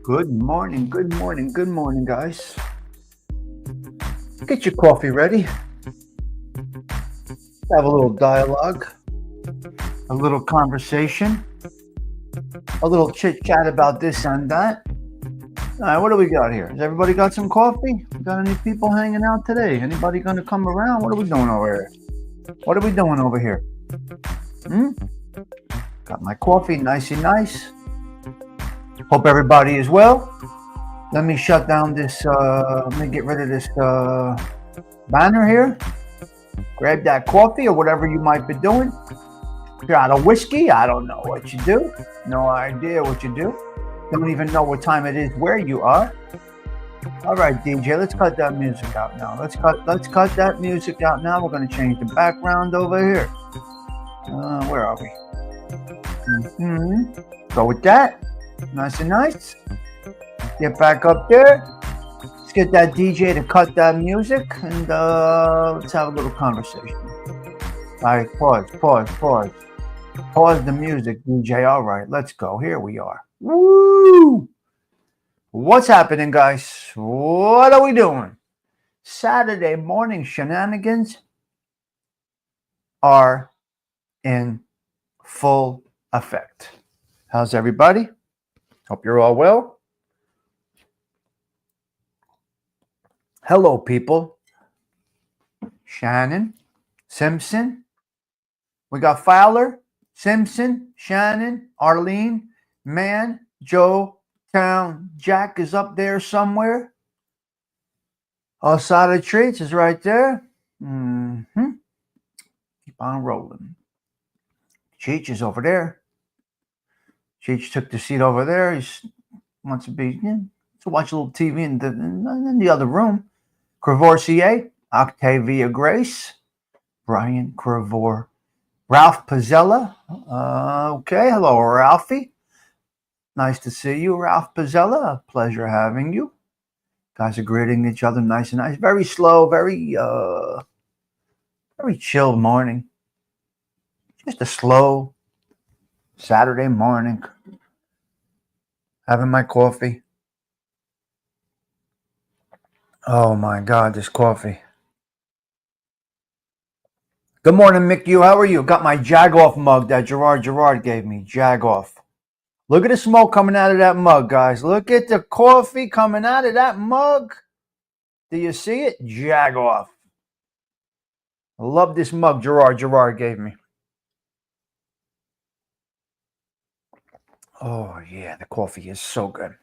Good morning, good morning, good morning, guys. Get your coffee ready. Have a little dialogue, a little conversation, a little chit chat about this and that. All right, what do we got here? Has everybody got some coffee? Got any people hanging out today? Anybody going to come around? What are we doing over here? What are we doing over here? Got my coffee, nicey nice. Hope everybody is well. Let me shut down this, let me get rid of this banner here. Grab that coffee or whatever you might be doing. Shot of whiskey. I don't know what you do. No idea what you do. Don't even know what time it is where you are. All right, DJ, let's cut that music out now. Let's cut that music out now. We're going to change the background over here. Where are we? Go with that. Nice and nice. Get back up there. Let's get that DJ to cut that music, and let's have a little conversation. All right, pause. Pause the music, DJ. All right, let's go. Here we are. Woo! What's happening, guys? What are we doing? Saturday morning shenanigans are in full effect. How's everybody? Hope you're all well. Hello, people. Shannon, Simpson. We got Fowler, Simpson, Shannon, Arlene, Man, Joe, Town. Jack is up there somewhere. Osada Treats is right there. Keep on rolling. Cheech is over there. Cheech took the seat over there. He wants to watch a little TV in the other room. Crevorcier, Octavia Grace, Brian Crevor, Ralph Pizzella. Okay, hello, Ralphie. Nice to see you, Ralph Pizzella. A pleasure having you. Guys are greeting each other nice and nice. Very slow, very chill morning. Just a slow Saturday morning. Having my coffee. Oh my God, this coffee. Good morning, Mick. How are you? Got my Jag-Off mug that Gerard gave me. Jag-Off. Look at the smoke coming out of that mug, guys. Look at the coffee coming out of that mug. Do you see it? Jag-Off. I love this mug Gerard gave me. Oh, yeah, the coffee is so good.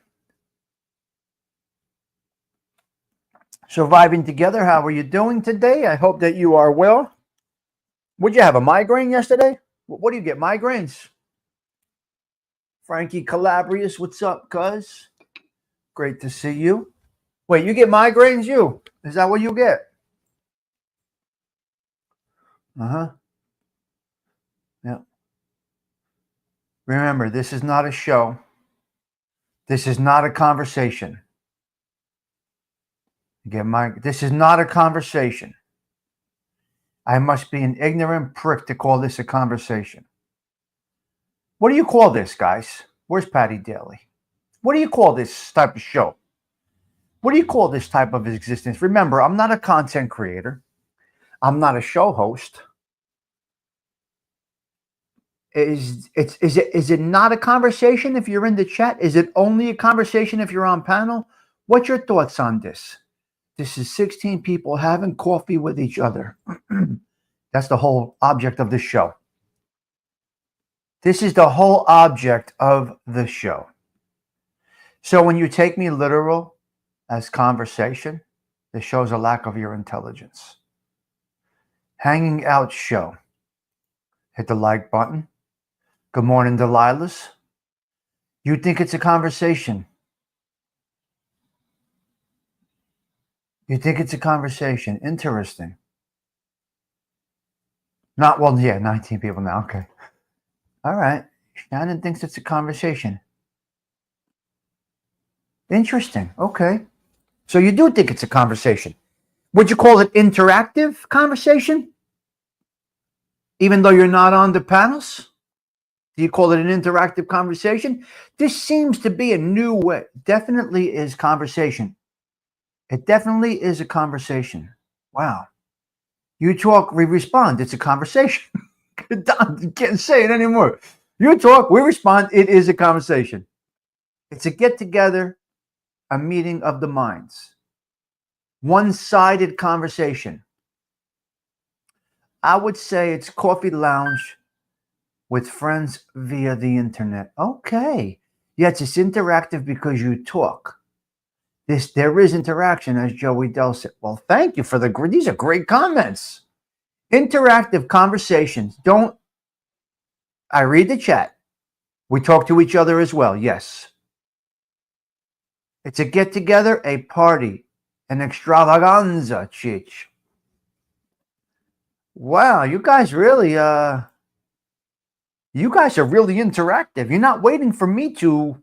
Surviving together. How are you doing today? I hope that you are well. Would you have a migraine yesterday? What do you get, migraines? Frankie Calabrius, what's up, cuz? Great to see you. Wait, you get migraines, you? Is that what you get? Uh-huh. Yeah. Remember, this is not a show. This is not a conversation. This is not a conversation. I must be an ignorant prick to call this a conversation. What do you call this, guys? Where's Patty Daly? What do you call this type of show? What do you call this type of existence? Remember, I'm not a content creator. I'm not a show host. Is it not a conversation if you're in the chat? Is it only a conversation if you're on panel? What's your thoughts on this? This is 16 people having coffee with each other. That's the whole object of the show. This is the whole object of the show. So when you take me literal as conversation, this shows a lack of your intelligence. Hanging out show. Hit the like button. Good morning, Delilah's. You think it's a conversation. You think it's a conversation. Interesting. 19 people now. Okay. All right. Shannon thinks it's a conversation. Interesting. Okay. So you do think it's a conversation. Would you call it interactive conversation? Even though you're not on the panels? Do you call it an interactive conversation? This seems to be a new way. Definitely is conversation. It definitely is a conversation. Wow. You talk, we respond. It's a conversation. You can't say it anymore. You talk, we respond. It is a conversation. It's a get-together, a meeting of the minds. One-sided conversation. I would say it's coffee lounge with friends via the internet. Okay. Yes, it's interactive because you talk. There is interaction, as Joey Dell said. Well, thank you for these are great comments. Interactive conversations. I read the chat. We talk to each other as well. Yes. It's a get together, a party, an extravaganza, Chich. Wow, you guys really you guys are really interactive. You're not waiting for me to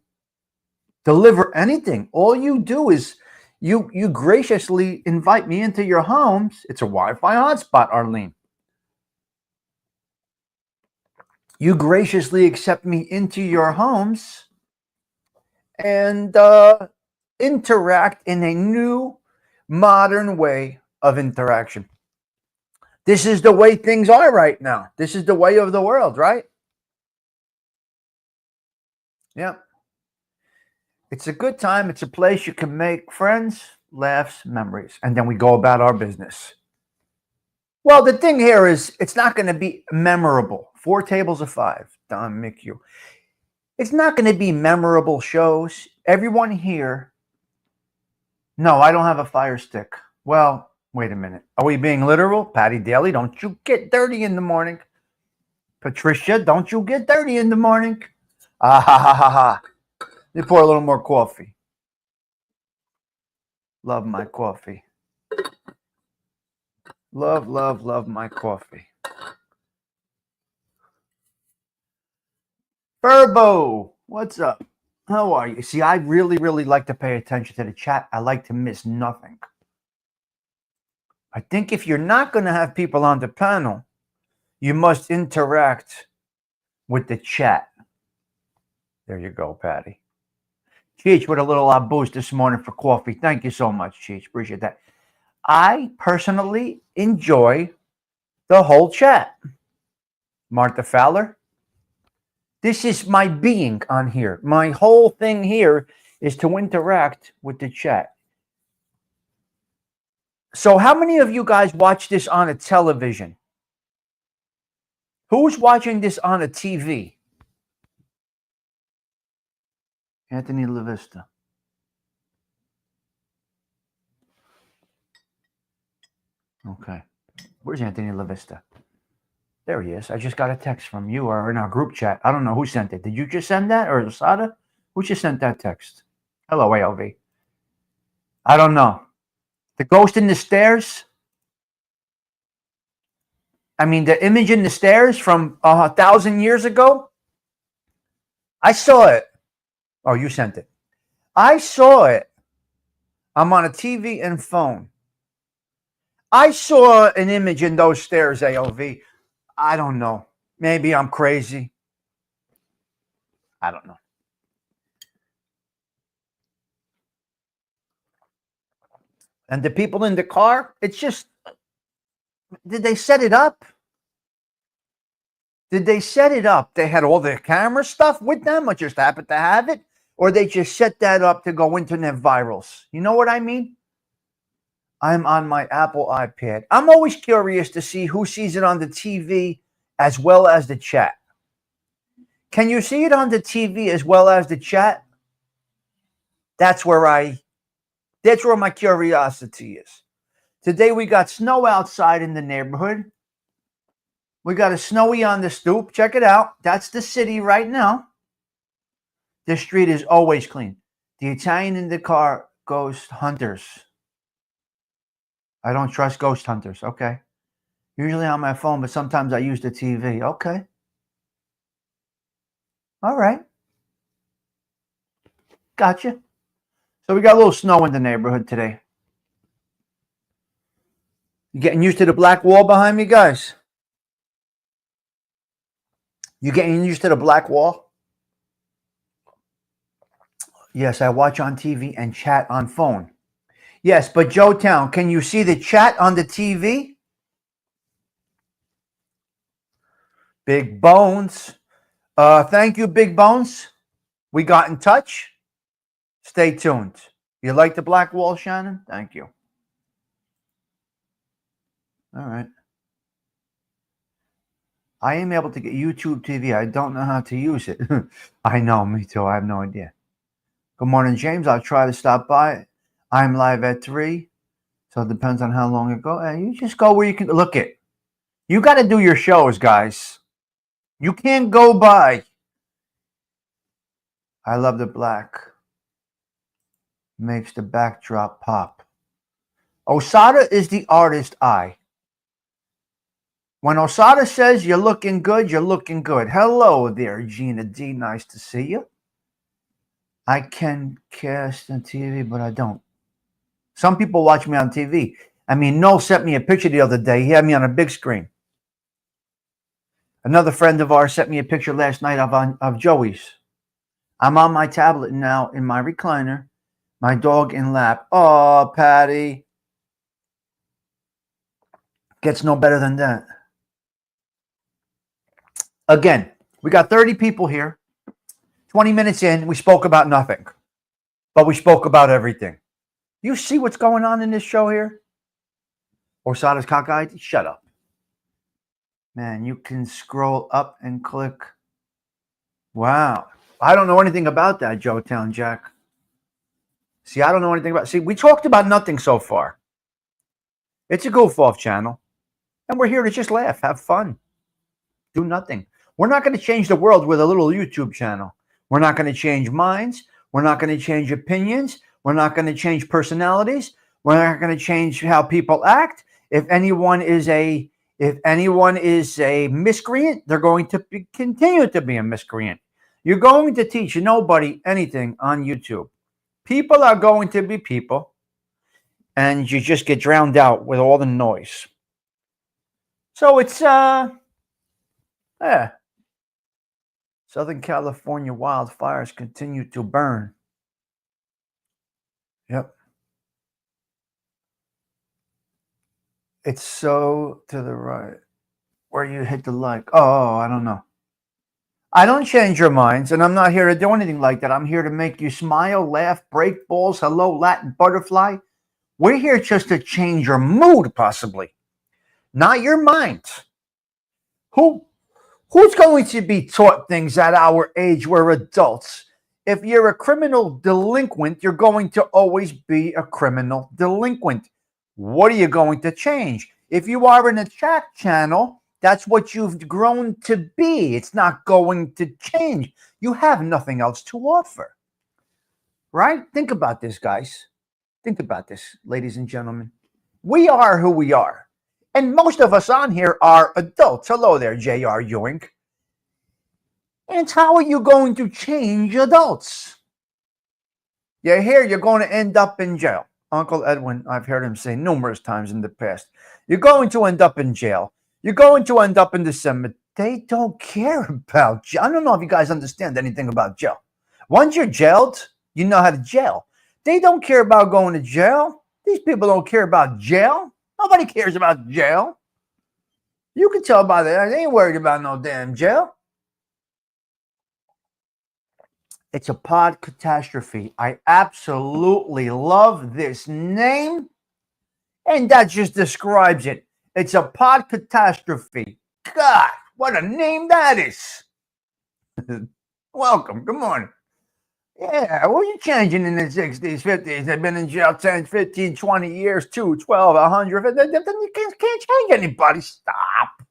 deliver anything. All you do is you graciously invite me into your homes. It's a Wi-Fi hotspot, Arlene. You graciously accept me into your homes and interact in a new, modern way of interaction. This is the way things are right now. This is the way of the world, right? Yeah. It's a good time. It's a place you can make friends, laughs, memories, and then we go about our business. Well, the thing here is it's not going to be memorable. 4 tables of 5, Don McHugh. It's not going to be memorable shows. Everyone here. No, I don't have a fire stick. Well, wait a minute. Are we being literal? Patty Daly, don't you get dirty in the morning. Patricia, don't you get dirty in the morning. Ah ha ha ha ha. Let me pour a little more coffee. Love my coffee. Love, love, love my coffee. Furbo, what's up? How are you? See, I really, really like to pay attention to the chat. I like to miss nothing. I think if you're not going to have people on the panel, you must interact with the chat. There you go, Patty. Cheech with a little boost this morning for coffee. Thank you so much, Cheech. Appreciate that. I personally enjoy the whole chat. Martha Fowler, this is my being on here. My whole thing here is to interact with the chat. So how many of you guys watch this on a television? Who's watching this on a TV? Anthony LaVista. Okay. Where's Anthony LaVista? There he is. I just got a text from you or in our group chat. I don't know who sent it. Did you just send that or Sada? Who just sent that text? Hello, ALV. I don't know. The ghost in the stairs? I mean, the image in the stairs from 1,000 years ago? I saw it. Oh, you sent it. I saw it. I'm on a TV and phone. I saw an image in those stairs, ALV. I don't know. Maybe I'm crazy. I don't know. And the people in the car, it's just, did they set it up? Did they set it up? They had all their camera stuff with them or just happened to have it? Or they just set that up to go internet virals? You know what I mean? I'm on my Apple iPad. I'm always curious to see who sees it on the TV as well as the chat. Can you see it on the TV as well as the chat? That's where my curiosity is. Today we got snow outside in the neighborhood. We got a snowy on the stoop. Check it out. That's the city right now. The street is always clean. The Italian in the car, ghost hunters. I don't trust ghost hunters. Okay. Usually on my phone, but sometimes I use the TV. Okay. All right. Gotcha. So we got a little snow in the neighborhood today. You getting used to the black wall behind me, guys? You getting used to the black wall? Yes, I watch on TV and chat on phone. Yes, but Joe Town, can you see the chat on the TV? Big Bones. Thank you, Big Bones. We got in touch. Stay tuned. You like the black wall, Shannon? Thank you. All right. I am able to get YouTube TV. I don't know how to use it. I know, me too. I have no idea. Good morning, James. I'll try to stop by. I'm live at 3. So it depends on how long it goes. You just go where you can look it. You got to do your shows, guys. You can't go by. I love the black. Makes the backdrop pop. Osada is the artist eye. When Osada says you're looking good, you're looking good. Hello there, Gina D. Nice to see you. I can cast on TV, but I don't. Some people watch me on TV. I mean, Noel sent me a picture the other day. He had me on a big screen. Another friend of ours sent me a picture last night of Joey's. I'm on my tablet now in my recliner, my dog in lap. Oh, Patty. Gets no better than that. Again, we got 30 people here. 20 minutes in, we spoke about nothing. But we spoke about everything. You see what's going on in this show here? Osada's cockeyed? Shut up. Man, you can scroll up and click. Wow. I don't know anything about that, Joe Town Jack. See, I don't know anything about. See, we talked about nothing so far. It's a goof-off channel. And we're here to just laugh, have fun, do nothing. We're not going to change the world with a little YouTube channel. We're not going to change minds. We're not going to change opinions. We're not going to change personalities. We're not going to change how people act. If anyone is a miscreant, they're going to continue to be a miscreant. You're going to teach nobody anything on YouTube. People are going to be people, and you just get drowned out with all the noise. So it's Southern California wildfires continue to burn. Yep. It's so to the right where you hit the like. Oh, I don't know. I don't change your minds, and I'm not here to do anything like that. I'm here to make you smile, laugh, break balls. Hello, Latin butterfly. We're here just to change your mood, possibly, not your mind. Who's going to be taught things at our age? We're adults. If you're a criminal delinquent, you're going to always be a criminal delinquent. What are you going to change? If you are in a chat channel, that's what you've grown to be. It's not going to change. You have nothing else to offer. Right? Think about this, guys. Think about this, ladies and gentlemen. We are who we are. And most of us on here are adults. Hello there, J.R. Ewing. And how are you going to change adults? You're here, you're going to end up in jail. Uncle Edwin, I've heard him say numerous times in the past. You're going to end up in jail. You're going to end up in the cemetery. They don't care about jail. I don't know if you guys understand anything about jail. Once you're jailed, you know how to jail. They don't care about going to jail. These people don't care about jail. Nobody cares about jail. You can tell by that. They ain't worried about no damn jail. It's a pod catastrophe. I absolutely love this name. And that just describes it. It's a pod catastrophe. God, what a name that is. Welcome. Good morning. Yeah, what are you changing in the 60s, 50s? They've been in jail 10, 15, 20 years, 2, 12, 100. You can't change anybody. Stop.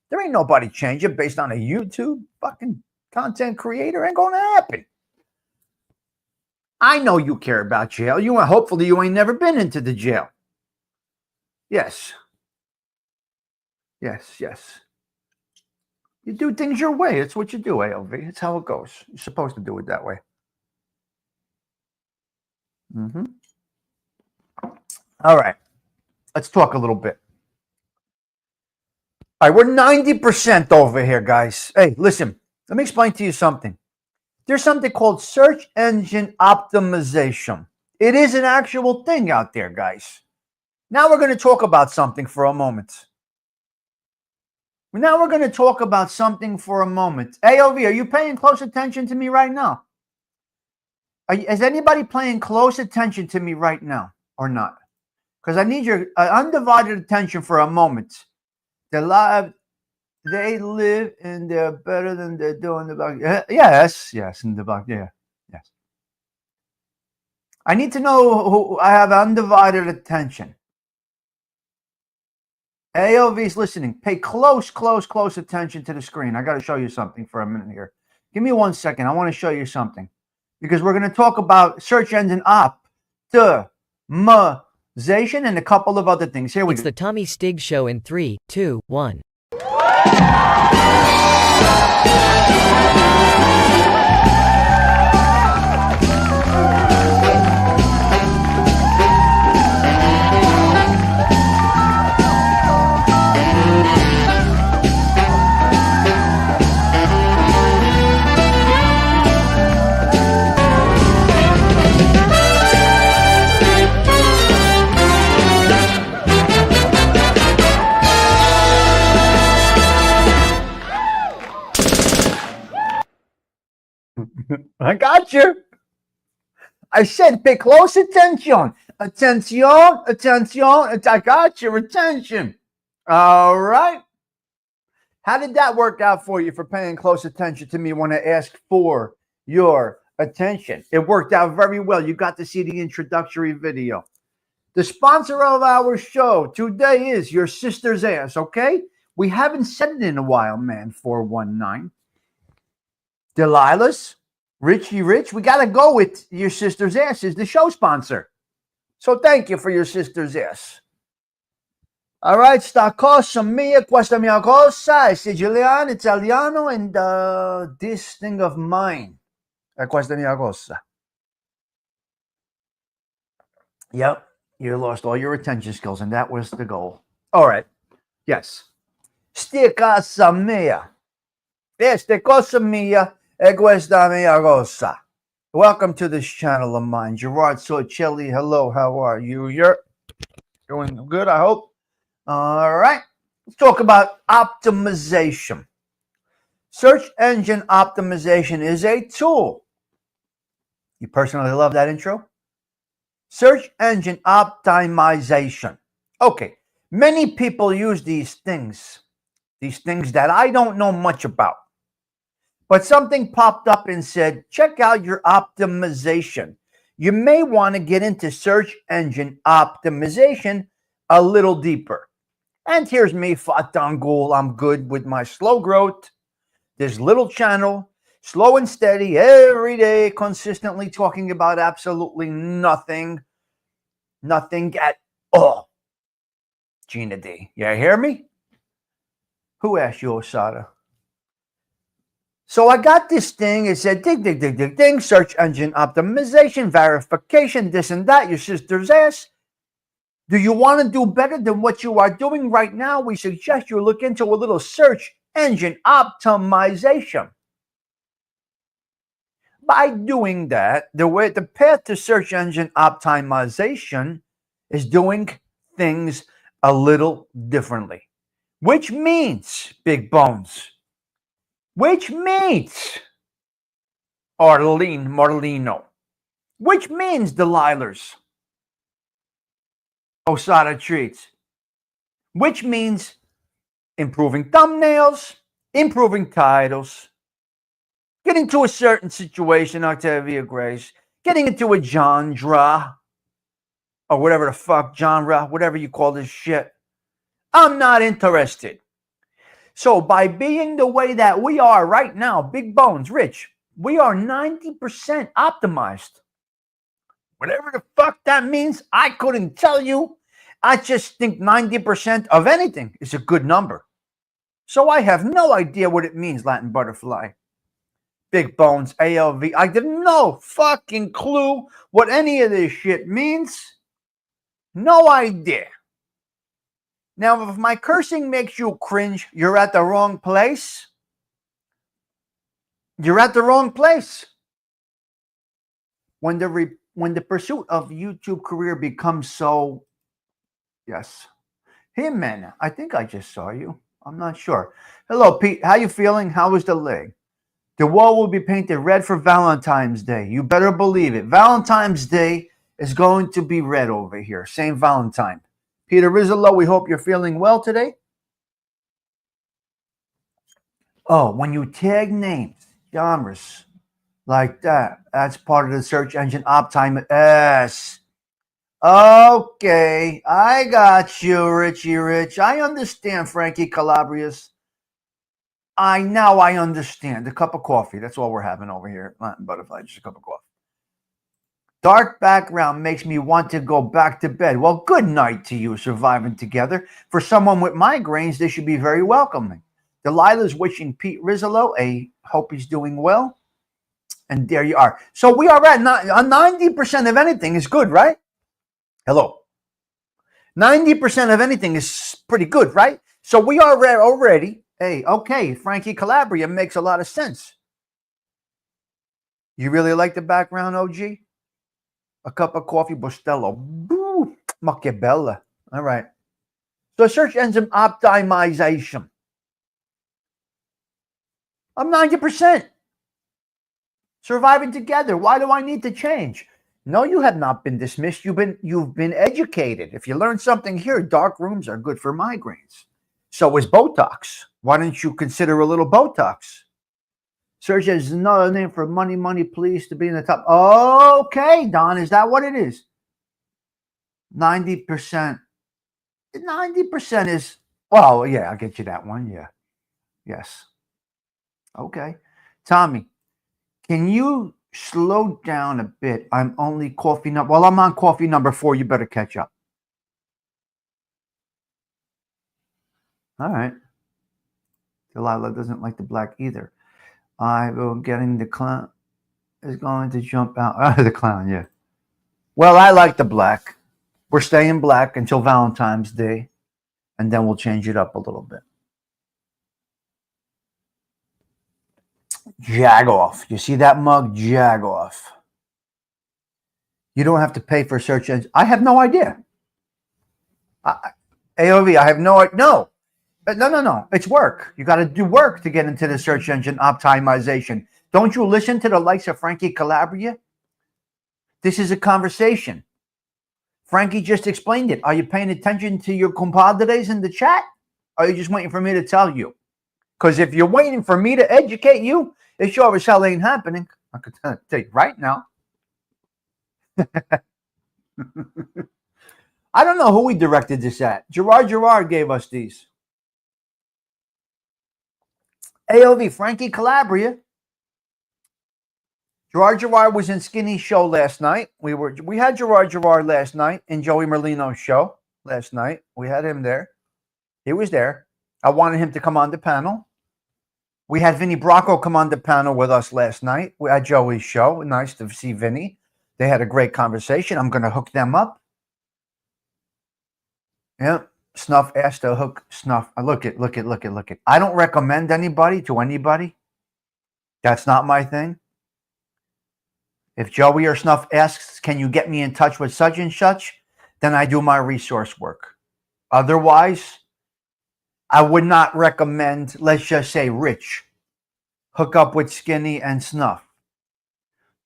There ain't nobody changing based on a YouTube fucking content creator. Ain't going to happen. I know you care about jail. Hopefully you ain't never been into the jail. Yes. Yes. You do things your way. That's what you do, ALV. It's how it goes. You're supposed to do it that way. All right. Let's talk a little bit. All right, we're 90% over here, guys. Hey, listen. Let me explain to you something. There's something called search engine optimization. It is an actual thing out there, guys. Now we're going to talk about something for a moment. ALV, are you paying close attention to me right now? Is anybody paying close attention to me right now or not? Because I need your undivided attention for a moment. They live and they're better than they're doing the back. Yes, in the back. Yeah, yes. I need to know who I have undivided attention. AOV's listening. Pay close attention to the screen. I got to show you something for a minute here. Give me 1 second. I want to show you something because we're going to talk about search engine optimization and a couple of other things. Here we go. It's the Tommy Stigs Show in 3, 2, 1. I got you. I said pay close attention. Attention. I got your attention. All right. How did that work out for you for paying close attention to me when I asked for your attention? It worked out very well. You got to see the introductory video. The sponsor of our show today is your sister's ass, okay? We haven't said it in a while, man. 419. Delilah's. Richie Rich, we got to go with your sister's ass is the show sponsor. So thank you for your sister's ass. All right, sta cosa mia, questa mia cosa, Siciliano, Italiano, and this thing of mine, questa mia cosa. Yep, you lost all your attention skills, and that was the goal. All right, yes. Sta casa mia, sta cosa mia, e questa mia cosa. Welcome to this channel of mine. Gerard Sorcelli, hello, how are you? You're doing good, I hope. All right, let's talk about optimization. Search engine optimization is a tool. You personally love that intro? Search engine optimization. Okay, many people use these things that I don't know much about. But something popped up and said, check out your optimization. You may want to get into search engine optimization a little deeper. And here's me, Fatangul. I'm good with my slow growth. This little channel, slow and steady, every day, consistently talking about absolutely nothing. Nothing at all. Gina D. You hear me? Who asked you, Osada? So I got this thing. It said, ding, search engine optimization, verification, this and that, your sister's ass. Do you want to do better than what you are doing right now? We suggest you look into a little search engine optimization. By doing that, the path to search engine optimization is doing things a little differently. Which means, Big Bones, which means Arlene Marlino, which means Delilah's, Osada Treats, which means improving thumbnails, improving titles, getting to a certain situation, Octavia Grace, getting into a genre, or whatever the fuck, genre, whatever you call this shit. I'm not interested. So by being the way that we are right now, Big Bones, Rich, we are 90% optimized. Whatever the fuck that means, I couldn't tell you. I just think 90% of anything is a good number. So I have no idea what it means, Latin butterfly. Big Bones, ALV. I have no fucking clue what any of this shit means. No idea. Now, if my cursing makes you cringe, you're at the wrong place. You're at the wrong place. When the pursuit of YouTube career becomes so, yes. Hey, man, I think I just saw you. I'm not sure. Hello, Pete. How you feeling? How was the leg? The wall will be painted red for Valentine's Day. You better believe it. Valentine's Day is going to be red over here. Saint Valentine. Peter Rizzolo, we hope you're feeling well today. Oh, when you tag names, genres like that, that's part of the search engine optimization. Yes. Okay, I got you, Richie Rich. I understand, Frankie Calabrius. I understand. A cup of coffee. That's all we're having over here. Latin Butterfly, just a cup of coffee. Dark background makes me want to go back to bed. Well, good night to you, surviving together. For someone with migraines, this should be very welcoming. Delilah's wishing Pete Rizzolo a hope he's doing well. And there you are. So we are at 90% of anything is good, right? Hello. 90% of anything is pretty good, right? So we are already. Hey, okay, Frankie Calabria makes a lot of sense. You really like the background, OG? A cup of coffee, Bustelo. Boo, Machiabella. All right. So search engine optimization. I'm 90%. Surviving together. Why do I need to change? No, you have not been dismissed. You've been educated. If you learn something here, dark rooms are good for migraines. So is Botox. Why don't you consider a little Botox? Search as another name for money, please, to be in the top. Okay, Don, is that what it is? 90%. 90% is, well, yeah, I'll get you that one. Yeah. Yes. Okay. Tommy, can you slow down a bit? I'm only coffee number. Well, I'm on coffee number 4. You better catch up. All right. Delilah doesn't like the black either. I will getting the clown is going to jump out. The clown, yeah. Well, I like the black. We're staying black until Valentine's Day, and then we'll change it up a little bit. Jagoff. You see that mug? Jagoff. You don't have to pay for search engine. I have no idea. AOV, I have no idea. No. It's work. You got to do work to get into the search engine optimization. Don't you listen to the likes of Frankie Calabria? This is a conversation. Frankie just explained it. Are you paying attention to your compadres in the chat? Or are you just waiting for me to tell you? Because if you're waiting for me to educate you, it sure as hell ain't happening. I could tell you right now. I don't know who we directed this at. Gerard gave us these. AOV, Frankie Calabria. Gerard was in Skinny's show last night. We had Gerard last night in Joey Merlino's show last night. We had him there. He was there. I wanted him to come on the panel. We had Vinny Bracco come on the panel with us last night. We had Joey's show. Nice to see Vinny. They had a great conversation. I'm going to hook them up. Yeah. Snuff asked to hook Snuff. Look it. I don't recommend anybody to anybody. That's not my thing. If Joey or Snuff asks, can you get me in touch with such and such? Then I do my resource work. Otherwise, I would not recommend, let's just say, Rich. Hook up with Skinny and Snuff.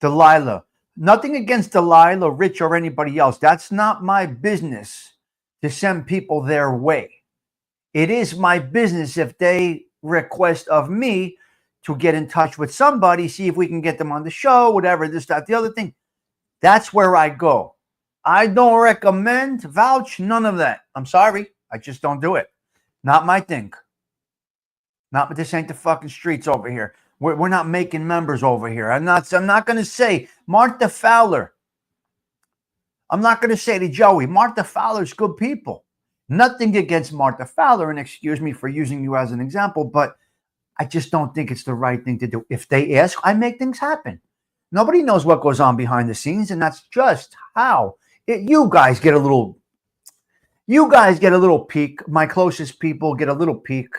Delilah. Nothing against Delilah, Rich, or anybody else. That's not my business to send people their way. It is my business if they request of me to get in touch with somebody, see if we can get them on the show, whatever, this, that, the other thing. That's where I go. I don't recommend, vouch, none of that. I'm sorry. I just don't do it. Not my thing. Not, this ain't the fucking streets over here. We're not making members over here. I'm not going to say Martha Fowler. I'm not going to say to Joey, Martha Fowler's good people. Nothing against Martha Fowler, and excuse me for using you as an example, but I just don't think it's the right thing to do. If they ask, I make things happen. Nobody knows what goes on behind the scenes, and that's just how you guys get a little peek. My closest people get a little peek.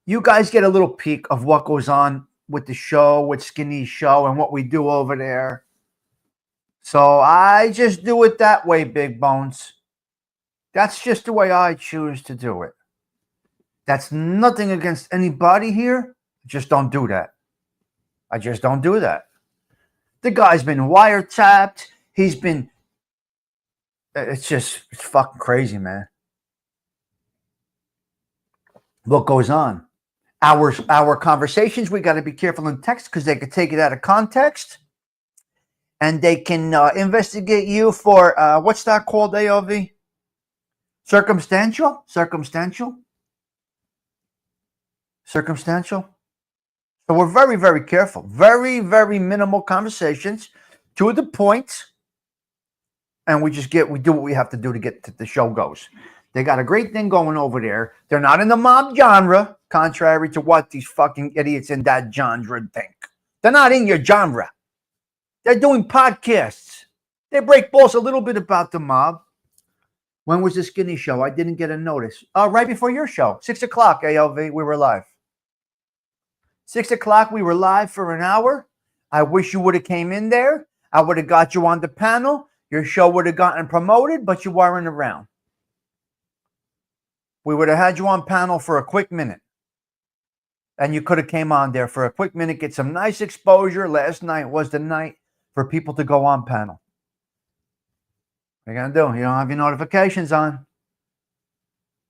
You guys get a little peek of what goes on with the show, with Skinny's show, and what we do over there. So I just do it that way, Big Bones. That's just the way I choose to do it. That's nothing against anybody here. Just don't do that. I just don't do that. The guy's been wiretapped. It's fucking crazy, man. What goes on? Our conversations, we got to be careful in text because they could take it out of context. and they can investigate you for what's that called, AOV? Circumstantial. So we're very, very careful. Very, very minimal conversations, to the point, and we do what we have to do to get to the show goes. They got a great thing going over there. They're not in the mob genre, contrary to what these fucking idiots in that genre think. They're not in your genre. They're doing podcasts. They break balls a little bit about the mob. When was the Skinny show? I didn't get a notice. Right before your show. 6 o'clock, ALV. We were live. 6 o'clock, we were live for an hour. I wish you would have came in there. I would have got you on the panel. Your show would have gotten promoted, but you weren't around. We would have had you on panel for a quick minute. And you could have came on there for a quick minute, get some nice exposure. Last night was the night for people to go on panel. What are you going to do? You don't have your notifications on.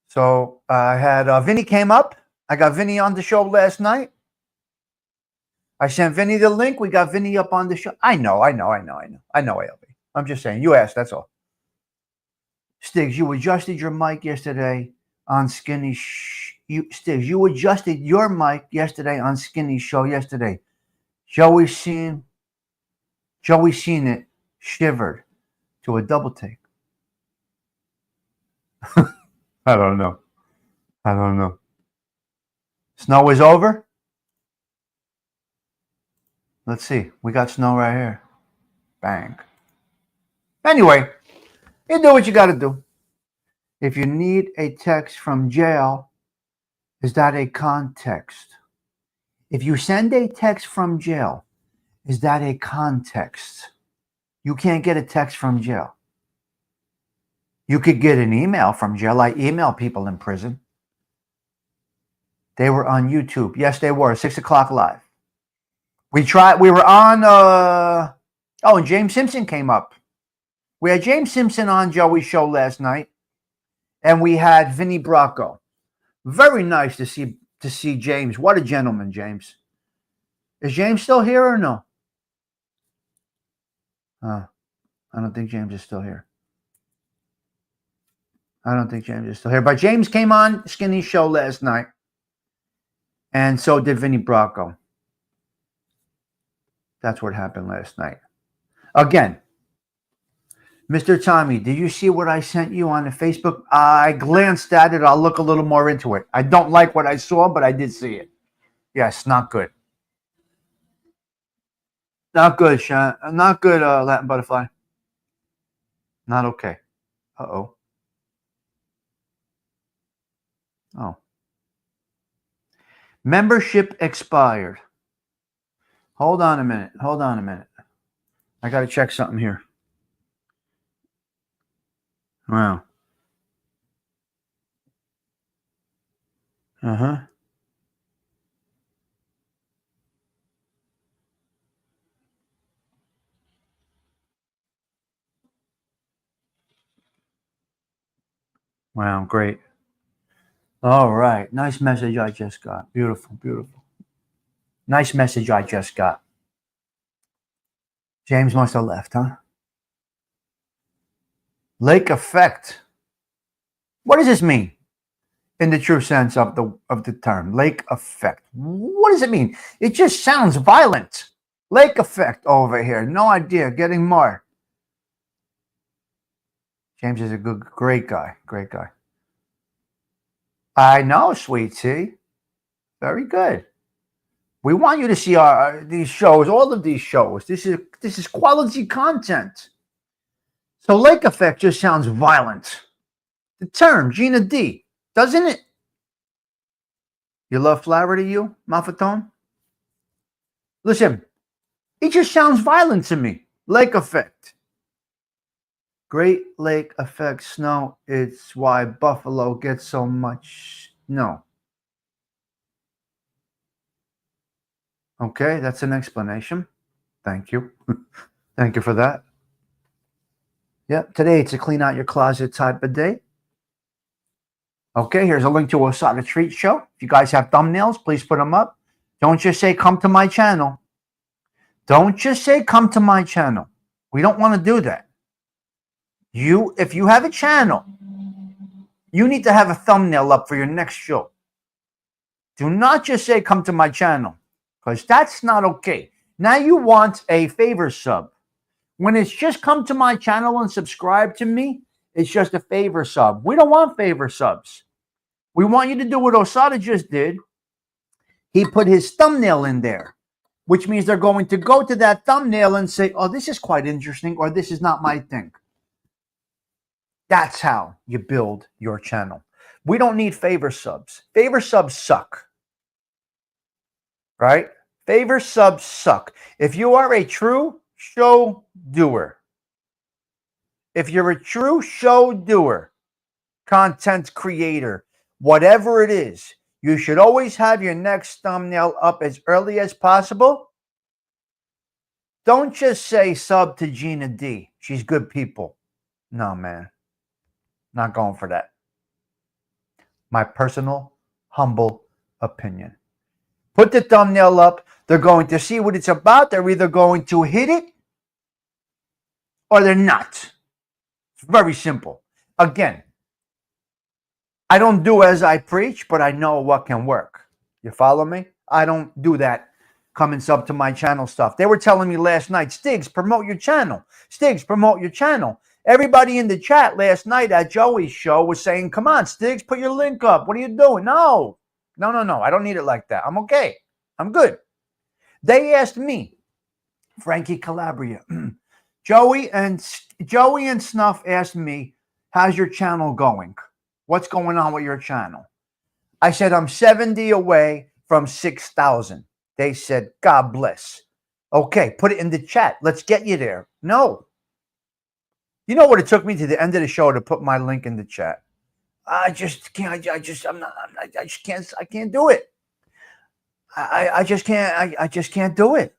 So I had Vinny came up. I got Vinny on the show last night. I sent Vinny the link. We got Vinny up on the show. I know, ALB. I'm just saying. You asked, that's all. Stigs, you adjusted your mic yesterday on Skinny. Stigs, you adjusted your mic yesterday on Skinny's show yesterday. Joey seen it shivered to a double take. I don't know. Snow is over? Let's see. We got snow right here. Bang. Anyway, you do what you got to do. If you need a text from jail, is that a context? If you send a text from jail, is that a context? You can't get a text from jail. You could get an email from jail. I email people in prison. They were on YouTube. Yes, they were. 6 o'clock live. We were on, and James Simpson came up. We had James Simpson on Joey's show last night, and we had Vinny Bracco. Very nice to see James. What a gentleman, James. Is James still here or no? I don't think James is still here. But James came on Skinny's show last night, and so did Vinny Bracco. That's what happened last night. Again, Mr. Tommy, did you see what I sent you on the Facebook? I glanced at it. I'll look a little more into it. I don't like what I saw, but I did see it. Yes, not good. Not good, Sean. Not good, Latin Butterfly. Not okay. Uh-oh. Oh. Membership expired. Hold on a minute. I got to check something here. Wow. Uh-huh. Wow, great. All right. Nice message I just got. Beautiful. Nice message I just got. James must have left, huh? Lake effect. What does this mean in the true sense of the term? Lake effect. What does it mean? It just sounds violent. Lake effect over here. No idea. Getting more. James is a great guy. I know, sweet tea. Very good. We want you to see these shows, all of these shows. This is quality content. So lake effect just sounds violent. The term, Gina D, doesn't it? You love flower to you, Mafatone? Listen, it just sounds violent to me. Lake effect. Great Lake effect snow. It's why Buffalo gets so much snow. Okay, that's an explanation. Thank you. Thank you for that. Yep, today it's a clean out your closet type of day. Okay, here's a link to a Osada Treat show. If you guys have thumbnails, please put them up. Don't just say come to my channel. Don't just say come to my channel. We don't want to do that. If you have a channel, you need to have a thumbnail up for your next show. Do not just say, come to my channel, because that's not okay. Now you want a favor sub. When it's just come to my channel and subscribe to me, it's just a favor sub. We don't want favor subs. We want you to do what Osada just did. He put his thumbnail in there, which means they're going to go to that thumbnail and say, oh, this is quite interesting, or this is not my thing. That's how you build your channel. We don't need favor subs. Favor subs suck. Right? Favor subs suck. If you are a true show doer, content creator, whatever it is, you should always have your next thumbnail up as early as possible. Don't just say sub to Gina D. She's good people. No, man. Not going for that. My personal, humble opinion. Put the thumbnail up. They're going to see what it's about. They're either going to hit it or they're not. It's very simple. Again, I don't do as I preach, but I know what can work. You follow me? I don't do that come and sub to my channel stuff. They were telling me last night, Stigs, promote your channel. Stigs, promote your channel. Everybody in the chat last night at Joey's show was saying, come on, Stigs, put your link up. What are you doing? No. I don't need it like that. I'm okay. I'm good. They asked me, Frankie Calabria, Joey and Snuff asked me, how's your channel going? What's going on with your channel? I said, I'm 70 away from 6,000. They said, God bless. Okay, put it in the chat. Let's get you there. No. You know what it took me to the end of the show to put my link in the chat? I just can't do it. I just can't do it.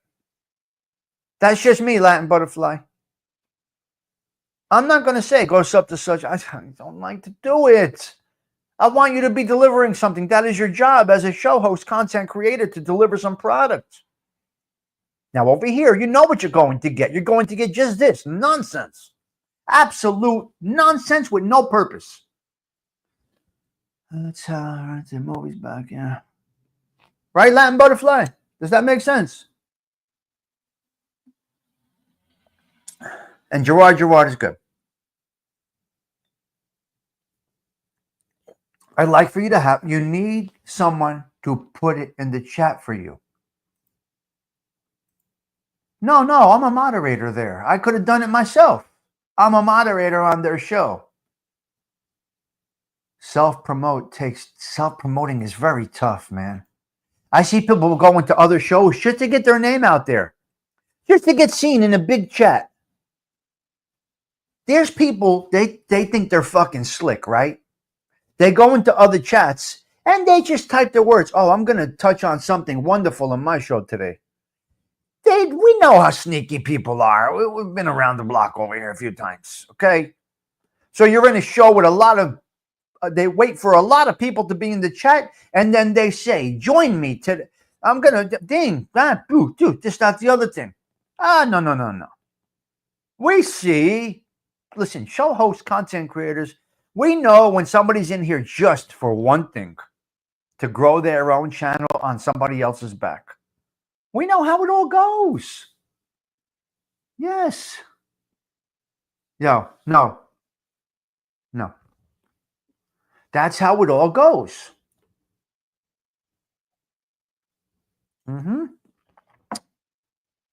That's just me, Latin Butterfly. I'm not going to say go sub to such. I don't like to do it. I want you to be delivering something. That is your job as a show host, content creator, to deliver some product. Now over here, you know what you're going to get. You're going to get just this nonsense. Absolute nonsense with no purpose. That's how the movie's back, yeah. Right, Latin Butterfly? Does that make sense? And Gerard is good. I'd like for you to have, you need someone to put it in the chat for you. No, I'm a moderator there. I could have done it myself. I'm a moderator on their show. Self-promoting is very tough, man. I see people going to other shows just to get their name out there, just to get seen in a big chat. There's people, they think they're fucking slick, right? They go into other chats and they just type their words. Oh, I'm going to touch on something wonderful in my show today. We know how sneaky people are. We've been around the block over here a few times, okay? So you're in a show with a lot of, they wait for a lot of people to be in the chat, and then they say, join me today. I'm going to, ding, that, boo, dude, this, that, the other thing. No. We see, listen, show hosts, content creators, we know when somebody's in here just for one thing, to grow their own channel on somebody else's back. We know how it all goes. Yes. No. That's how it all goes.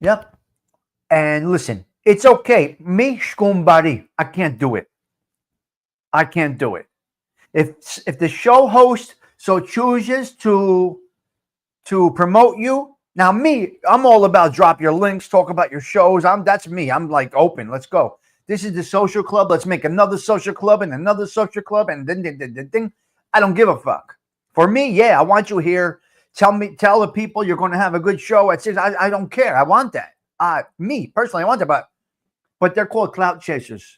Yep. And listen, it's okay. Me, shkumbari, I can't do it. If the show host so chooses to promote you, now me, I'm all about drop your links, talk about your shows. That's me. I'm like open. Let's go. This is the social club. Let's make another social club and another social club and then. I don't give a fuck. For me, yeah, I want you here. Tell the people you're going to have a good show at 6. I don't care. I want that. Me personally, I want that, but they're called clout chasers.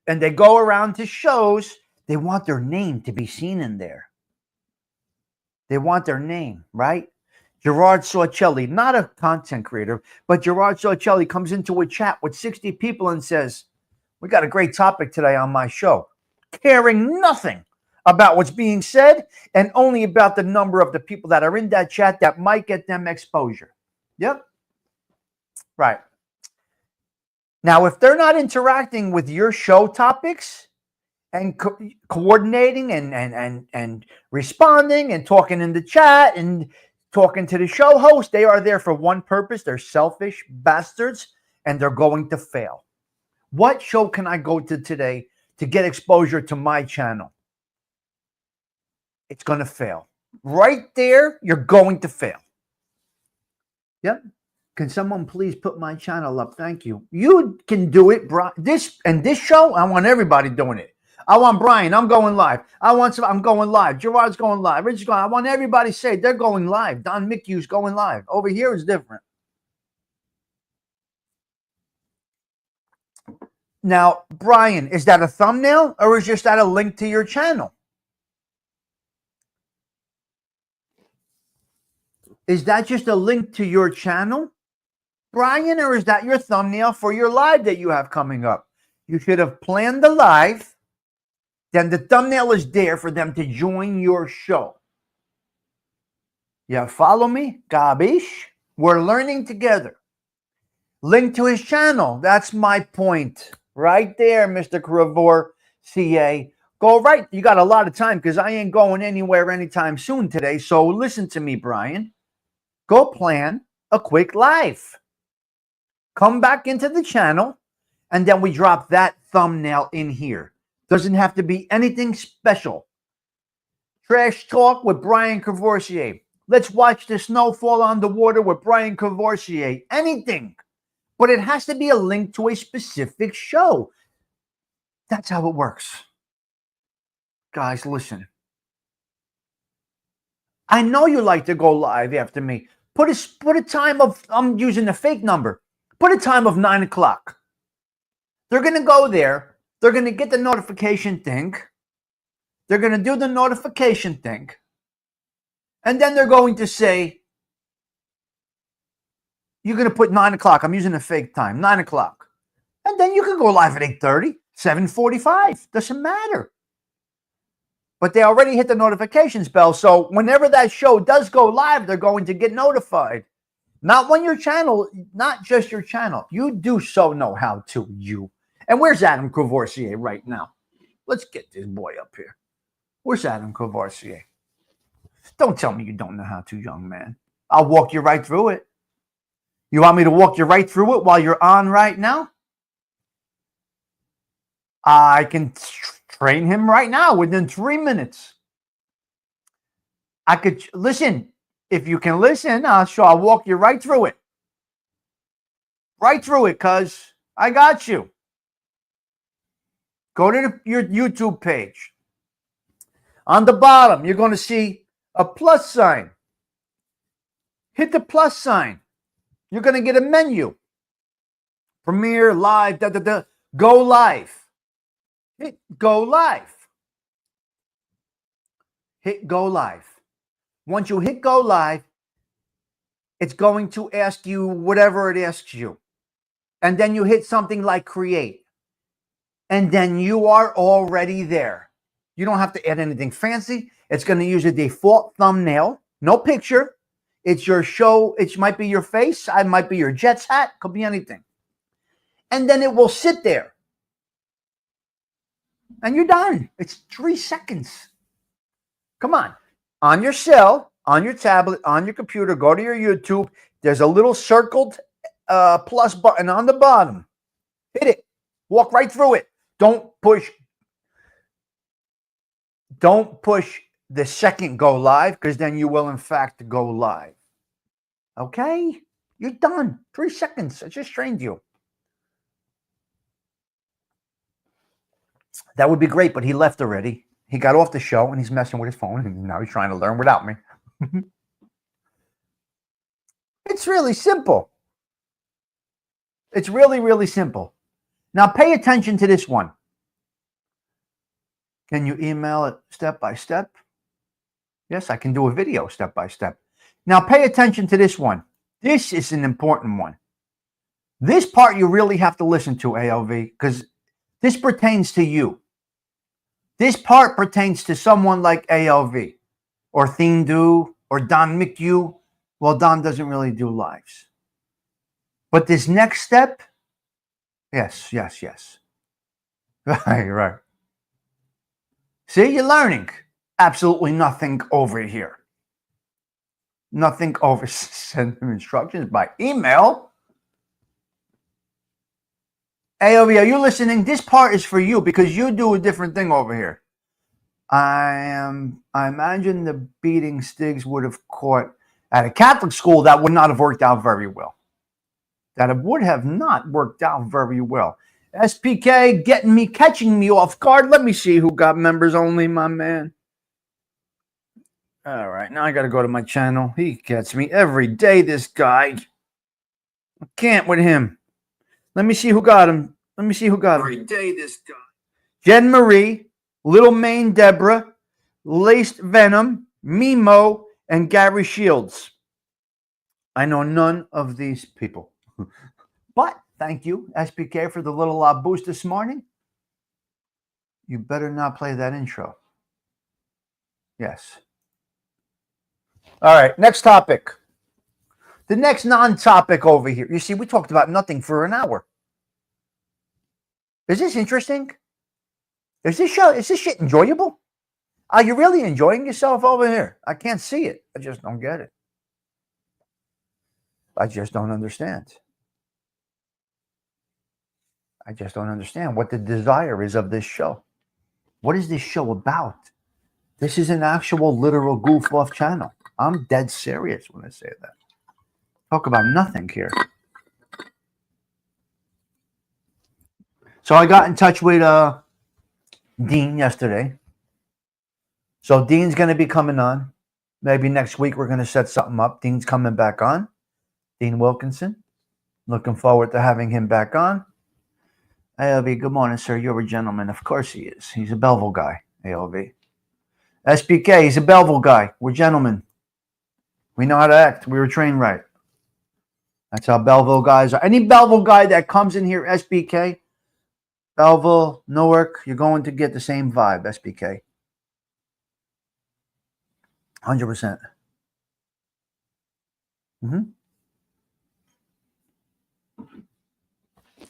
And they go around to shows. They want their name to be seen in there. They want their name, right? Gerard Sorcelli, not a content creator, but Gerard Sorcelli comes into a chat with 60 people and says, we got a great topic today on my show, caring nothing about what's being said and only about the number of the people that are in that chat that might get them exposure. Yep. Right. Now, if they're not interacting with your show topics and coordinating and responding and talking in the chat and talking to the show host, they are there for one purpose. They're selfish bastards and they're going to fail. What show can I go to today to get exposure to my channel? It's going to fail. Right there, you're going to fail. Yep. Can someone please put my channel up? Thank you. You can do it, bro. This show, I want everybody doing it. I want Brian. I'm going live. I'm going live. Gerard's going live. Richard's going. I want everybody to say they're going live. Don McHugh's going live. Over here is different. Now, Brian, is that a thumbnail or is just that a link to your channel? Is that just a link to your channel, Brian, or is that your thumbnail for your live that you have coming up? You should have planned the live. Then the thumbnail is there for them to join your show. Yeah, follow me? Gabish? We're learning together. Link to his channel. That's my point. Right there, Mr. Kravor, CA. Go right. You got a lot of time because I ain't going anywhere anytime soon today. So listen to me, Brian. Go plan a quick live. Come back into the channel, and then we drop that thumbnail in here. Doesn't have to be anything special. Trash Talk with Brian Cavorsier. Let's watch the snow fall on the water with Brian Cavorsier. Anything. But it has to be a link to a specific show. That's how it works. Guys, listen. I know you like to go live after me. Put a time of, I'm using a fake number. Put a time of 9 o'clock. They're going to go there. They're going to get the notification thing. They're going to do the notification thing. And then they're going to say, you're going to put 9 o'clock. I'm using a fake time, 9 o'clock. And then you can go live at 8:30, 7:45. Doesn't matter. But they already hit the notifications bell. So whenever that show does go live, they're going to get notified. Not when your channel, not just your channel. You do so know how to, you. And where's Adam Cavorsier right now? Let's get this boy up here. Where's Adam Cavorsier? Don't tell me you don't know how to, young man. I'll walk you right through it. You want me to walk you right through it while you're on right now? I can train him right now within 3 minutes. I could listen. If you can listen, I'll walk you right through it. Right through it, cuz I got you. Go to your YouTube page. On the bottom, you're going to see a plus sign. Hit the plus sign. You're going to get a menu. Premiere, live, go live. Hit go live. Hit go live. Once you hit go live, it's going to ask you whatever it asks you. And then you hit something like create. And then you are already there. You don't have to add anything fancy. It's going to use a default thumbnail. No picture. It's your show. It might be your face. It might be your Jets hat. Could be anything. And then it will sit there. And you're done. It's 3 seconds. Come on. On your cell, on your tablet, on your computer, go to your YouTube. There's a little circled plus button on the bottom. Hit it. Walk right through it. Don't push the second go live, because then you will, in fact, go live. Okay? You're done. 3 seconds. I just trained you. That would be great, but he left already. He got off the show, and he's messing with his phone, and now he's trying to learn without me. It's really simple. It's really, really simple. Now, pay attention to this one. Can you email it step by step? Yes, I can do a video step by step. Now pay attention to this one. This is an important one. This part you really have to listen to, AOV, because this pertains to you. This part pertains to someone like AOV or Thindu or Don McHugh. Well, Don doesn't really do lives. But this next step, yes. Right. See, you're learning. Absolutely nothing over here. Nothing over. Send them instructions by email. AOV, are you listening? This part is for you because you do a different thing over here. I imagine the beating Stigs would have caught at a Catholic school. That would not have worked out very well. That it would have not worked out very well. SPK catching me off guard. Let me see who got members only, my man. All right, now I got to go to my channel. He gets me every day, this guy. I can't with him. Let me see who got him. Every day, this guy. Jen Marie, Little Maine Deborah, Laced Venom, Mimo, and Gary Shields. I know none of these people. But thank you, SPK, for the little boost this morning. You better not play that intro. Yes. All right, next topic. The next non-topic over here. You see, we talked about nothing for an hour. Is this interesting? Is this shit enjoyable? Are you really enjoying yourself over here? I can't see it. I just don't get it. I just don't understand. I just don't understand what the desire is of this show. What is this show about? This is an actual literal goof-off channel. I'm dead serious when I say that. Talk about nothing here. So I got in touch with Dean yesterday. So Dean's going to be coming on. Maybe next week we're going to set something up. Dean's coming back on. Dean Wilkinson. Looking forward to having him back on. AOV, good morning, sir. You're a gentleman. Of course he is. He's a Belleville guy, AOV. SPK, he's a Belleville guy. We're gentlemen. We know how to act. We were trained right. That's how Belleville guys are. Any Belleville guy that comes in here, SPK, Belleville, Newark, you're going to get the same vibe, SPK. 100%.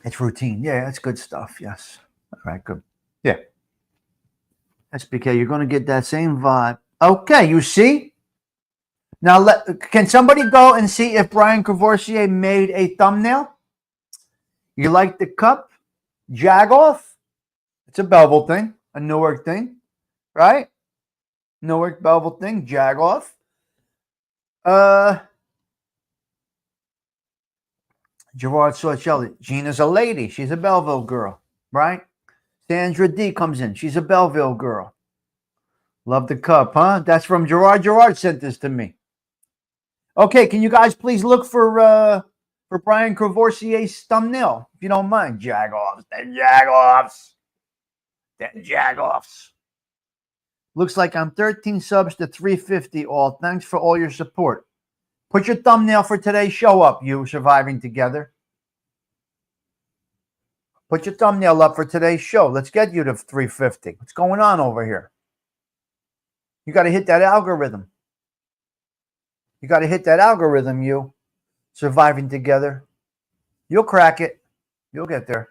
It's routine. Yeah, that's good stuff. Yes. All right, good. Yeah. SPK, you're going to get that same vibe. Okay, you see? Now, can somebody go and see if Brian Courvoisier made a thumbnail? You like the cup? Jagoff? It's a Belleville thing, a Newark thing, right? Newark, Belleville thing, Jagoff. Gerard Sorcelli. Gina's a lady. She's a Belleville girl, right? Sandra D comes in. She's a Belleville girl. Love the cup, huh? That's from Gerard. Gerard sent this to me. Okay, can you guys please look for Brian Courvoisier's thumbnail, if you don't mind? Jagoffs. Then Jagoffs. Looks like I'm 13 subs to 350 all. Thanks for all your support. Put your thumbnail for today's show up, you Surviving Together. Put your thumbnail up for today's show. Let's get you to 350. What's going on over here? You got to hit that algorithm. You got to hit that algorithm, you Surviving Together. You'll crack it. You'll get there.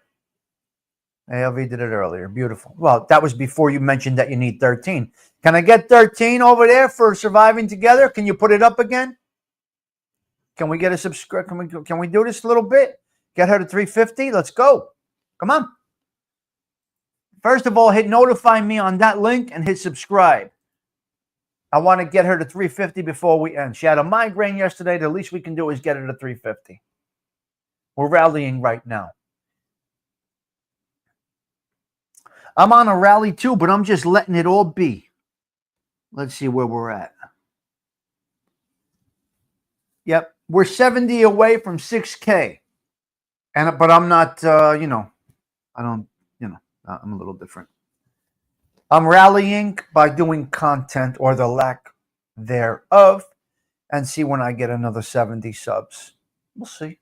ALV did it earlier. Beautiful. Well, that was before you mentioned that you need 13. Can I get 13 over there for Surviving Together? Can you put it up again? Can we get a subscribe? Can we do this a little bit? Get her to 350? Let's go. Come on. First of all, hit notify me on that link and hit subscribe. I want to get her to 350 before we end. She had a migraine yesterday. The least we can do is get her to 350. We're rallying right now. I'm on a rally too, but I'm just letting it all be. Let's see where we're at. Yep, we're 70 away from 6K. But I'm not, I'm a little different. I'm rallying by doing content or the lack thereof. and see when I get another 70 subs. We'll see.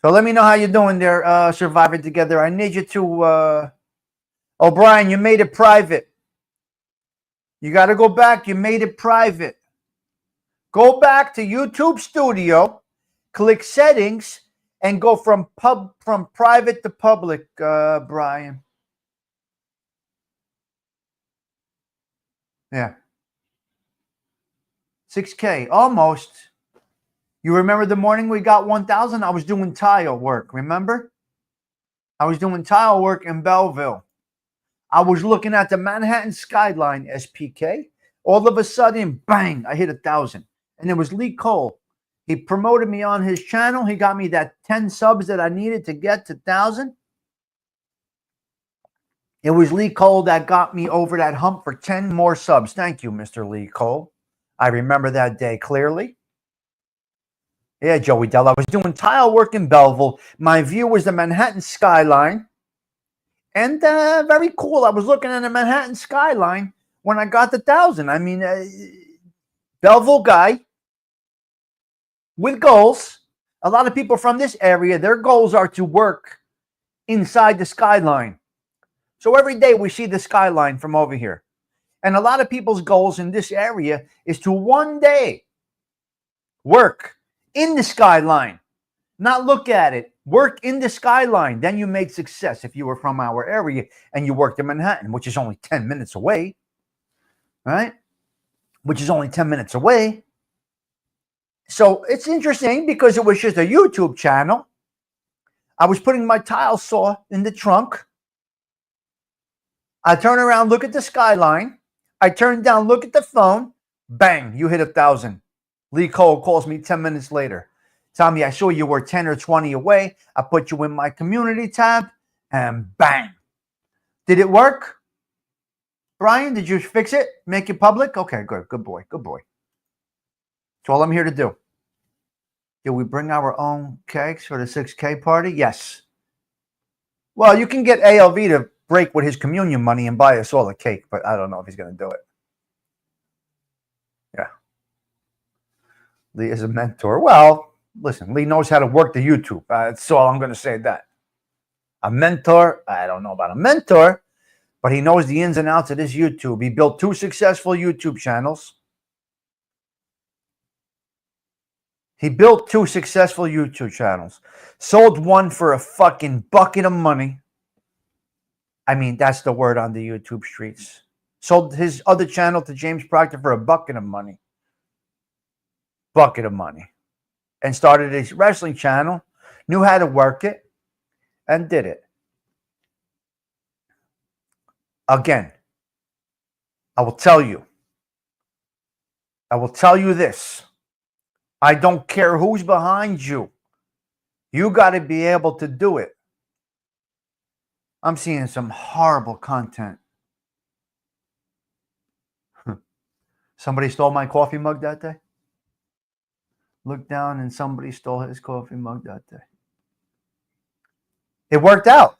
So let me know how you're doing there, Survivor Together. I need you to, O'Brien, you made it private. You got to go back. You made it private. Go back to YouTube Studio, click Settings, and go from private to public, Brian. Yeah. 6K, almost. You remember the morning we got 1,000? I was doing tile work, remember? I was doing tile work in Belleville. I was looking at the Manhattan skyline, SPK. All of a sudden, bang, I hit 1,000. And it was Lee Cole. He promoted me on his channel. He got me that 10 subs that I needed to get to 1,000. It was Lee Cole that got me over that hump for 10 more subs. Thank you, Mr. Lee Cole. I remember that day clearly. Yeah, Joey Dell. I was doing tile work in Belleville. My view was the Manhattan skyline. And very cool. I was looking at the Manhattan skyline when I got the 1,000. I mean, Belleville guy with goals. A lot of people from this area, their goals are to work inside the skyline. So every day we see the skyline from over here. And a lot of people's goals in this area is to one day work in the skyline. Not look at it. Work in the skyline. Then you made success if you were from our area and you worked in Manhattan, which is only 10 minutes away. Right? Which is only 10 minutes away. So it's interesting because it was just a YouTube channel. I was putting my tile saw in the trunk. I turn around, look at the skyline. I turn down, look at the phone. Bang, you hit 1,000. Lee Cole calls me 10 minutes later. Tell me, I saw you were 10 or 20 away. I put you in my community tab, and bang. Did it work? Brian, did you fix it? Make it public? Okay, good. Good boy. Good boy. That's all I'm here to do. Did we bring our own cakes for the 6K party? Yes. Well, you can get ALV to break with his communion money and buy us all a cake, but I don't know if he's going to do it. Yeah. Lee is a mentor. Well, listen, Lee knows how to work the YouTube. That's all I'm going to say that. A mentor, I don't know about a mentor, but he knows the ins and outs of this YouTube. He built 2 successful YouTube channels. He built 2 successful YouTube channels. Sold one for a fucking bucket of money. I mean, that's the word on the YouTube streets. Sold his other channel to James Proctor for a bucket of money. Bucket of money. And started his wrestling channel. Knew how to work it. And did it. Again, I will tell you. I will tell you this. I don't care who's behind you. You got to be able to do it. I'm seeing some horrible content. Somebody stole my coffee mug that day. Looked down and somebody stole his coffee mug that day. It worked out.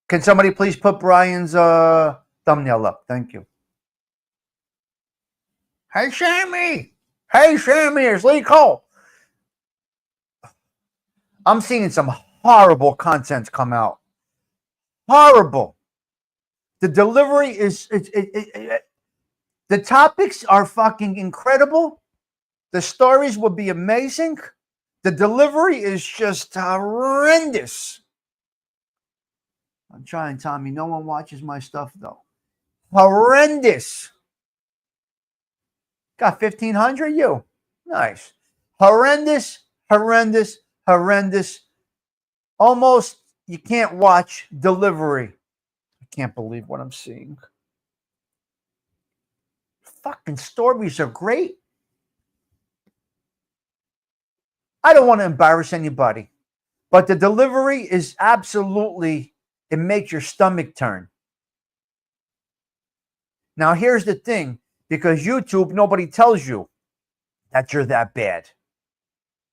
Can somebody please put Brian's thumbnail up? Thank you. Hey, Sammy. Hey, Sammy, it's Lee Cole. I'm seeing some horrible content come out. Horrible. The delivery is... the topics are fucking incredible. The stories will be amazing. The delivery is just horrendous. I'm trying, Tommy. No one watches my stuff, though. Horrendous. Got 1,500, you. Nice. Horrendous, horrendous, horrendous. Almost you can't watch delivery. I can't believe what I'm seeing. Fucking stories are great. I don't want to embarrass anybody, but the delivery is absolutely, it makes your stomach turn. Now, here's the thing, because YouTube, nobody tells you that you're that bad.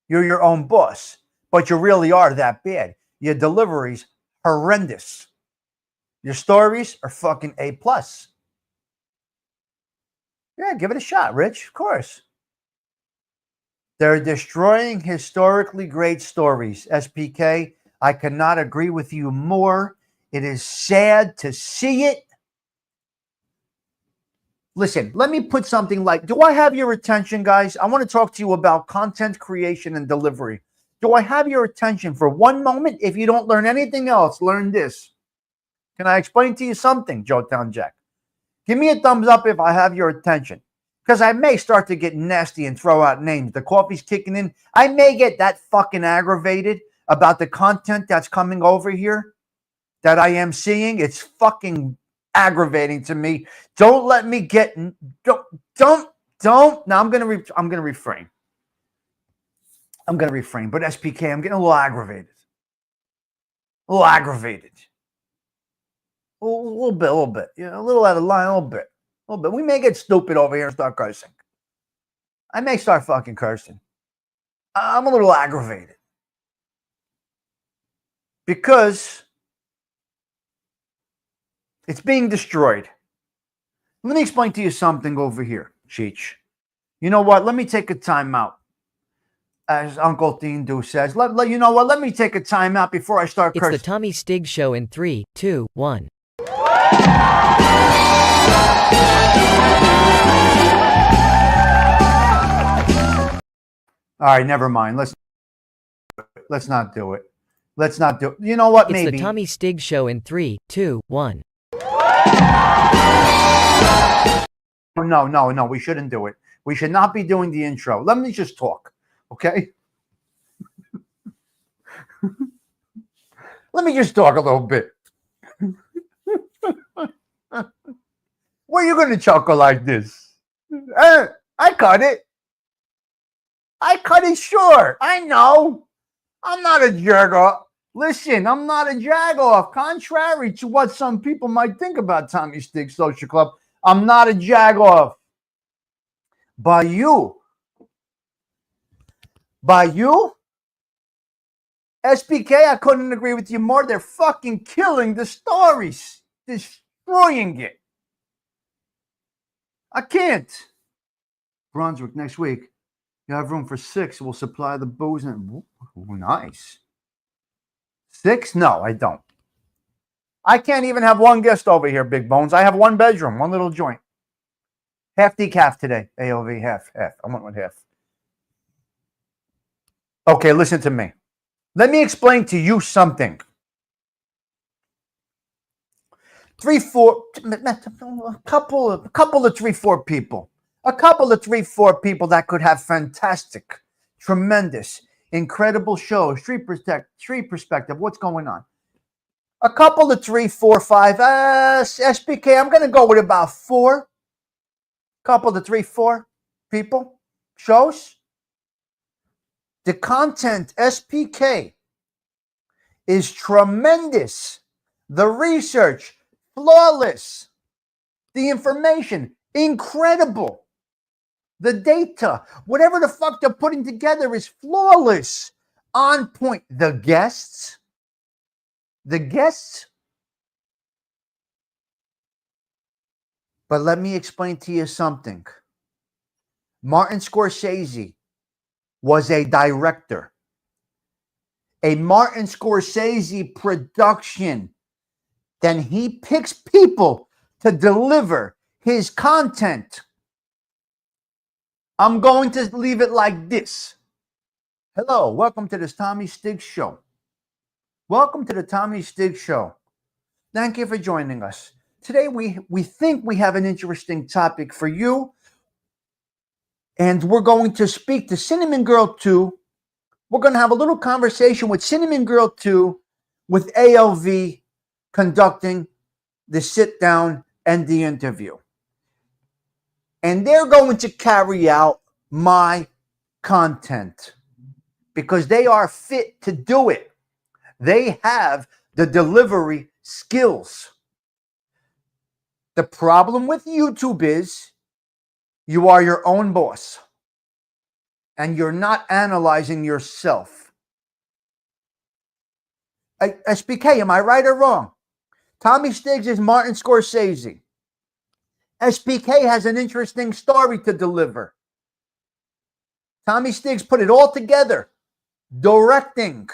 You're your own boss, but you really are that bad. Your delivery's horrendous. Your stories are fucking A+. Yeah, give it a shot, Rich, of course. They're destroying historically great stories. SPK, I cannot agree with you more. It is sad to see it. Listen, let me put something like, do I have your attention, guys? I want to talk to you about content creation and delivery. Do I have your attention for one moment? If you don't learn anything else, learn this. Can I explain to you something, Joetown Jack? Give me a thumbs up if I have your attention. Because I may start to get nasty and throw out names. The coffee's kicking in. I may get that fucking aggravated about the content that's coming over here that I am seeing. It's fucking aggravating to me. Don't let me get don't. Now I'm gonna refrain. I'm gonna refrain. But SPK, I'm getting a little aggravated. A little aggravated. A little bit. Yeah, a little out of line, a little bit. We may get stupid over here and start cursing. I may start fucking cursing. I'm a little aggravated. Because it's being destroyed. Let me explain to you something over here, Cheech. You know what? Let me take a time out. As Uncle Dean says, you know what? Let me take a time out before I start cursing. It's the Tommy Stigs Show in 3, 2, 1. All right, never mind. Let's not do it. Let's not do it. You know what? Maybe. It's the Tommy Stigs Show in 3, 2, 1. No. We shouldn't do it. We should not be doing the intro. Let me just talk, okay? Let me just talk a little bit. Why are you going to chuckle like this? I cut it. I cut it short. I know. I'm not a jerk-off. Listen, I'm not a jag-off. Contrary to what some people might think about Tommy Stigs Social Club, I'm not a jag-off. By you, SPK, I couldn't agree with you more. They're fucking killing the stories, destroying it. I can't. Brunswick next week. You have room for 6. We'll supply the booze and ooh, nice. 6? No, I don't. I can't even have one guest over here, Big Bones. I have one bedroom, one little joint. Half decaf today. AOV, half. I went with half. Okay, listen to me. Let me explain to you something. 3-4, a couple of 3-4 people. A couple of 3-4 people that could have fantastic, tremendous, incredible shows. Street perspective. What's going on? A couple of 3, 4, 5. SPK, I'm going to go with about 4. Couple of 3-4 people. Shows. The content, SPK, is tremendous. The research, flawless. The information, incredible. The data, whatever the fuck they're putting together is flawless. On point. The guests. But let me explain to you something. Martin Scorsese was a director. A Martin Scorsese production. Then he picks people to deliver his content. I'm going to leave it like this. Hello, welcome to this Tommy Stigs Show. Welcome to the Tommy Stigs Show. Thank you for joining us. Today we think we have an interesting topic for you. And we're going to speak to Cinnamon Girl 2. We're going to have a little conversation with Cinnamon Girl 2 with ALV conducting the sit down and the interview. And they're going to carry out my content because they are fit to do it. They have the delivery skills. The problem with YouTube is you are your own boss and you're not analyzing yourself. SPK, am I right or wrong? Tommy Stigs is Martin Scorsese. SPK has an interesting story to deliver. Tommy Stigs put it all together. Directing.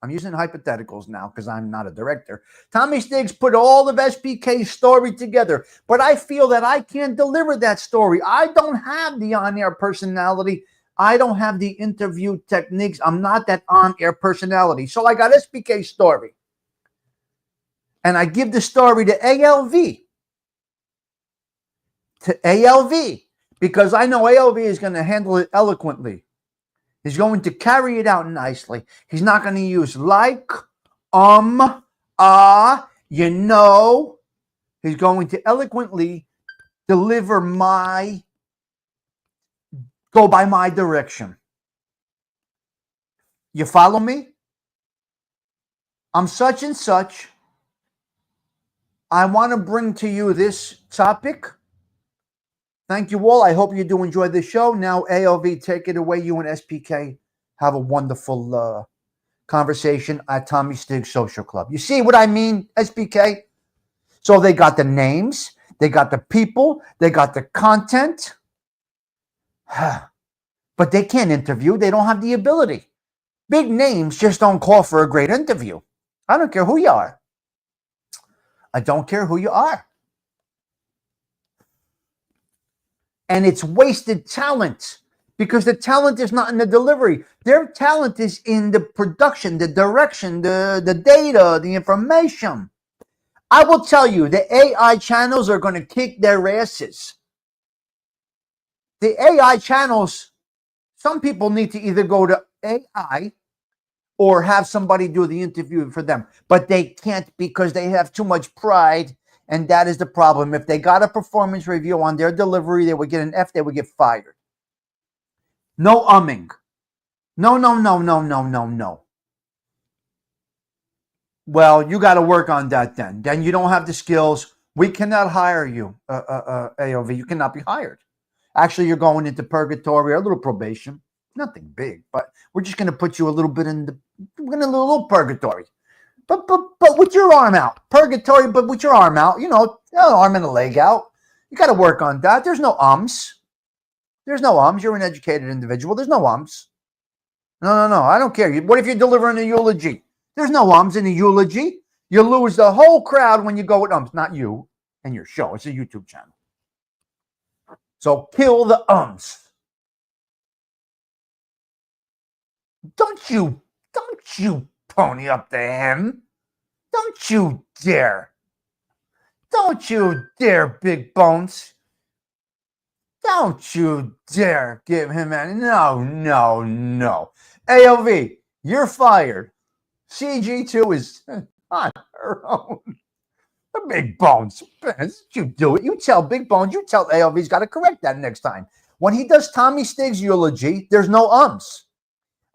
I'm using hypotheticals now because I'm not a director. Tommy Stigs put all of SBK's story together, but I feel that I can't deliver that story. I don't have the on-air personality. I don't have the interview techniques. I'm not that on-air personality. So I got SBK's story. And I give the story to ALV. Because I know ALV is going to handle it eloquently. He's going to carry it out nicely. He's not going to use like, you know. He's going to eloquently deliver go by my direction. You follow me? I'm such and such. I want to bring to you this topic. Thank you all. I hope you do enjoy the show. Now, ALV, take it away. You and SPK have a wonderful conversation at Tommy Stigs Social Club. You see what I mean, SPK? So they got the names, they got the people, they got the content, but they can't interview. They don't have the ability. Big names just don't call for a great interview. I don't care who you are. I don't care who you are. And it's wasted talent because the talent is not in the delivery. Their talent is in the production, the direction, the data, the information. I will tell you, the AI channels are going to kick their asses. The AI channels, some people need to either go to AI or have somebody do the interview for them. But they can't because they have too much pride. And that is the problem. If they got a performance review on their delivery, they would get an F, they would get fired. No umming. No. Well, you got to work on that then. Then you don't have the skills. We cannot hire you, AOV. You cannot be hired. Actually, you're going into purgatory or a little probation. Nothing big, but we're just going to put you a little bit in we're going to little purgatory. But with your arm out. Purgatory, but with your arm out. You know, arm and a leg out. You got to work on that. There's no ums. There's no ums. You're an educated individual. There's no ums. No. I don't care. What if you're delivering a eulogy? There's no ums in a eulogy. You lose the whole crowd when you go with ums. Not you and your show. It's a YouTube channel. So kill the ums. Don't you pony up to him. Don't you dare. Don't you dare, Big Bones. Don't you dare give him any. No. AOV, you're fired. CG2 is on her own. The Big Bones. You do it. You tell Big Bones. You tell AOV he's got to correct that next time. When he does Tommy Stigs' eulogy, there's no ums.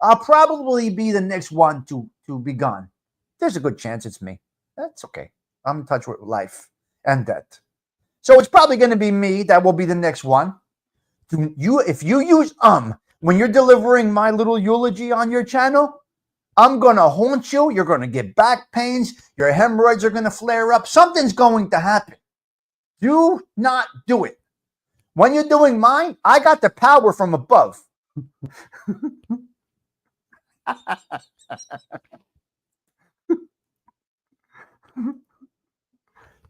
I'll probably be the next one to be gone. There's a good chance it's me. That's okay. I'm in touch with life and death. So it's probably going to be me that will be the next one. If you use when you're delivering my little eulogy on your channel, I'm going to haunt you. You're going to get back pains. Your hemorrhoids are going to flare up. Something's going to happen. Do not do it. When you're doing mine, I got the power from above.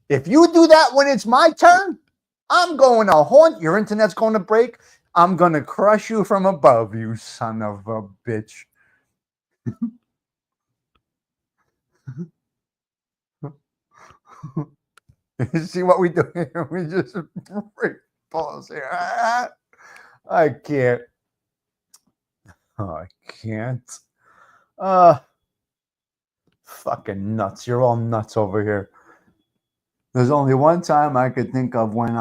If you do that when it's my turn, I'm going to haunt. Your internet's going to break. I'm going to crush you from above, you son of a bitch. You see what we do here? We just break balls here. I can't. Oh, I can't. Fucking nuts. You're all nuts over here. There's only one time I could think of when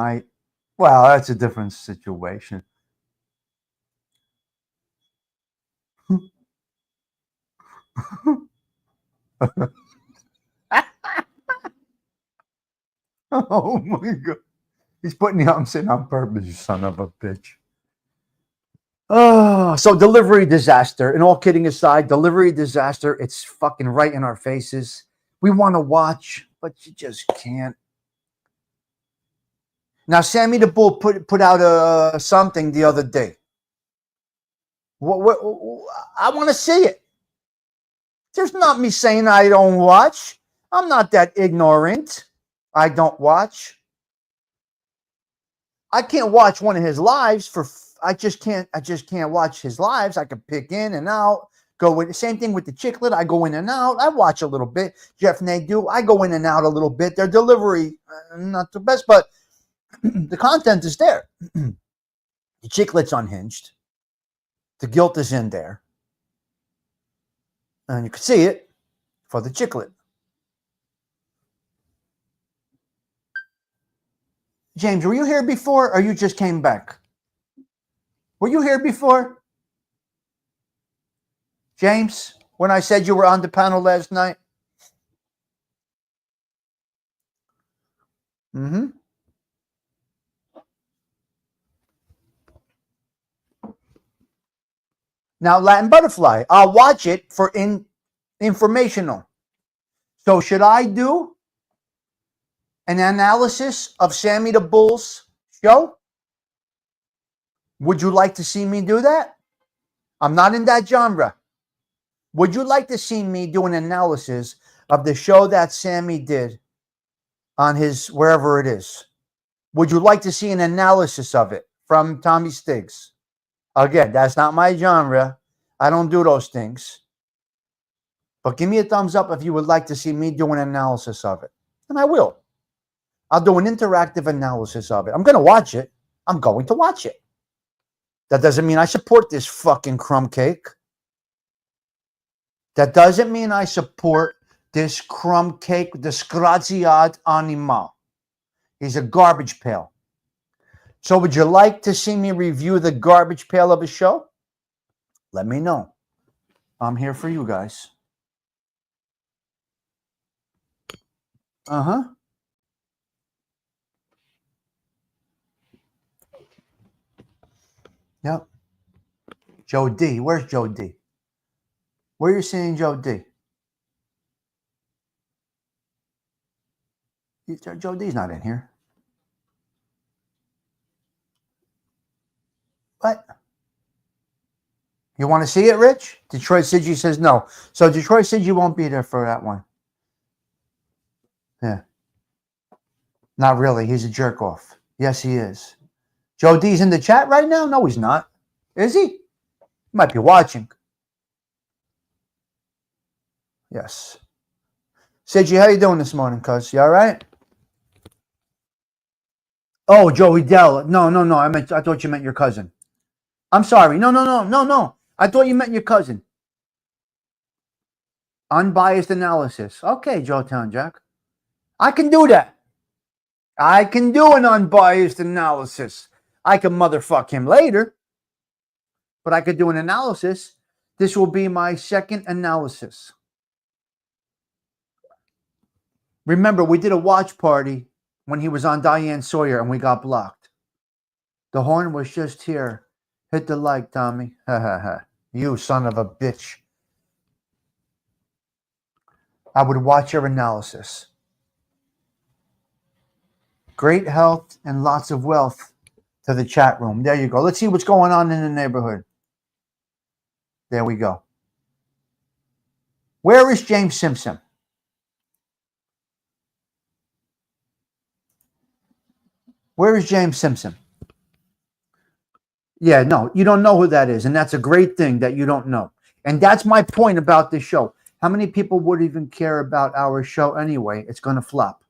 well, that's a different situation. Oh my God. He's putting the arms in on purpose, you son of a bitch. Oh, so delivery disaster. And all kidding aside, delivery disaster. It's fucking right in our faces. We want to watch, but you just can't. Now, Sammy the Bull put out something the other day. I want to see it. There's not me saying I don't watch. I'm not that ignorant. I don't watch. I can't watch one of his lives for. I just can't watch his lives. I can pick in and out. Go with the same thing with the Chicklet. I go in and out. I watch a little bit. Jeff Nadeau. I go in and out a little bit. Their delivery not the best, but the content is there. The Chicklet's unhinged. The guilt is in there, and you can see it for the Chicklet. James, were you here before, or you just came back? Were you here before? James, when I said you were on the panel last night? Mm-hmm. Now, Latin Butterfly, I'll watch it for informational. So should I do an analysis of Sammy the Bull's show? Would you like to see me do that? I'm not in that genre. Would you like to see me do an analysis of the show that Sammy did on his wherever it is? Would you like to see an analysis of it from Tommy Stigs? Again, that's not my genre. I don't do those things. But give me a thumbs up if you would like to see me do an analysis of it. And I will. I'll do an interactive analysis of it. I'm going to watch it. I'm going to watch it. That doesn't mean I support this fucking crumb cake. That doesn't mean I support this crumb cake, disgraziat animal. He's a garbage pail. So would you like to see me review the garbage pail of a show? Let me know. I'm here for you guys. Uh-huh. Yep. Joe D. Where's Joe D? Where are you seeing Joe D? Joe D's not in here. What? You want to see it, Rich? Detroit Sidgy says no. So Detroit Sidgy won't be there for that one. Yeah. Not really. He's a jerk off. Yes, he is. Joe D's in the chat right now? No, he's not. Is he? He might be watching. Yes. Sidgy, how you doing this morning, cuz? You all right? Oh, Joey Dell. No. I thought you meant your cousin. I'm sorry. No. I thought you meant your cousin. Unbiased analysis. Okay, Joe Town Jack. I can do that. I can do an unbiased analysis. I can motherfuck him later, but I could do an analysis. This will be my second analysis. Remember, we did a watch party when he was on Diane Sawyer and we got blocked. The horn was just here. Hit the like, Tommy. Ha ha ha. You son of a bitch. I would watch your analysis. Great health and lots of wealth to the chat room. There you go. Let's see what's going on in the neighborhood. There we go. Where is James Simpson? Where is James Simpson? Yeah, no, you don't know who that is. And that's a great thing that you don't know. And that's my point about this show. How many people would even care about our show anyway? It's going to flop.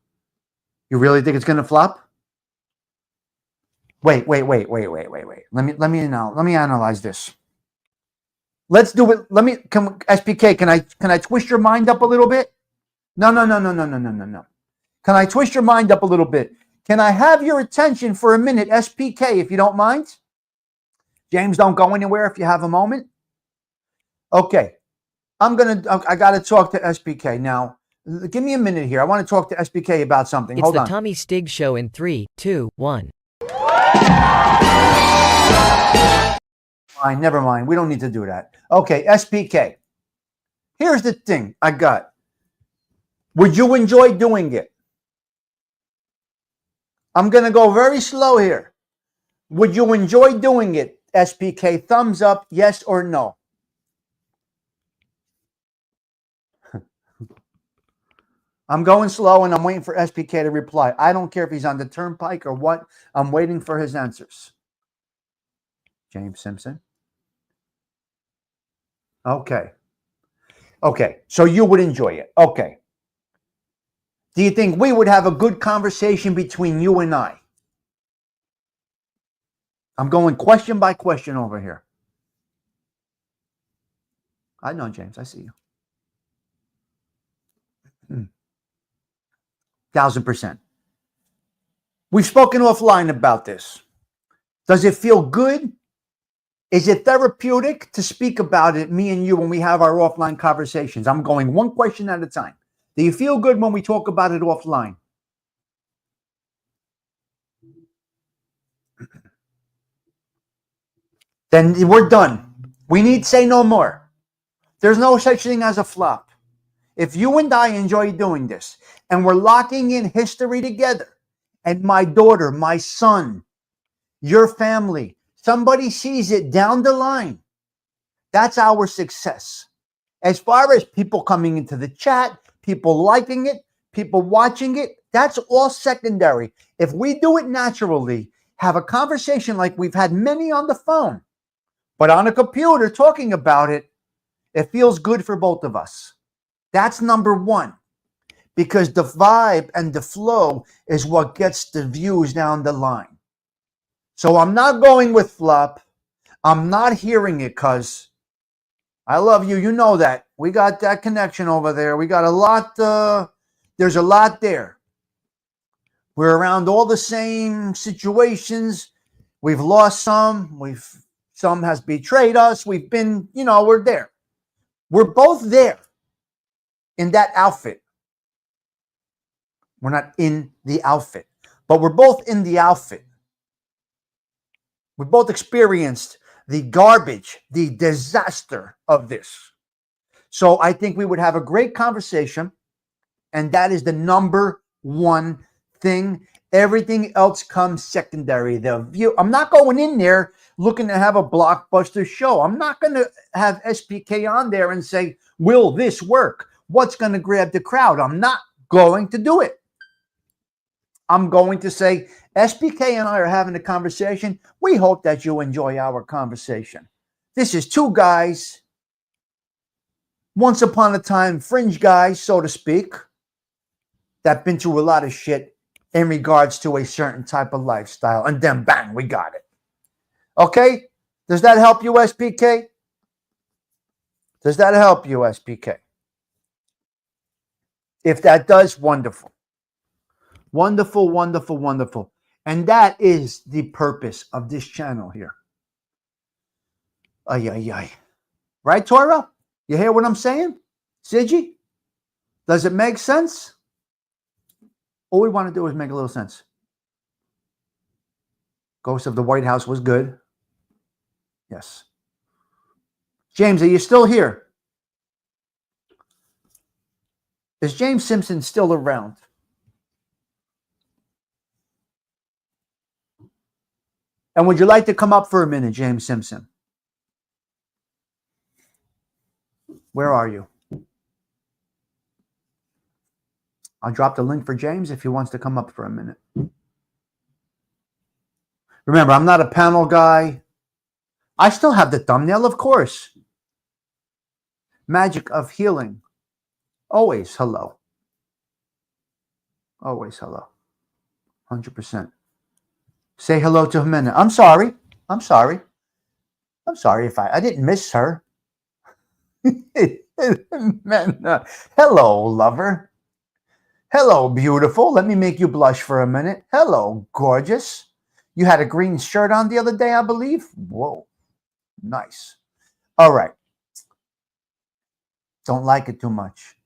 You really think it's going to flop? Wait. Let me analyze this. Let's do it. SPK, can I twist your mind up a little bit? No. Can I twist your mind up a little bit? Can I have your attention for a minute, SPK, if you don't mind? James, don't go anywhere if you have a moment. Okay. I got to talk to SPK. Now, give me a minute here. I want to talk to SPK about something. It's Hold on. the Tommy Stigs Show in 3, 2, 1. Fine, never mind. We don't need to do that. Okay, SPK. Here's the thing I got. Would you enjoy doing it? I'm going to go very slow here. Would you enjoy doing it? SPK, thumbs up, yes or no? I'm going slow and I'm waiting for SPK to reply. I don't care if he's on the turnpike or what. I'm waiting for his answers. James Simpson. Okay. Okay. So you would enjoy it. Okay. Do you think we would have a good conversation between you and I? I'm going question by question over here. I know, James. I see you. 1,000%. We've spoken offline about this. Does it feel good? Is it therapeutic to speak about it, me and you, when we have our offline conversations? I'm going one question at a time. Do you feel good when we talk about it offline? Then we're done. We need say no more. There's no such thing as a flop. If you and I enjoy doing this and we're locking in history together, and my daughter, my son, your family, somebody sees it down the line, that's our success. As far as people coming into the chat, people liking it, people watching it, that's all secondary. If we do it naturally, have a conversation like we've had many on the phone, but on a computer talking about it, it feels good for both of us. That's number one, because the vibe and the flow is what gets the views down the line. So I'm not going with flop. I'm not hearing it because I love you. You know that. We got that connection over there. We got a lot. There's a lot there. We're around all the same situations. We've lost some. Some has betrayed us. We've been, we're there. We're both there in that outfit. We're not in the outfit, but we're both in the outfit. We both experienced the garbage, the disaster of this. So I think we would have a great conversation, and that is the number one thing. Everything else comes secondary. The view. I'm not going in there looking to have a blockbuster show. I'm not going to have SPK on there and say, will this work? What's going to grab the crowd? I'm not going to do it. I'm going to say, SPK and I are having a conversation. We hope that you enjoy our conversation. This is two guys, once upon a time, fringe guys, so to speak, that been through a lot of shit in regards to a certain type of lifestyle. And then bang, we got it. Okay? Does that help you, SPK? Does that help you, SPK? If that does, wonderful. Wonderful, wonderful, wonderful. And that is the purpose of this channel here. Ay, ay, ay. Right, Tora? You hear what I'm saying? Sigi? Does it make sense? All we want to do is make a little sense. Ghost of the White House was good. Yes. James, are you still here? Is James Simpson still around? And would you like to come up for a minute, James Simpson? Where are you? I'll drop the link for James if he wants to come up for a minute. Remember, I'm not a panel guy. I still have the thumbnail, of course. Magic of healing. Always hello. Always hello. 100%. Say hello to Jimena. I'm sorry. I'm sorry. I'm sorry if I didn't miss her. Jimena. Hello, lover. Hello, beautiful. Let me make you blush for a minute. Hello, gorgeous. You had a green shirt on the other day, I believe. Whoa. Nice. All right. Don't like it too much.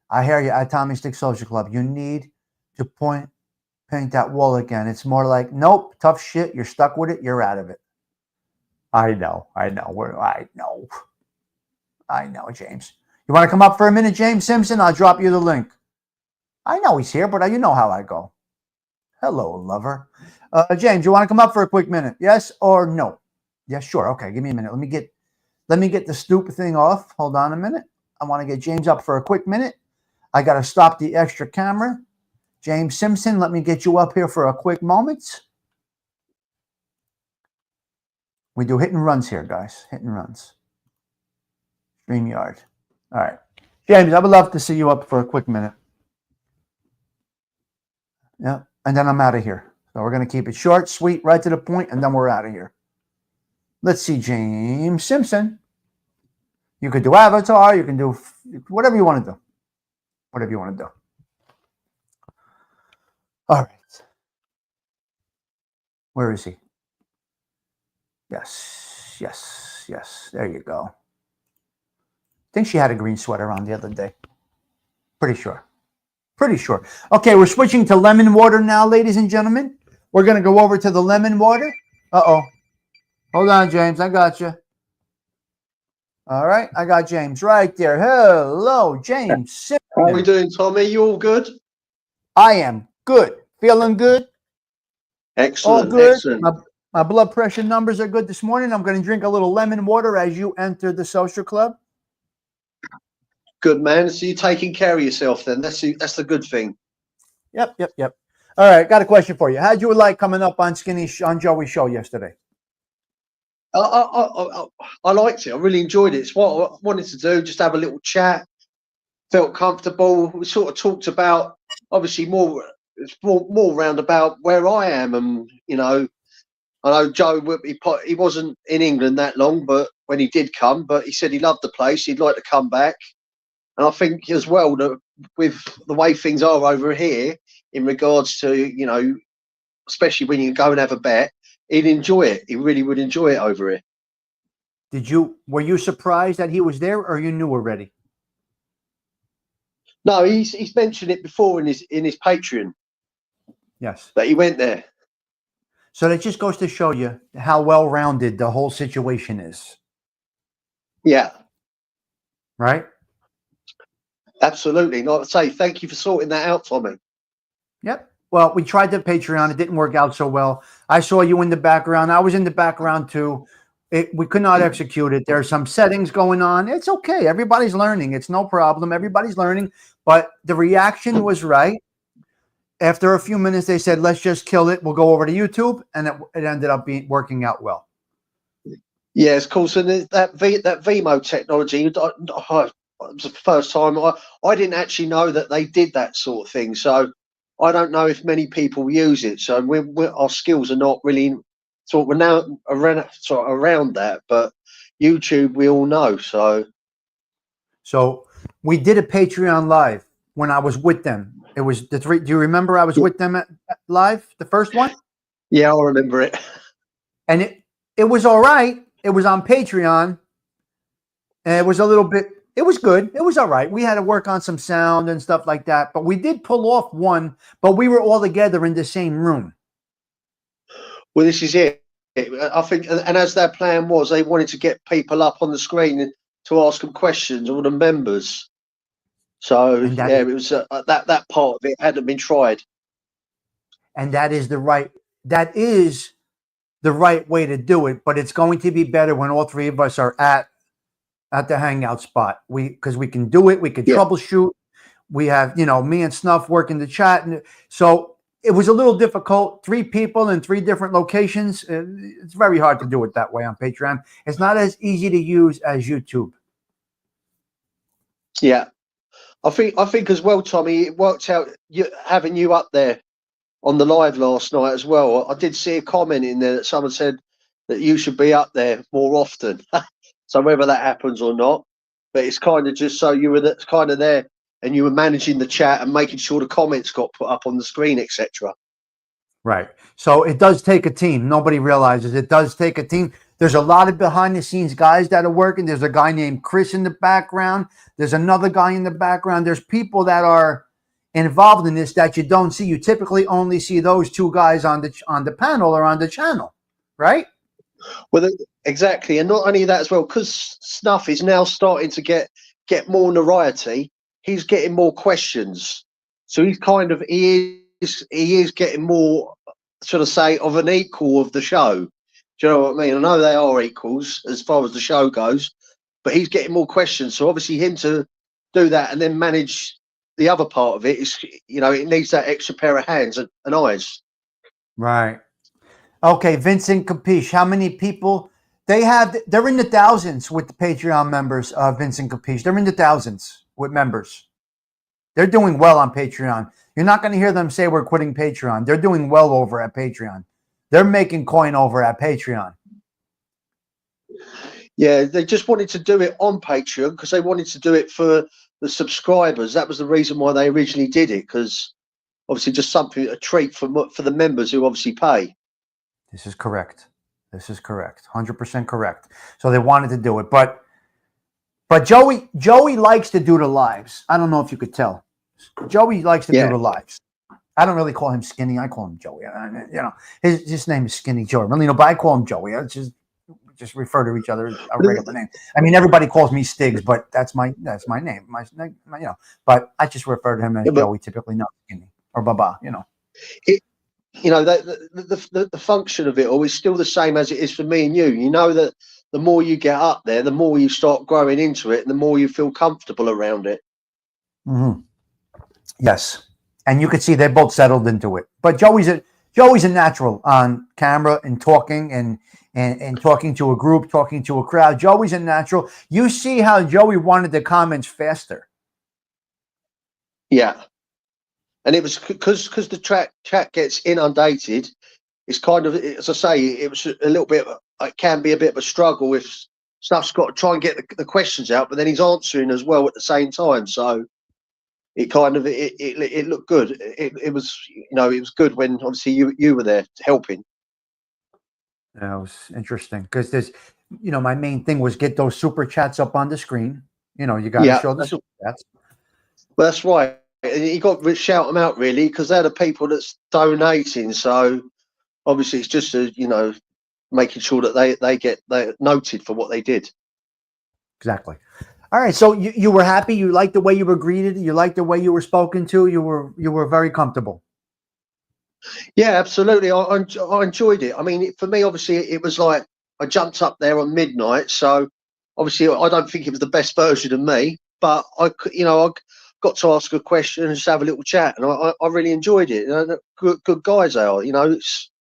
I hear you at Tommy Stick Social Club. You need to paint that wall again. It's more like, nope, tough shit. You're stuck with it. You're out of it. I know, James. You want to come up for a minute, James Simpson? I'll drop you the link. I know he's here, but you know how I go. Hello, lover. James, you want to come up for a quick minute? Yes or no? Yeah, sure. Okay, give me a minute. Let me get the stupid thing off. Hold on a minute. I want to get James up for a quick minute. I got to stop the extra camera. James Simpson, let me get you up here for a quick moment. We do hit and runs here, guys. Hit and runs. StreamYard. All right. James, I would love to see you up for a quick minute. Yeah. And then I'm out of here. So we're going to keep it short, sweet, right to the point, and then we're out of here. Let's see, James Simpson. You could do Avatar. You can do whatever you want to do. Whatever you want to do. All right. Where is he? Yes, yes, yes. There you go. I think she had a green sweater on the other day. Pretty sure. Pretty sure. Okay, we're switching to lemon water now, ladies and gentlemen. We're going to go over to the lemon water. Uh-oh. Hold on, James. I got you. All right. I got James right there. Hello, James Simpson. How are we doing, Tommy? You all good? I am good. Feeling good. Excellent. All good. Excellent. My blood pressure numbers are good this morning. I'm going to drink a little lemon water as you enter the social club. Good, man. So you're taking care of yourself then. That's the good thing. Yep. All right. Got a question for you. How'd you like coming up on Joey's show yesterday? I liked it. I really enjoyed it. It's what I wanted to do. Just have a little chat. Felt comfortable. We sort of talked about, obviously, more around about where I am. And, you know, I know Joe, he wasn't in England that long, but when he did come, but he said he loved the place. He'd like to come back. And I think as well that with the way things are over here in regards to, you know, especially when you go and have a bet, he'd enjoy it. He really would enjoy it over here. Were you surprised that he was there, or you knew already? No, he's mentioned it before in his Patreon. Yes. That he went there. So that just goes to show you how well-rounded the whole situation is. Yeah. Right? Absolutely. Like I say, thank you for sorting that out, Tommy. Yep. Well, we tried the Patreon. It didn't work out so well. I saw you in the background. I was in the background too. We could not execute it. There are some settings going on. It's okay. Everybody's learning. It's no problem. Everybody's learning. But the reaction was right. After a few minutes, they said, let's just kill it. We'll go over to YouTube. And it ended up working out well. Yes, of course. And that Vimo technology, it was the first time I didn't actually know that they did that sort of thing. So I don't know if many people use it. So our skills are not really sort of now around that. But YouTube, we all know. So we did a Patreon live when I was with them. It was the three. Do you remember I was with them at live, the first one? Yeah, I remember it. And it was all right. It was on Patreon. And it was a little bit, it was good. It was all right. We had to work on some sound and stuff like that. But we did pull off one, but we were all together in the same room. Well, this is it. I think, and as their plan was, they wanted to get people up on the screen to ask them questions, all the members. So yeah, it was that part of it hadn't been tried. And that is the right way to do it. But it's going to be better when all three of us are at the hangout spot. Because we can do it. We can troubleshoot. We have, me and Snuff work in the chat, and so it was a little difficult. 3 people in 3 different locations. It's very hard to do it that way on Patreon. It's not as easy to use as YouTube. Yeah. I think as well, Tommy, it worked out having you up there on the live last night as well. I did see a comment in there that someone said that you should be up there more often. So whether that happens or not, but it's kind of just so you were kind of there and you were managing the chat and making sure the comments got put up on the screen, etc. Right. So it does take a team. Nobody realizes it does take a team. There's a lot of behind the scenes guys that are working. There's a guy named Chris in the background. There's another guy in the background. There's people that are involved in this that you don't see. You typically only see those 2 guys on the panel or on the channel, right? Well, exactly. And not only that as well, because Snuff is now starting to get more notoriety, he's getting more questions. So he's he is getting more, sort of say, of an equal of the show. Do you know what I mean? I know they are equals as far as the show goes, but he's getting more questions. So obviously him to do that and then manage the other part of it is, it needs that extra pair of hands and eyes. Right. Okay, Vincent Capiche. How many people they have? They're in the thousands with the Patreon members of Vincent Capiche. They're in the thousands with members. They're doing well on Patreon. You're not going to hear them say we're quitting Patreon. They're doing well over at Patreon. They're making coin over at Patreon. Yeah, they just wanted to do it on Patreon because they wanted to do it for the subscribers. That was the reason why they originally did it, because obviously just a treat for the members who obviously pay. This is correct. 100% correct. So they wanted to do it, but Joey likes to do the lives. I don't know if you could tell. Joey likes to do the lives. I don't really call him Skinny. I call him Joey. His name is Skinny Joey. Really, but I call him Joey. I just refer to each other as a regular name. I mean, everybody calls me Stigs, but that's my name. But I just refer to him as Joey, typically, not Skinny or Baba. The function of it all is still the same as it is for me and you. You know that the more you get up there, the more you start growing into it, and the more you feel comfortable around it. Mm-hmm. Yes, and you could see they both settled into it. But Joey's a natural on camera and talking and talking to a group, talking to a crowd. Joey's a natural. You see how Joey wanted the comments faster. Yeah, and it was because the chat gets inundated. It's kind of, as I say, it was a little bit. It can be a bit of a struggle if stuff's got to try and get the questions out, but then he's answering as well at the same time. So it kind of it looked good. It was it was good when obviously you were there helping. Yeah, it was interesting because there's my main thing was get those super chats up on the screen. You got to show the super chats. Well, that's right. You got to shout them out really because they're the people that's donating. So obviously it's just making sure that they're noted for what they did. Exactly. All right. So you were happy. You liked the way you were greeted. You liked the way you were spoken to. You were very comfortable. Yeah, absolutely. I enjoyed it. I mean, for me, obviously, it was like I jumped up there on midnight. So obviously, I don't think it was the best version of me, but I got to ask a question and just have a little chat, and I really enjoyed it. Good guys they are. It's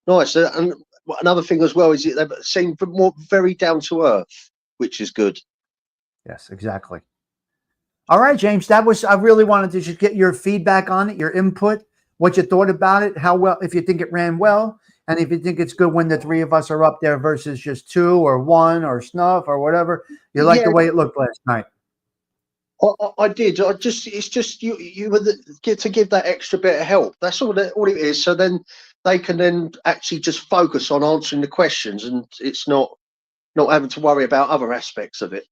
nice. And another thing as well is they seem very down to earth, which is good. Yes, exactly. All right, James. I really wanted to just get your feedback on it, your input, what you thought about it, how well, if you think it ran well, and if you think it's good when the three of us are up there versus just two or one or Snuff or whatever. You like the way it looked last night. I did. It's just you were get to give that extra bit of help. That's all it is. So then they can then actually just focus on answering the questions, and it's not having to worry about other aspects of it.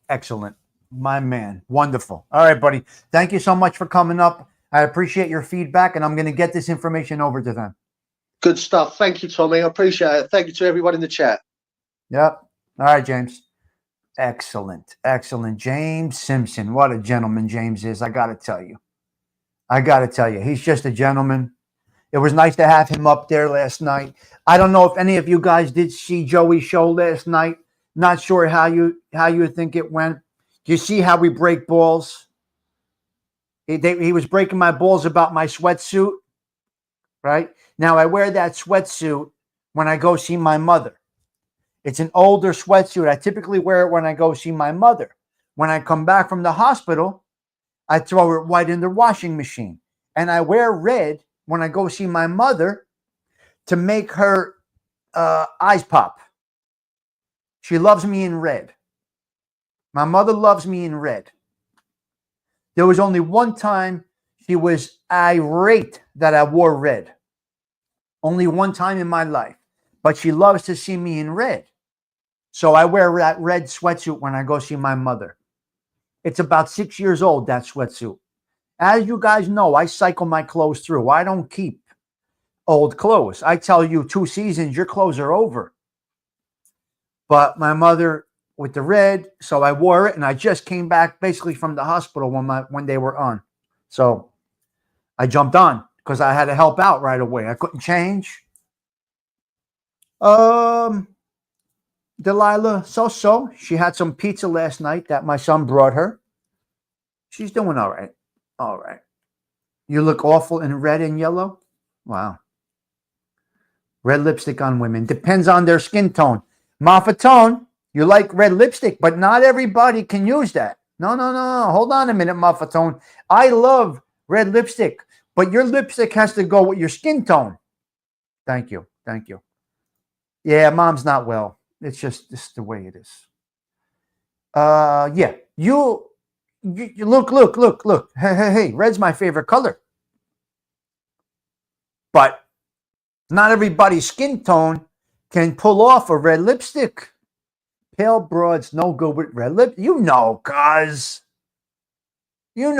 Excellent, my man. Wonderful. All right, buddy. Thank you so much for coming up. I appreciate your feedback, and I'm going to get this information over to them. Good stuff. Thank you, Tommy. I appreciate it. Thank you to everyone in the chat. Yep. All right, James. Excellent. James Simpson. What a gentleman James is. I got to tell you. He's just a gentleman. It was nice to have him up there last night. I don't know if any of you guys did see Joey's show last night. Not sure how you think it went. Do you see how we break balls? He was breaking my balls about my sweatsuit, right? Now I wear that sweatsuit when I go see my mother. It's an older sweatsuit. I typically wear it when I go see my mother. When I come back from the hospital, I throw it right in the washing machine. And I wear red when I go see my mother to make her eyes pop. She loves me in red. My mother loves me in red. There was only one time she was irate that I wore red. Only one time in my life. But she loves to see me in red. So I wear that red sweatsuit when I go see my mother. It's about 6 years old, that sweatsuit. As you guys know, I cycle my clothes through. I don't keep old clothes. I tell you 2 seasons, your clothes are over. But my mother with the red, so I wore it, and I just came back basically from the hospital when they were on. So I jumped on because I had to help out right away. I couldn't change. Um, Delilah, so. She had some pizza last night that my son brought her. She's doing all right. All right. You look awful in red and yellow. Wow. Red lipstick on women. Depends on their skin tone. Maffatone, you like red lipstick, but not everybody can use that. No. Hold on a minute, Maffatone. I love red lipstick, but your lipstick has to go with your skin tone. Thank you. Yeah, mom's not well. It's just the way it is. Yeah. You look. Hey. Red's my favorite color. But not everybody's skin tone can pull off a red lipstick. Pale broads no good with red lip. You know, cuz. You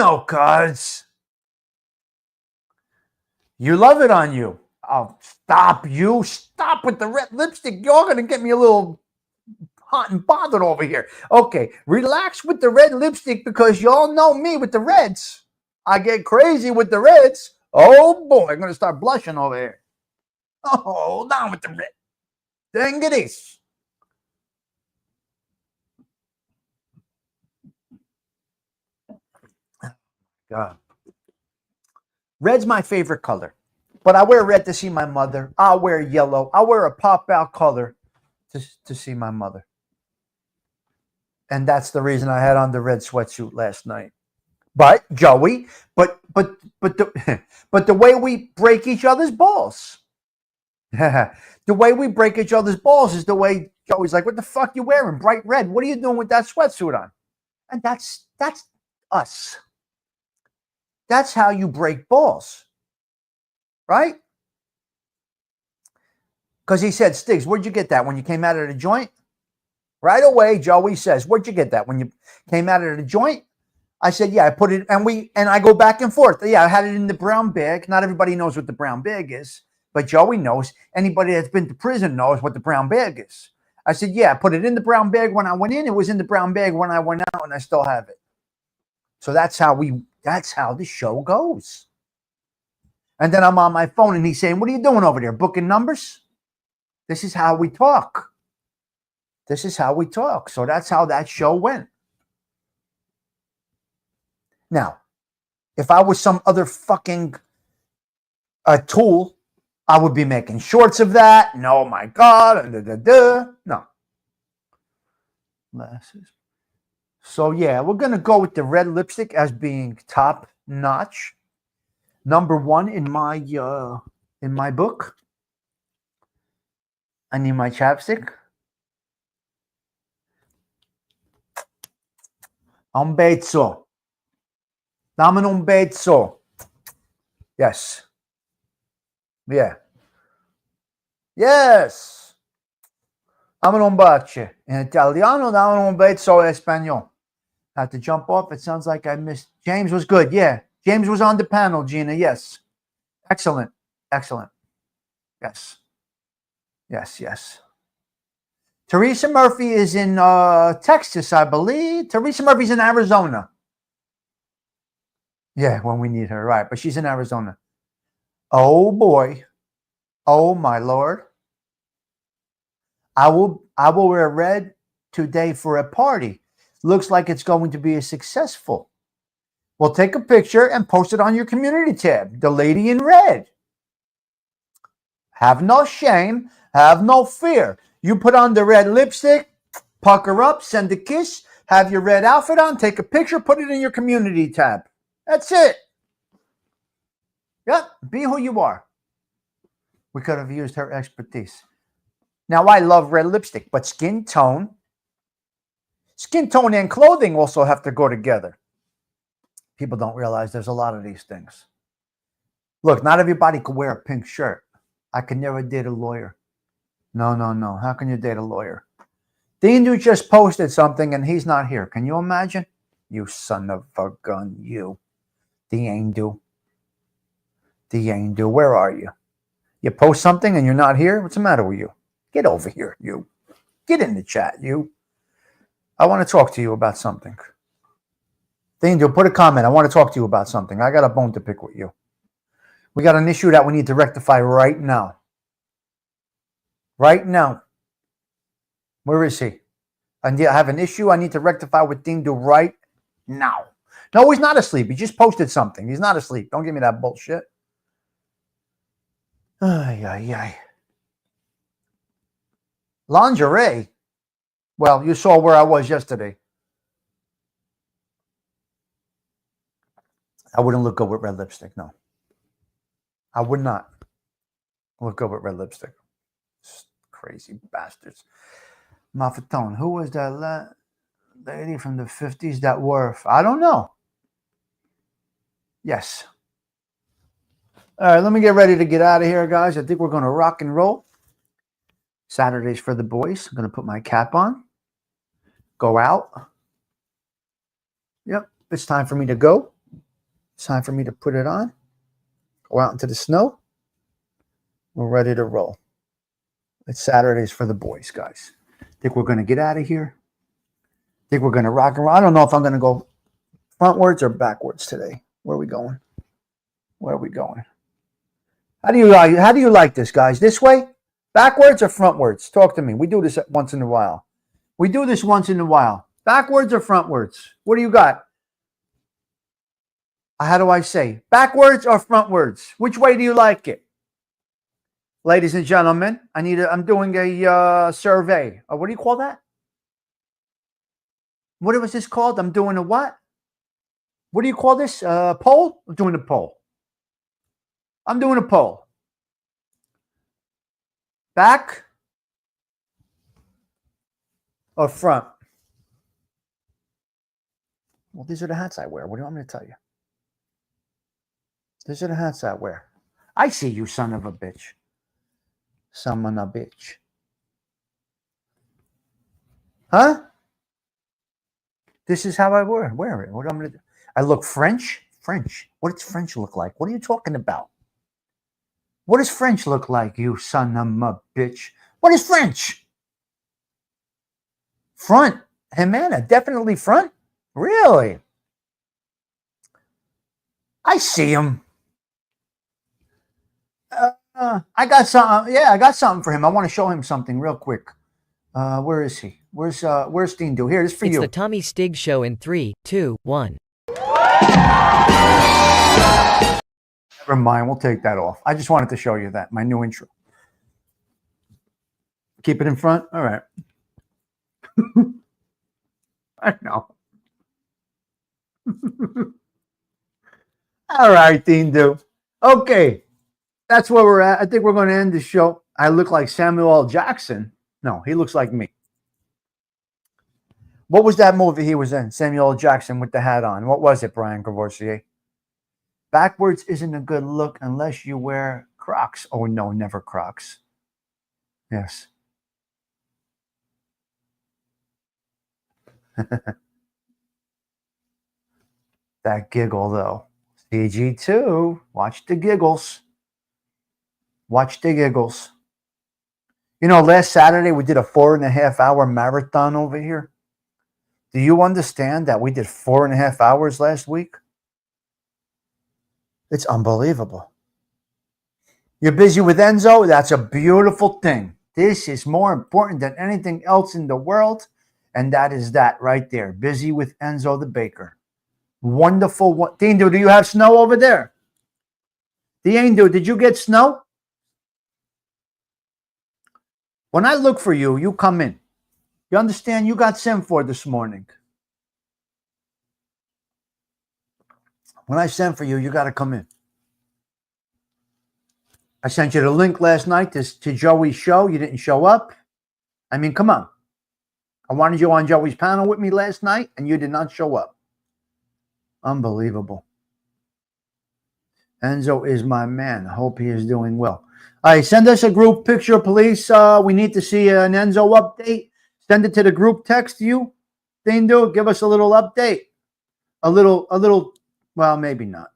love it on you. Oh, stop with the red lipstick. You're going to get me a little hot and bothered over here. Okay, relax with the red lipstick because y'all know me with the reds. I get crazy with the reds. Oh, boy, I'm going to start blushing over here. Oh, hold on with the red. Dang it is. God. Red's my favorite color. But I wear red to see my mother. I'll wear yellow. I'll wear a pop-out color to see my mother. And that's the reason I had on the red sweatsuit last night. But Joey, but the way we break each other's balls. The way we break each other's balls is the way Joey's like, what the fuck you wearing? Bright red. What are you doing with that sweatsuit on? And that's us. That's how you break balls. Right? Because he said, Stigs, where'd you get that? When you came out of the joint? Right away, Joey says, where'd you get that? When you came out of the joint? I said, yeah, I put it, and I go back and forth. Yeah, I had it in the brown bag. Not everybody knows what the brown bag is, but Joey knows. Anybody that's been to prison knows what the brown bag is. I said, yeah, I put it in the brown bag when I went in. It was in the brown bag when I went out, and I still have it. So that's how the show goes. And then I'm on my phone, and he's saying, what are you doing over there? Booking numbers? This is how we talk. So that's how that show went. Now, if I was some other fucking tool, I would be making shorts of that. No, my God. No. Glasses. So, yeah, we're going to go with the red lipstick as being top notch. Number one in my book. I need my chapstick. Un bezzo. Dammi un bezzo. Yes. Yeah. Yes. Dammi un bacio. In Italiano, dammi un bezzo in Espanol. I have to jump off. It sounds like I missed. James was good. Yeah. James was on the panel, Gina. Yes. Excellent. Yes. Teresa Murphy is in Texas, I believe. Teresa Murphy's in Arizona. Yeah, when we need her, right. But she's in Arizona. Oh, boy. Oh, my Lord. I will wear red today for a party. Looks like it's going to be successful. Well, take a picture and post it on your community tab. The lady in red. Have no shame. Have no fear. You put on the red lipstick, pucker up, send a kiss, have your red outfit on, take a picture, put it in your community tab. That's it. Yep, be who you are. We could have used her expertise. Now, I love red lipstick, but skin tone and clothing also have to go together. People don't realize there's a lot of these things. Look, not everybody could wear a pink shirt. I could never date a lawyer. No. How can you date a lawyer? The Hindu just posted something and he's not here. Can you imagine? You son of a gun, you. The Hindu. Where are you? You post something and you're not here? What's the matter with you? Get over here, you. Get in the chat, you. I want to talk to you about something. The Hindu, put a comment. I want to talk to you about something. I got a bone to pick with you. We got an issue that we need to rectify right now. right now. Where is he? I have an issue I need to rectify with Dindu right now. No, he's not asleep. He just posted something. He's not asleep. Don't give me that bullshit. Ay, ay, ay. Lingerie? Well, you saw where I was yesterday. I wouldn't look good with red lipstick, no. I would not look good with red lipstick. Crazy bastards. Mafatone. Who was that lady from the 50s that wore? I don't know. Yes. All right, let me get ready to get out of here, guys. I think we're going to rock and roll. Saturdays for the boys. I'm going to put my cap on. Go out. Yep, it's time for me to go. It's time for me to put it on. Go out into the snow. We're ready to roll. It's Saturdays for the boys, guys. I think we're going to get out of here. I think we're going to rock and roll. I don't know if I'm going to go frontwards or backwards today. Where are we going? Where are we going? How do you like this, guys? This way? Backwards or frontwards? Talk to me. We do this once in a while. We do this once in a while. Backwards or frontwards? What do you got? How do I say? Backwards or frontwards? Which way do you like it? Ladies and gentlemen, I'm doing a survey. What do you call that? What was this called? I'm doing a what? What do you call this? Poll? I'm doing a poll. I'm doing a poll. Back or front? Well, these are the hats I wear. What do you want me to tell you? These are the hats I wear. I see you, son of a bitch. Son of a bitch. Huh? This is how I wear it. What am I going to do? I look French? French. What does French look like? What are you talking about? What does French look like, you son of a bitch? What is French? Front. Jimena, definitely front? Really? I see him. I got something. Yeah, I got something for him. I want to show him something real quick. Where is he? Where's Dindu? Here, this is for It's you. the Tommy Stigs Show in 3, 2, 1. Never mind, we'll take that off. I just wanted to show you that, my new intro. Keep it in front? All right. I know. All right, Dindu. Okay, that's where we're at. I think we're going to end the show. I look like Samuel L. Jackson. No, he looks like me. What was that movie he was in? Samuel L. Jackson with the hat on. What was it, Brian Courvoisier? Backwards isn't a good look unless you wear Crocs. Oh, no, never Crocs. Yes. That giggle, though. CG2. Watch the giggles. Watch the giggles. You know, last Saturday we did a 4.5-hour marathon over here. Do you understand that we did 4.5 hours last week? It's unbelievable. You're busy with Enzo? That's a beautiful thing. This is more important than anything else in the world. And that is that right there. Busy with Enzo the baker. Wonderful. Dindu, do you have snow over there? Dindu, did you get snow? When I look for you, you come in. You understand? You got sent for this morning. When I sent for you, you got to come in. I sent you the link last night to Joey's show. You didn't show up. I mean, come on. I wanted you on Joey's panel with me last night, and you did not show up. Unbelievable. Enzo is my man. I hope he is doing well. All right, send us a group picture, please. We need to see an Enzo update. Send it to the group text you. Dindu, give us a little update. A little, well, maybe not.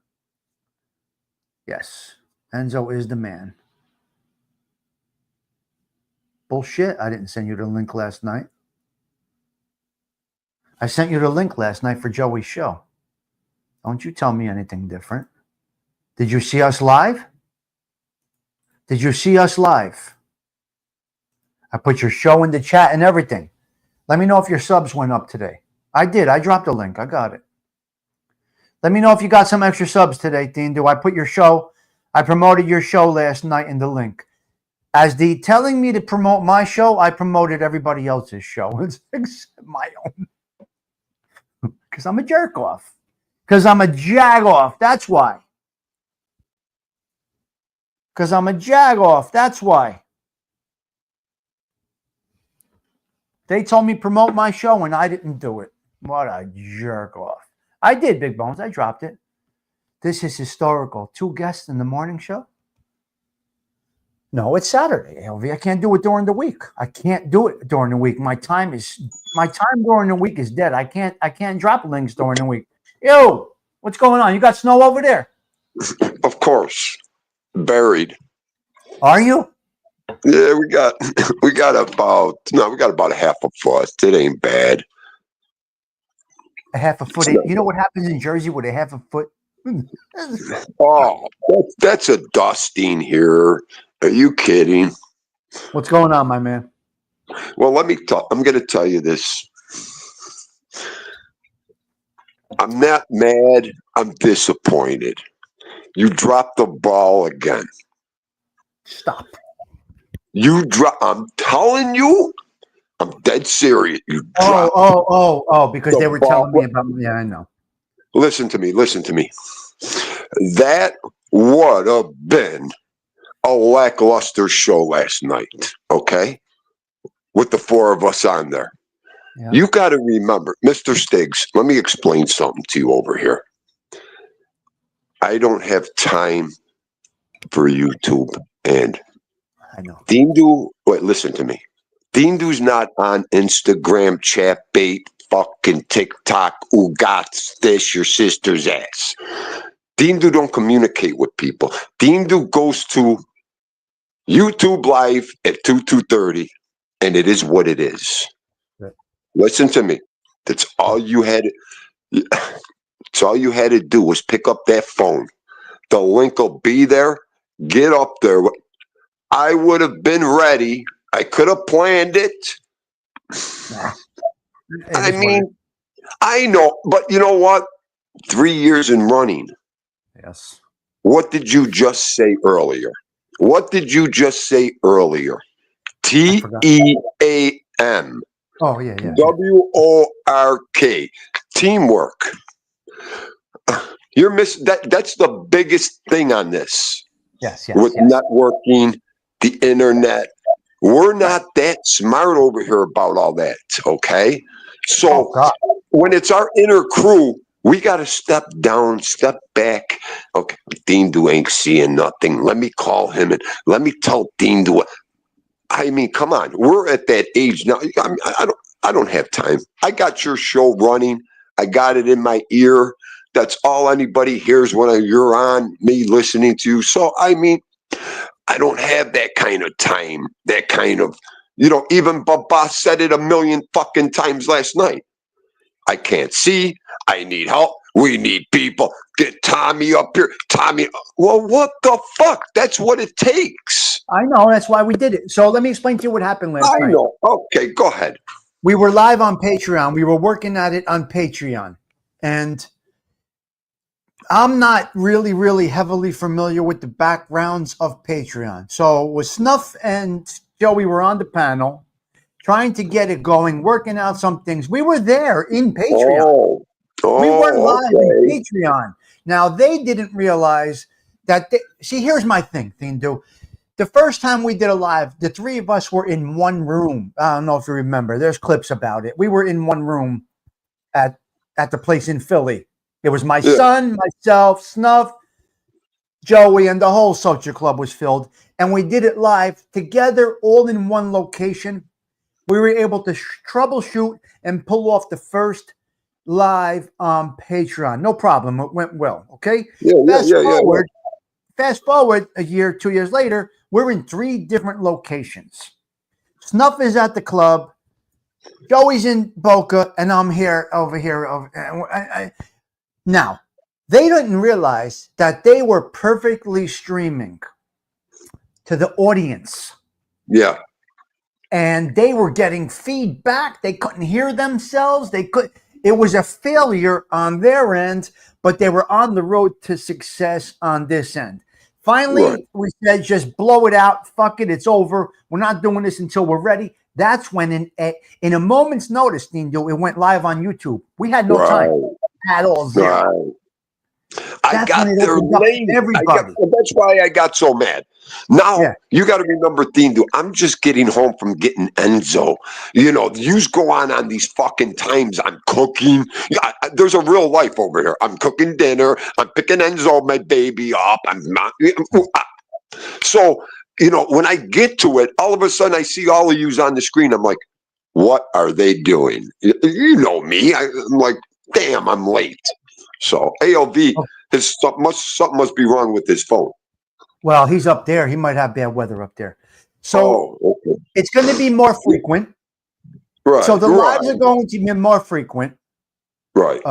Yes, Enzo is the man. Bullshit, I didn't send you the link last night. I sent you the link last night for Joey's show. Don't you tell me anything different. Did you see us live? Did you see us live? I put your show in the chat and everything. Let me know if your subs went up today. I did. I dropped a link. I got it. Let me know if you got some extra subs today, Dean. Do I put your show? I promoted your show last night in the link. As the telling me to promote my show, I promoted everybody else's show except my own. Because I'm a jerk off. Because I'm a jag off. That's why. Because I'm a jag off. That's why. They told me promote my show and I didn't do it. What a jerk off. I did, Big Bones. I dropped it. This is historical. 2 guests in the morning show? No, it's Saturday, LV. I can't do it during the week. I can't do it during the week. My time during the week is dead. I can't drop links during the week. Yo, what's going on? You got snow over there? Of course. Buried. Are you? Yeah, we got about a half a foot. It ain't bad. A half a foot. You know what happens in Jersey with a half a foot? Oh, that's a dusting here. Are you kidding? What's going on, my man? Well, I'm going to tell you this. I'm not mad. I'm disappointed. You dropped the ball again. Stop. I'm telling you, I'm dead serious. Because they were telling me about. Yeah, I know. Listen to me. That would have been a lackluster show last night, okay? With the 4 of us on there. Yeah. You got to remember, Mr. Stigs, let me explain something to you over here. I don't have time for YouTube. And I know. Listen to me. Dindu's not on Instagram, chat bait, fucking TikTok, who got this, your sister's ass. Dindu don't communicate with people. Dindu goes to YouTube Live at 2:30, and it is what it is. Right. Listen to me. That's all you had to do was pick up that phone. The link will be there. Get up there. I would have been ready. I could have planned it. I mean, I know, but you know what? 3 years in running. Yes. What did you just say earlier? TEAM. Oh, yeah. WORK. Teamwork. You're missing that. That's the biggest thing on this. Yes. With networking, the internet. We're not that smart over here about all that, okay? So when it's our inner crew, we got to step down, step back. Okay, Dindu ain't seeing nothing. Let me call him and let me tell Dindu. I mean, come on. We're at that age now. I don't have time. I got your show running. I got it in my ear. That's all anybody hears when you're on, me listening to you. So, I mean, I don't have that kind of time, that kind of, even Baba said it a million fucking times last night. I can't see. I need help. We need people. Get Tommy up here. Tommy. Well, what the fuck? That's what it takes. I know. That's why we did it. So let me explain to you what happened last night. I know. Okay, go ahead. We were live on Patreon. We were working at it on Patreon. And I'm not really, really heavily familiar with the backgrounds of Patreon. So with Snuff and Joey were on the panel, trying to get it going, working out some things. We were there in Patreon. We weren't live in Patreon. Now, they didn't realize that see, here's my thing, Dindu. The first time we did a live, the 3 of us were in one room. I don't know if you remember. There's clips about it. We were in one room at the place in Philly. It was my son, myself, Snuff, Joey, and the whole social club was filled. And we did it live together, all in one location. We were able to troubleshoot and pull off the first live on Patreon. No problem. It went well. Okay. Fast forward a year, 2 years later, we're in 3 different locations. Snuff is at the club. Joey's in Boca, and I'm over here. Now, they didn't realize that they were perfectly streaming to the audience. Yeah. and they were getting feedback. They couldn't hear themselves. It was a failure on their end, but they were on the road to success on this end. Finally, Right. we said, just blow it out. Fuck it. It's over. We're not doing this until we're ready. That's when in a moment's notice, Nino, it went live on YouTube. We had no time at all. Zero. Right. I That's got when it there opened up to late. everybody. That's why I got so mad. Now, Yeah. you got to remember, Thindo, I'm just getting home from getting Enzo. You go on these fucking times. I'm cooking. Yeah, there's a real life over here. I'm cooking dinner. I'm picking Enzo, my baby, up. I'm not. So, when I get to it, all of a sudden I see all of yous on the screen. I'm like, what are they doing? You know me. I'm like, damn, I'm late. So ALV, something must be wrong with his phone. Well, he's up there. He might have bad weather up there. So okay. It's going to be more frequent. Right. So the lives are going to be more frequent. Right.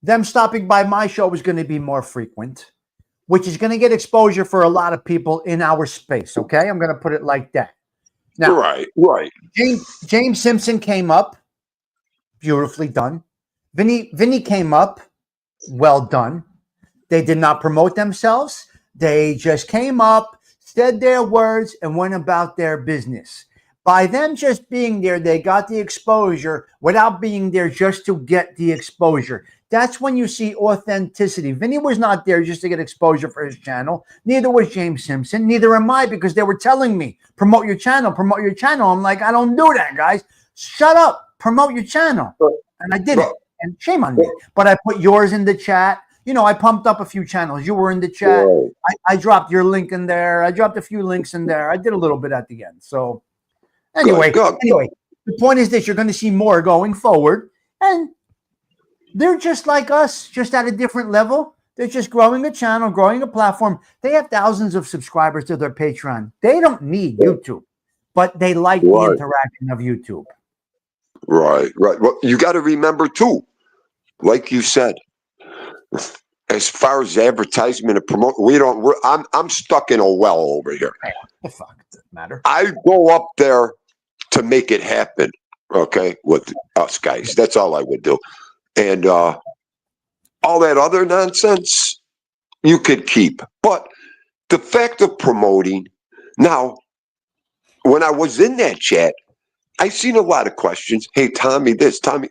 Them stopping by my show is going to be more frequent, which is going to get exposure for a lot of people in our space. Okay, I'm going to put it like that. Now, right. James Simpson came up, beautifully done. Vinny came up, well done. They did not promote themselves. They just came up, said their words, and went about their business. By them just being there, they got the exposure without being there just to get the exposure. That's when you see authenticity. Vinny was not there just to get exposure for his channel. Neither was James Simpson. Neither am I, because they were telling me, promote your channel, promote your channel. I'm like, I don't do that, guys. Shut up. Promote your channel. And I did it. And shame on me. But I put yours in the chat. I pumped up a few channels. You were in the chat. I dropped your link in there. I dropped a few links in there. I did a little bit at the end. So anyway, the point is this: you're going to see more going forward. And they're just like us, just at a different level. They're just growing a channel, growing a platform. They have thousands of subscribers to their Patreon. They don't need YouTube, but they like the interaction of YouTube. Right. Well, you got to remember too, like you said, as far as advertisement and promote, I'm stuck in a well over here. The fuck doesn't matter. I go up there to make it happen. Okay, with us guys, that's all I would do. And all that other nonsense you could keep. But the fact of promoting, now, when I was in that chat, I seen a lot of questions. Hey, Tommy, this, Tommy.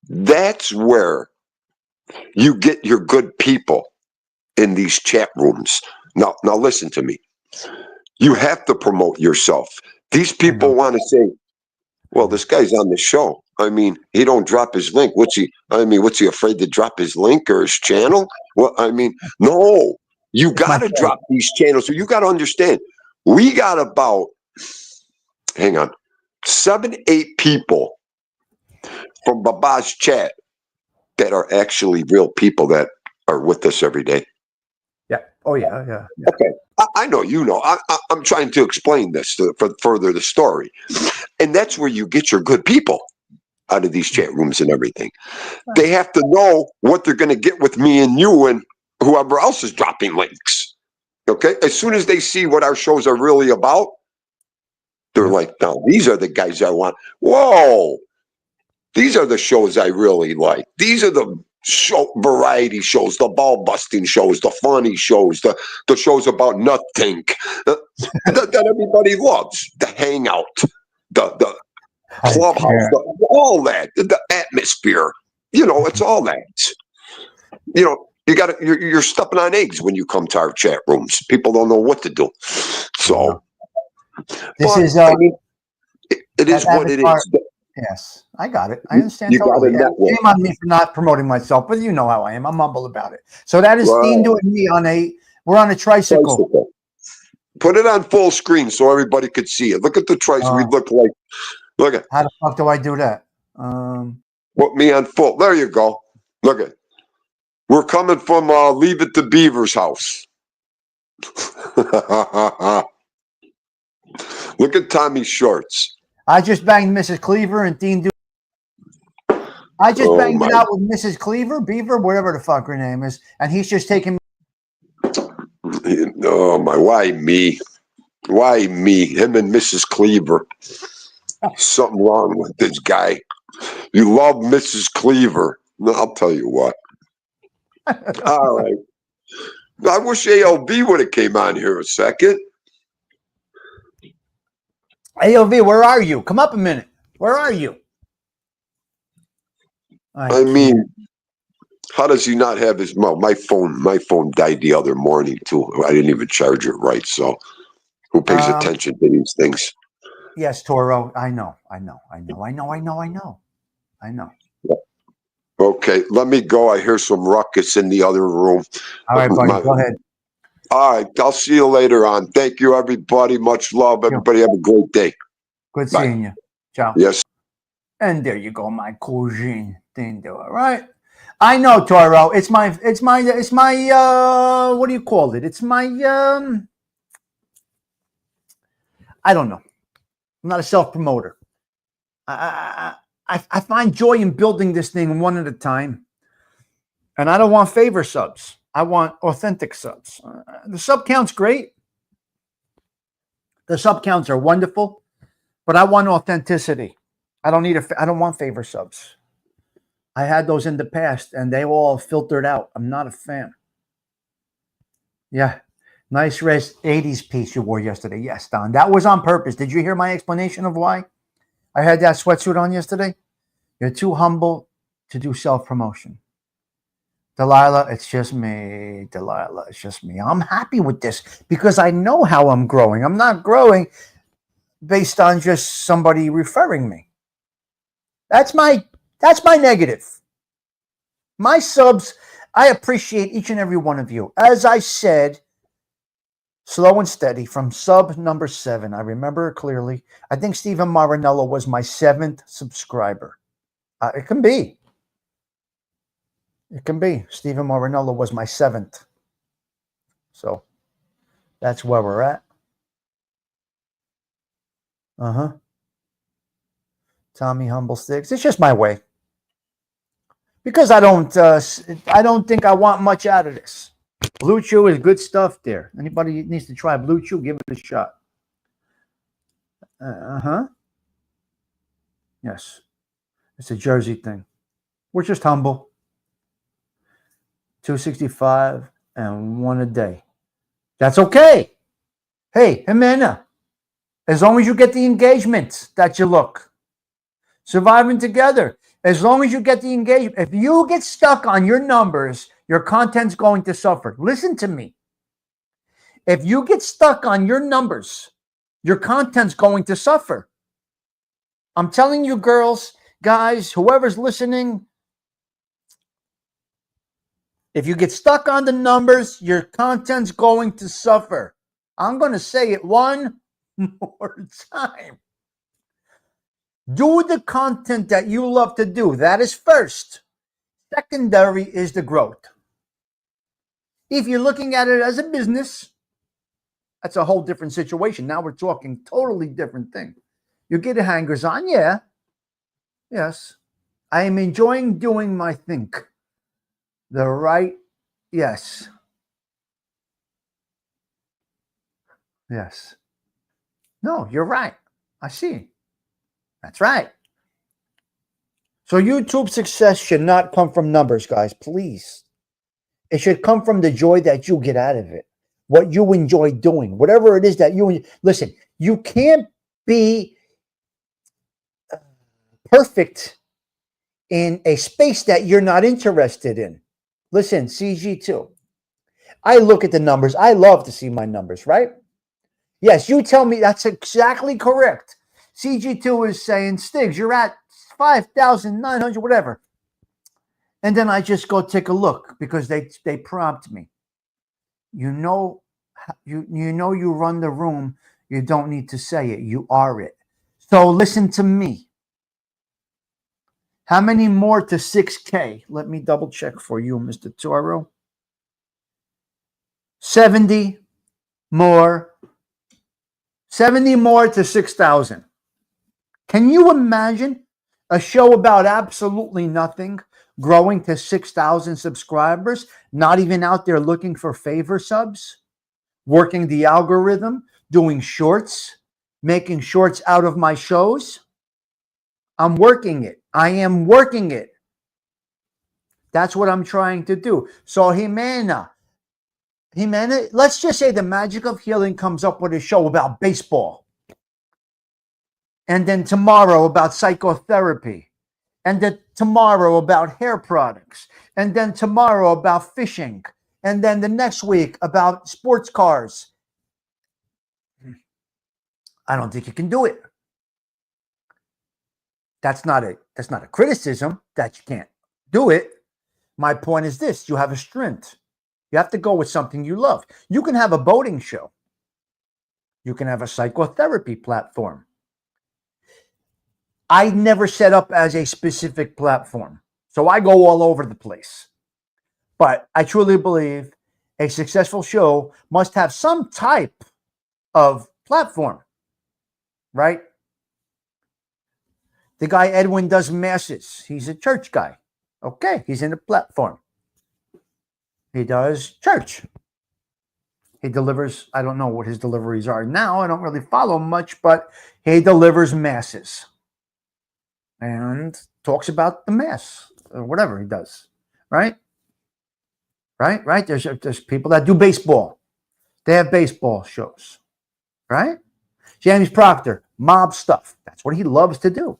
That's where you get your good people in these chat rooms. Now listen to me. You have to promote yourself. These people want to say, well, this guy's on the show. I mean, he don't drop his link. What's he afraid to drop his link or his channel? Well, I mean, no, you got to drop these channels. So you got to understand, we got about, 7-8 people from Baba's chat that are actually real people that are with us every day. Yeah. Oh, yeah. Okay. I know, I'm trying to explain this for further the story. And that's where you get your good people out of these chat rooms and everything. They have to know what they're going to get with me and you and whoever else is dropping links. Okay? As soon as they see what our shows are really about, they're like, no, these are the guys I want. Whoa. These are the shows I really like. These are the variety shows, the ball busting shows, the funny shows, the shows about nothing that everybody loves. The hangout, the clubhouse, all that, the atmosphere. It's all that. You're stepping on eggs when you come to our chat rooms. People don't know what to do. So this is it is what it is. Yes, I got it. I understand totally. Shame on me for not promoting myself, but you know how I am. I'm humble about it. So that is Thindo and me we're on a tricycle. Put it on full screen so everybody could see it. Look at the tricycle. We look like. Look at. How the fuck do I do that? Put me on full. There you go. Look at. We're coming from Leave It to Beaver's house. Look at Tommy's shorts. I just banged Mrs. Cleaver and Thindo. I just banged it out with Mrs. Cleaver, Beaver, whatever the fuck her name is, and he's just taking. Oh my, why me? Why me? Him and Mrs. Cleaver. Something wrong with this guy. You love Mrs. Cleaver. No, I'll tell you what. All right. I wish ALB would have came on here a second. AOV, where are you? Come up a minute. Where are you? I mean, how does he not have his my phone died the other morning too. I didn't even charge it right. So who pays attention to these things? Yes, Toro. I know. Okay, let me go. I hear some ruckus in the other room. All right, buddy. Go ahead. All right, I'll see you later on. Thank you, everybody. Much love. Everybody have a great day. Good seeing you. Ciao. Yes. And there you go, my cousine. Didn't do it, right? I know, Toro. It's my what do you call it? It's my I don't know. I'm not a self-promoter. I find joy in building this thing one at a time. And I don't want favor subs. I want authentic subs. The sub count's great. The sub counts are wonderful, but I want authenticity. I don't want favor subs. I had those in the past and they all filtered out. I'm not a fan. Yeah. Nice res 80s piece you wore yesterday. Yes, Don. That was on purpose. Did you hear my explanation of why I had that sweatsuit on yesterday? You're too humble to do self-promotion. Delilah, it's just me. Delilah, it's just me. I'm happy with this because I know how I'm growing. I'm not growing based on just somebody referring me. That's my negative. My subs, I appreciate each and every one of you. As I said, slow and steady from sub number 7. I remember it clearly. I think Stephen Marinello was my 7th subscriber. It can be. It can be. Stephen Marinello was my 7th. So that's where we're at. Tommy Humble Stigs. It's just my way. Because I don't think I want much out of this. Blue Chew is good stuff there. Anybody needs to try Blue Chew, give it a shot. Yes. It's a Jersey thing. We're just humble. 265 and 1 a day. That's okay. Hey, Jimena, as long as you get the engagement that you look. Surviving together. As long as you get the engagement. If you get stuck on your numbers, your content's going to suffer. Listen to me. If you get stuck on your numbers, your content's going to suffer. I'm telling you, girls, guys, whoever's listening, if you get stuck on the numbers, your content's going to suffer. I'm going to say it one more time. Do the content that you love to do. That is first. Secondary is the growth. If you're looking at it as a business, that's a whole different situation. Now we're talking totally different thing. You get a hangers on, yeah. Yes. I am enjoying doing my thing. The right, yes. Yes. No, you're right. I see. That's right. So YouTube success should not come from numbers, guys, please. It should come from the joy that you get out of it. What you enjoy doing, whatever it is that you listen, you can't be perfect in a space that you're not interested in. Listen, CG2. I look at the numbers. I love to see my numbers, right? Yes, you tell me that's exactly correct. CG2 is saying, Stigs, you're at 5,900, whatever. And then I just go take a look because they prompt me. You know you run the room. You don't need to say it. You are it. So listen to me. How many more to 6K? Let me double check for you, Mr. Toro. 70 more. 70 more to 6,000. Can you imagine a show about absolutely nothing growing to 6,000 subscribers, not even out there looking for favor subs? working the algorithm, doing shorts, making shorts out of my shows. I'm working it. I am working it. That's what I'm trying to do. So Jimena, let's just say the Magic of Healing comes up with a show about baseball. And then tomorrow about psychotherapy. And then tomorrow about hair products. And then tomorrow about fishing. And then the next week about sports cars. I don't think you can do it. That's not a criticism that you can't do it. My point is this: you have a strength. You have to go with something you love. You can have a boating show. You can have a psychotherapy platform. I never set up as a specific platform, so I go all over the place. But I truly believe a successful show must have some type of platform, right? The guy Edwin does masses. He's a church guy. Okay, he's in a platform. He does church. He delivers, I don't know what his deliveries are now. I don't really follow much, but he delivers masses and talks about the mass or whatever he does, right? Right? There's people that do baseball. They have baseball shows, right? James Proctor, mob stuff. That's what he loves to do.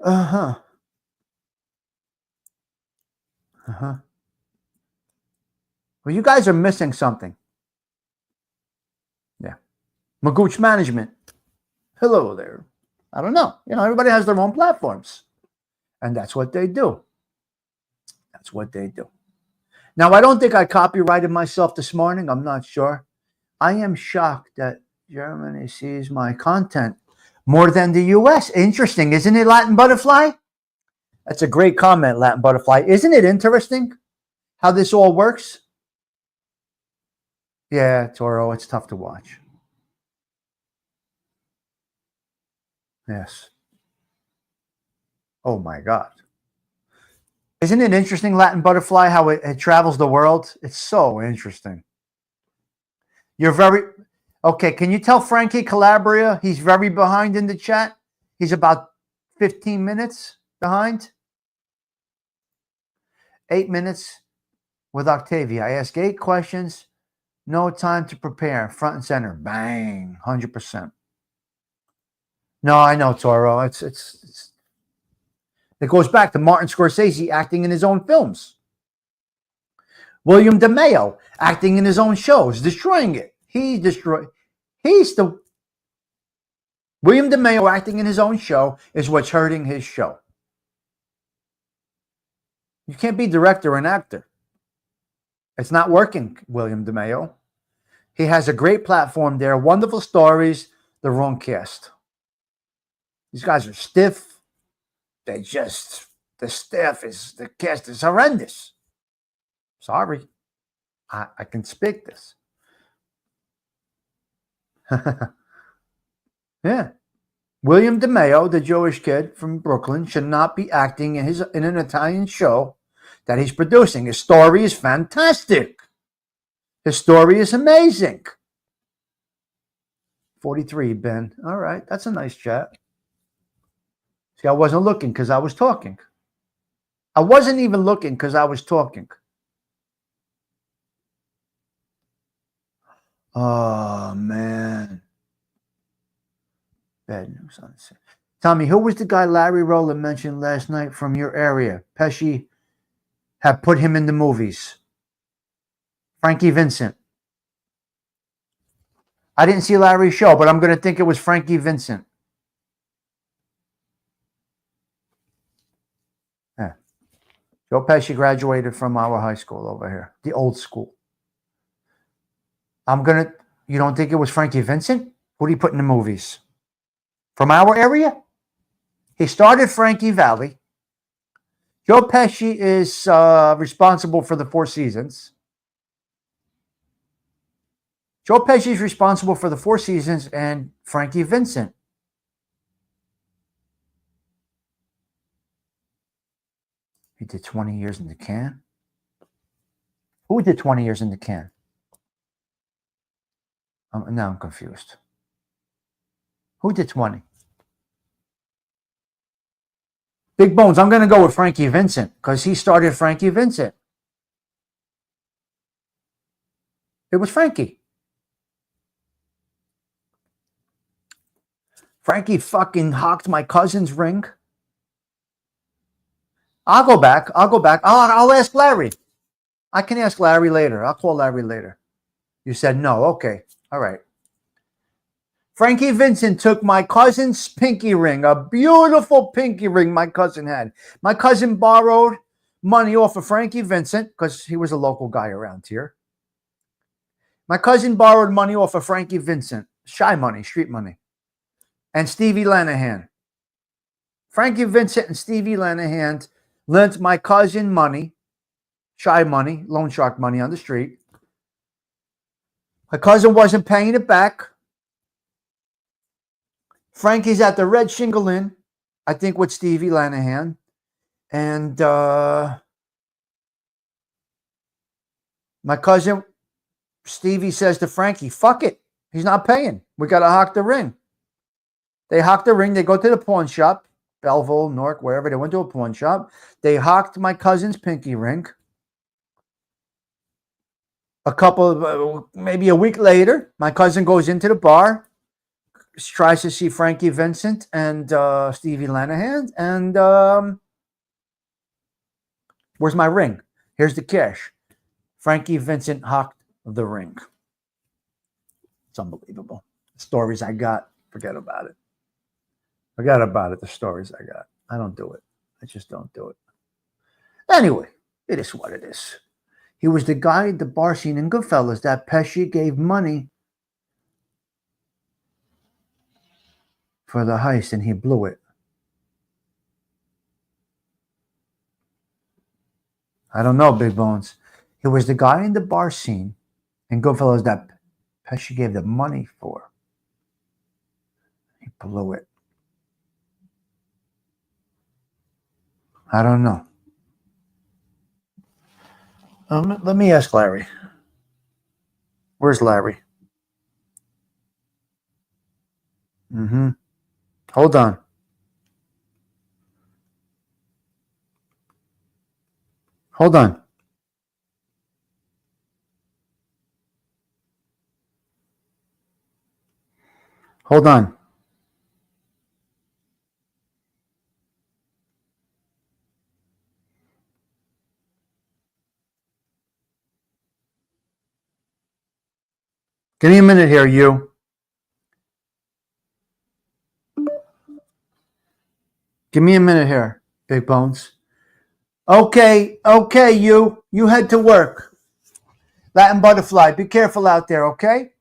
Uh-huh. Well, you guys are missing something. Yeah. Magooch Management. Hello there. I don't know. Everybody has their own platforms. And that's what they do. That's what they do. Now, I don't think I copyrighted myself this morning. I'm not sure. I am shocked that Germany sees my content more than the US. Interesting, isn't it, Latin Butterfly? That's a great comment, Latin Butterfly. Isn't it interesting how this all works? Yeah, Toro, it's tough to watch. Yes. Oh, my God. Isn't it interesting, Latin Butterfly, how it travels the world? It's so interesting. You're very... Okay, can you tell Frankie Calabria he's very behind in the chat? He's about 15 minutes behind. 8 minutes with Octavia. I ask 8 questions. No time to prepare. Front and center. Bang. 100%. No, I know, Toro. It goes back to Martin Scorsese acting in his own films. William DeMeo acting in his own shows, destroying it. William DeMeo acting in his own show is what's hurting his show. You can't be director and actor. It's not working, William DeMeo. He has a great platform there, wonderful stories, the wrong cast. These guys are stiff. The cast is horrendous. Sorry. I can speak this. Yeah. William DeMeo, the Jewish kid from Brooklyn, should not be acting in an Italian show that he's producing. His story is fantastic. His story is amazing. 43, Ben. All right. That's a nice chat. See, I wasn't looking because I was talking. I wasn't even looking because I was talking. Oh, man. Bad news on the... Tommy, who was the guy Larry Rowland mentioned last night from your area? Pesci had put him in the movies. Frankie Vincent. I didn't see Larry's show, but I'm going to think it was Frankie Vincent. Yeah. Joe Pesci graduated from our high school over here, the old school. You don't think it was Frankie Vincent? Who did he put in the movies? From our area? He started Frankie Valli. Joe Pesci is responsible for the Four Seasons. Joe Pesci is responsible for the Four Seasons and Frankie Vincent. He did 20 years in the can. Who did 20 years in the can? Now I'm confused. Who did 20? Big Bones, I'm going to go with Frankie Vincent because he started Frankie Vincent. It was Frankie. Frankie fucking hocked my cousin's ring. I'll go back. I'll ask Larry. I can ask Larry later. I'll call Larry later. You said no. Okay. All right. Frankie Vincent took my cousin's pinky ring, a beautiful pinky ring my cousin had. My cousin borrowed money off of Frankie Vincent because he was a local guy around here. My cousin borrowed money off of Frankie Vincent, shy money, street money, and Stevie Lanahan. Frankie Vincent and Stevie Lanahan lent my cousin money, shy money, loan shark money on the street. My cousin wasn't paying it back. Frankie's at the Red Shingle Inn, I think with Stevie Lanahan. And my cousin, Stevie, says to Frankie, fuck it. He's not paying. We got to hock the ring. They hocked the ring. They go to the pawn shop, Belleville, Newark, wherever. They went to a pawn shop. They hocked my cousin's pinky ring. Maybe a week later, my cousin goes into the bar, tries to see Frankie Vincent and Stevie Lanahan, and where's my ring? Here's the cash. Frankie Vincent hocked the ring. It's unbelievable. The stories I got, forget about it. Forget about it, the stories I got. I don't do it. I just don't do it. Anyway, it is what it is. He was the guy at the bar scene in Goodfellas that Pesci gave money for the heist, and he blew it. I don't know, Big Bones. He was the guy in the bar scene in Goodfellas that Pesci gave the money for. He blew it. I don't know. Let me ask Larry. Where's Larry? Hold on. Hold on. Hold on. Give me a minute here, you. Give me a minute here, Big Bones. Okay, you. You head to work. Latin Butterfly, be careful out there, okay?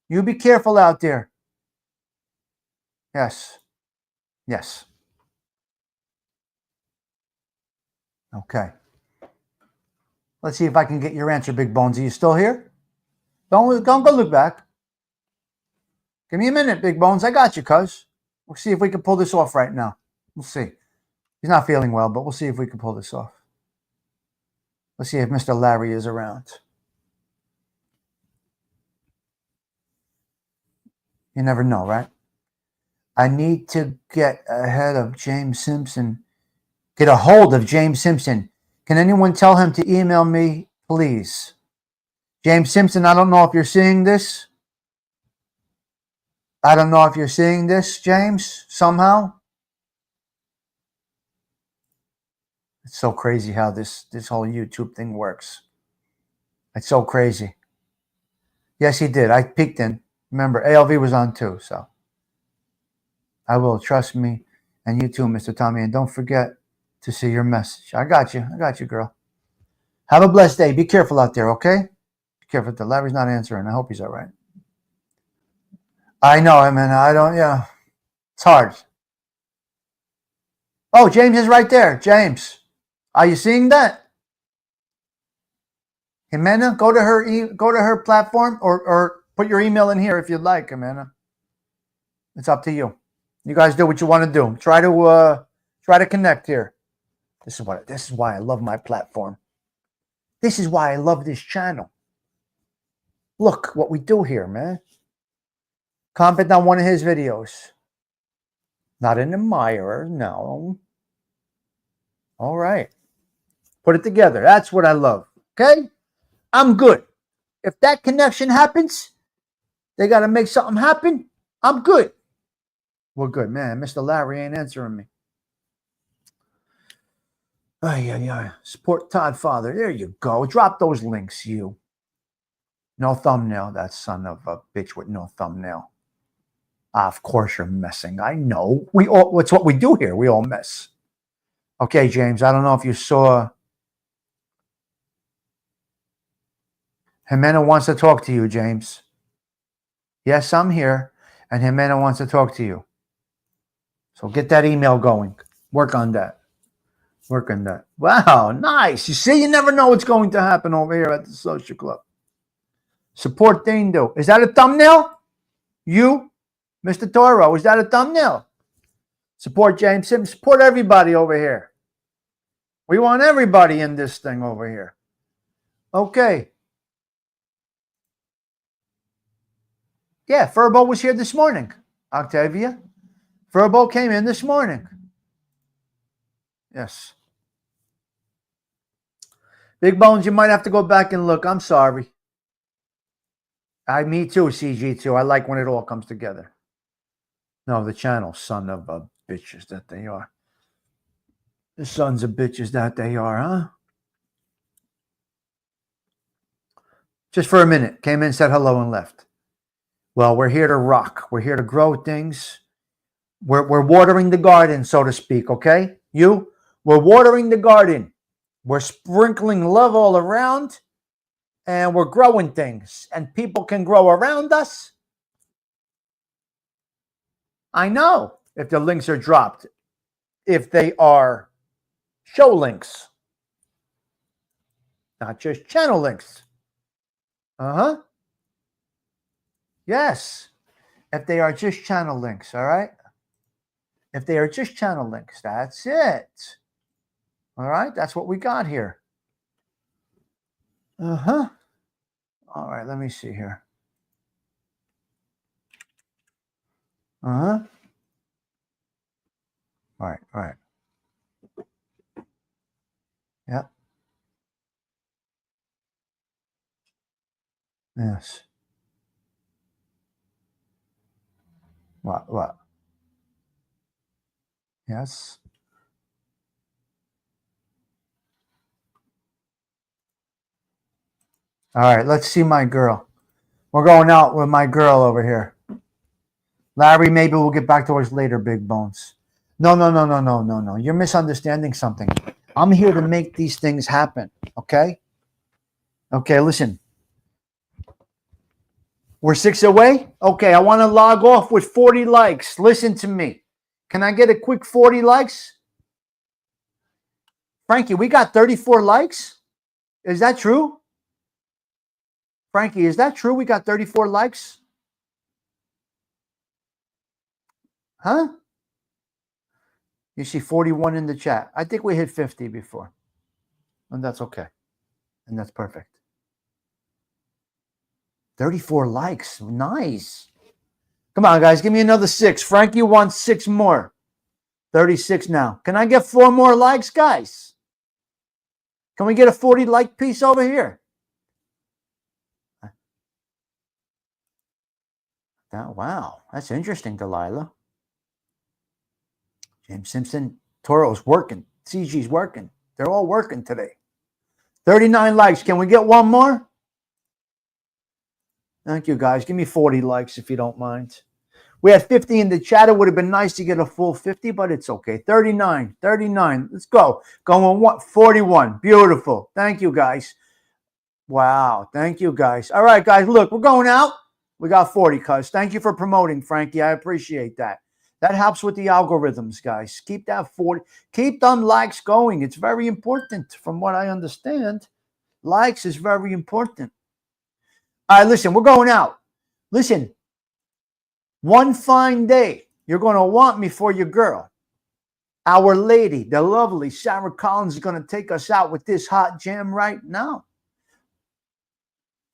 You be careful out there. Yes. Okay. Let's see if I can get your answer, Big Bones. Are you still here? Don't go look back. Give me a minute, Big Bones. I got you, cuz. We'll see if we can pull this off right now. We'll see. He's not feeling well, but we'll see if we can pull this off. Let's see if Mr. Larry is around. You never know, right? I need to get ahead of James Simpson. Get a hold of James Simpson. Can anyone tell him to email me, please? James Simpson, I don't know if you're seeing this. I don't know if you're seeing this, James, somehow. It's so crazy how this whole YouTube thing works. It's so crazy. Yes, he did. I peeked in. Remember, ALV was on too, so. I will. Trust me. And you too, Mr. Tommy. And don't forget to see your message. I got you. Girl. Have a blessed day. Be careful out there, okay? Be careful. Larry's not answering. I hope he's all right. I know him, and it's hard. Oh, James is right there. James, are you seeing that? Jimena, go to her platform or put your email in here if you'd like, Jimena. It's up to you. You guys do what you want to do. Try to connect here. This is why I love my platform. This is why I love this channel. Look what we do here, man. Comment on one of his videos. Not an admirer, no. All right. Put it together. That's what I love. Okay? I'm good. If that connection happens, they got to make something happen. I'm good. We're good, man. Mr. Larry ain't answering me. Ay. Support Todd Father. There you go. Drop those links, you. No thumbnail. That son of a bitch with no thumbnail. Of course you're messing. I know. It's what we do here. We all mess. Okay, James. I don't know if you saw. Jimena wants to talk to you, James. Yes, I'm here. And Jimena wants to talk to you. So get that email going. Work on that. Work on that. Wow, nice. You see, you never know what's going to happen over here at the social club. Support Dindo. Is that a thumbnail? You, Mr. Toro, is that a thumbnail? Support James Sims. Support everybody over here. We want everybody in this thing over here. Okay. Yeah, Furbo was here this morning. Octavia. Furbo came in this morning. Yes. Big Bones, you might have to go back and look. I'm sorry. Me too, CG2. I like when it all comes together. No, the channel, son of a bitches that they are. The sons of bitches that they are, huh? Just for a minute. Came in, said hello, and left. Well, we're here to rock. We're here to grow things. We're watering the garden, so to speak, okay? We're watering the garden. We're sprinkling love all around, and we're growing things. And people can grow around us. I know if the links are dropped, if they are show links, not just channel links. Yes, if they are just channel links, all right? If they are just channel links, that's it. All right, that's what we got here. All right, let me see here. All right. Yep. Yes. What? Yes. All right, let's see my girl. We're going out with my girl over here. Larry, maybe we'll get back to us later, Big Bones. No. You're misunderstanding something. I'm here to make these things happen, okay? Okay, listen. We're 6 away? Okay, I want to log off with 40 likes. Listen to me. Can I get a quick 40 likes? Frankie, we got 34 likes? Is that true? Frankie, is that true? We got 34 likes? Huh? You see 41 in the chat. I think we hit 50 before. And that's okay. And that's perfect. 34 likes. Nice. Come on, guys. Give me another 6. Frankie wants 6 more. 36 now. Can I get 4 more likes, guys? Can we get a 40 like piece over here? Wow. That's interesting, Delilah. James Simpson. Toro's working. CG's working. They're all working today. 39 likes. Can we get 1 more? Thank you, guys. Give me 40 likes if you don't mind. We had 50 in the chat. It would have been nice to get a full 50, but it's okay. 39. Let's go. Going 41. Beautiful. Thank you, guys. Wow. Thank you, guys. All right, guys. Look, we're going out. We got 40, cuz. Thank you for promoting, Frankie. I appreciate that. That helps with the algorithms, guys. Keep that 40. Keep them likes going. It's very important from what I understand. Likes is very important. All right, listen, we're going out. Listen, one fine day, you're going to want me for your girl. Our lady, the lovely Sarah Collins, is going to take us out with this hot jam right now.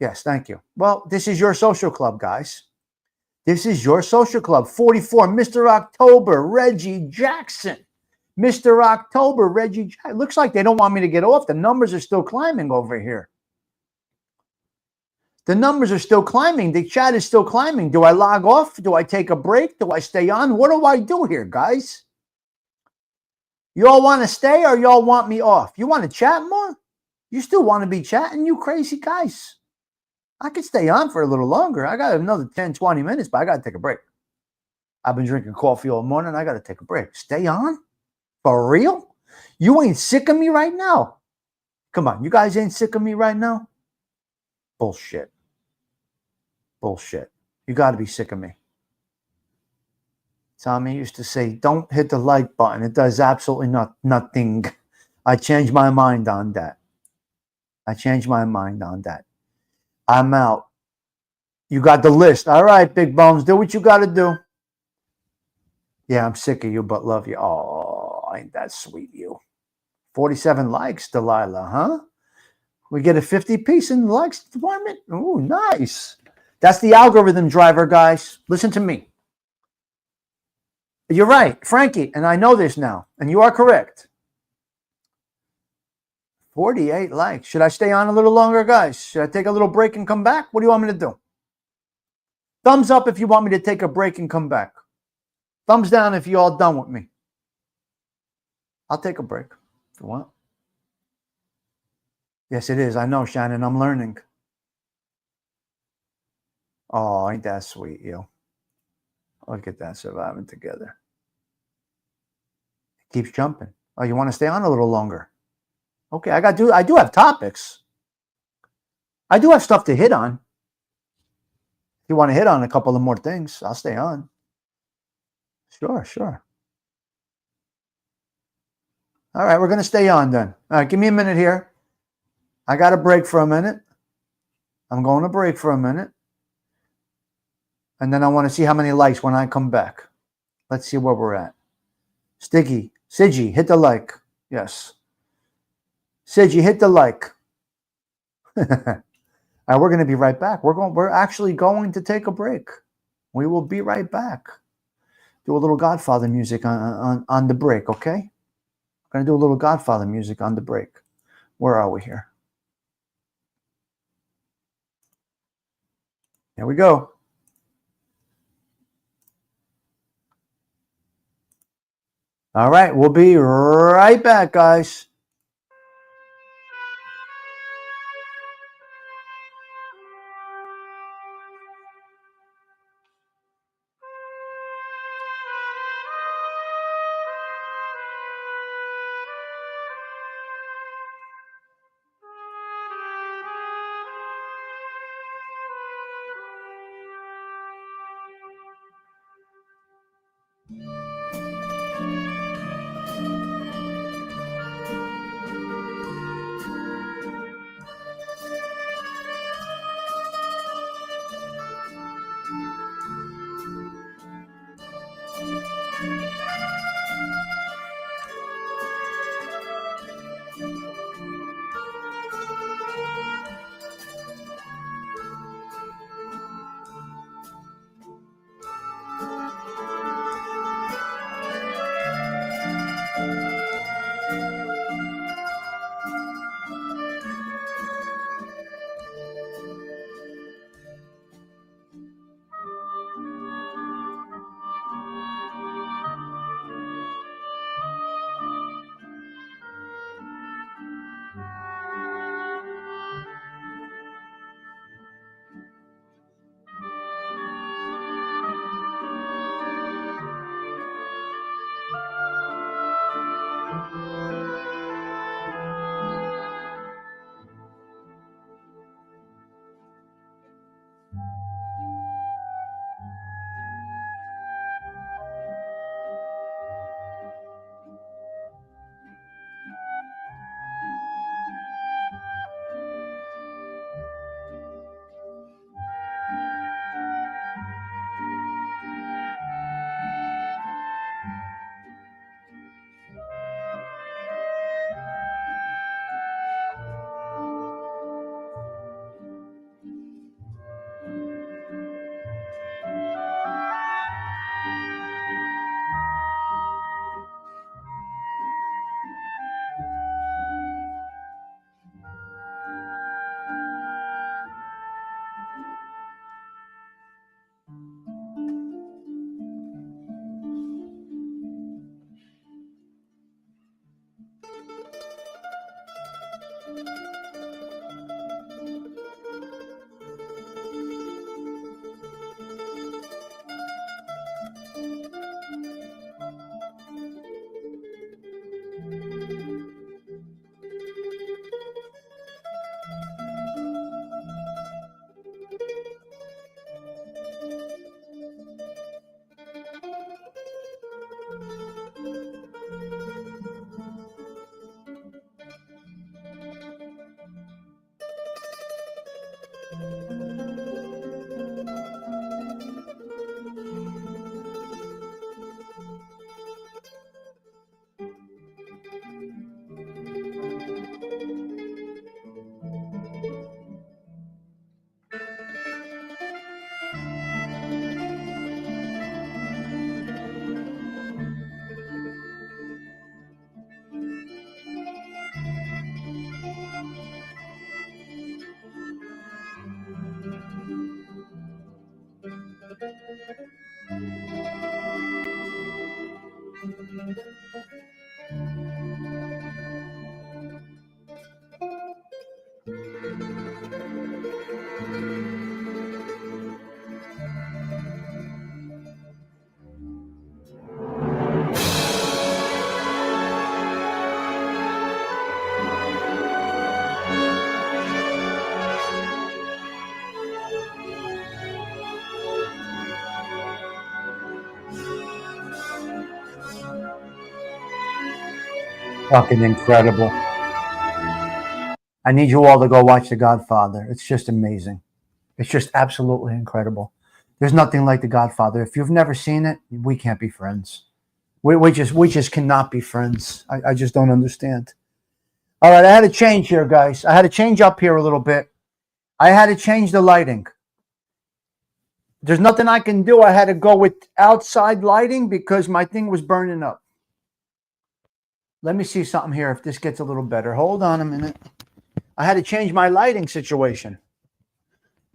Yes, thank you. Well, this is your social club, guys. This is your social club. 44, Mr. October, Reggie Jackson. Mr. October, Reggie Jackson. Looks like they don't want me to get off. The numbers are still climbing over here. The numbers are still climbing. The chat is still climbing. Do I log off? Do I take a break? Do I stay on? What do I do here, guys? You all want to stay or y'all want me off? You want to chat more? You still want to be chatting, you crazy guys? I could stay on for a little longer. I got another 10, 20 minutes, but I got to take a break. I've been drinking coffee all morning. I got to take a break. Stay on? For real? You ain't sick of me right now? Come on, you guys ain't sick of me right now? Bullshit. Bullshit. You got to be sick of me. Tommy used to say, don't hit the like button. It does absolutely nothing. I changed my mind on that. I'm out. You got the list. All right, Big Bones. Do what you got to do. Yeah, I'm sick of you, but love you. Oh, ain't that sweet, you. 47 likes, Delilah, huh? We get a 50 piece in the likes department? Oh, nice. That's the algorithm driver, guys. Listen to me. You're right, Frankie, and I know this now, and you are correct. 48 likes. Should I stay on a little longer, guys? Should I take a little break and come back? What do you want me to do? Thumbs up if you want me to take a break and come back. Thumbs down if you're all done with me. I'll take a break if you want. Yes, it is. I know, Shannon. I'm learning. Oh, ain't that sweet, you. Look at that, surviving together. It keeps jumping. Oh, you want to stay on a little longer? Okay, I do have topics. I do have stuff to hit on. If you want to hit on a couple of more things, I'll stay on. Sure. All right, we're going to stay on then. All right, give me a minute here. I got a break for a minute. I'm going to break for a minute. And then I want to see how many likes when I come back. Let's see where we're at. Siggy, hit the like. Yes. Siggy, hit the like. All right, we're going to be right back. We're actually going to take a break. We will be right back. Do a little Godfather music on the break, okay? I'm going to do a little Godfather music on the break. Where are we here? Here we go. All right, we'll be right back, guys. Fucking incredible. I need you all to go watch The Godfather. It's just amazing. It's just absolutely incredible. There's nothing like The Godfather. If you've never seen it, we can't be friends. We just cannot be friends. I just don't understand. All right, I had to change here, guys. I had to change up here a little bit. I had to change the lighting. There's nothing I can do. I had to go with outside lighting because my thing was burning up. Let me see something here if this gets a little better. Hold on a minute. I had to change my lighting situation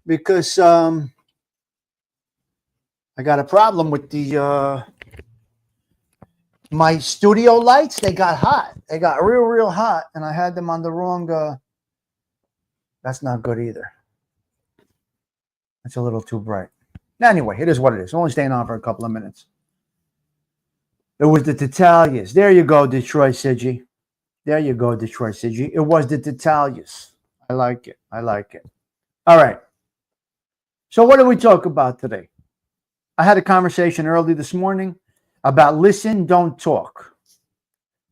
because I got a problem with the my studio lights. They got hot. They got real hot, and I had them on the wrong. That's not good either. It's a little too bright. Anyway, it is what it is. Only staying on for a couple of minutes. It was the Titalias. There you go, Detroit City. There you go, Detroit City. It was the Titalias. I like it. I like it. All right. So what did we talk about today? I had a conversation early this morning about listen, don't talk.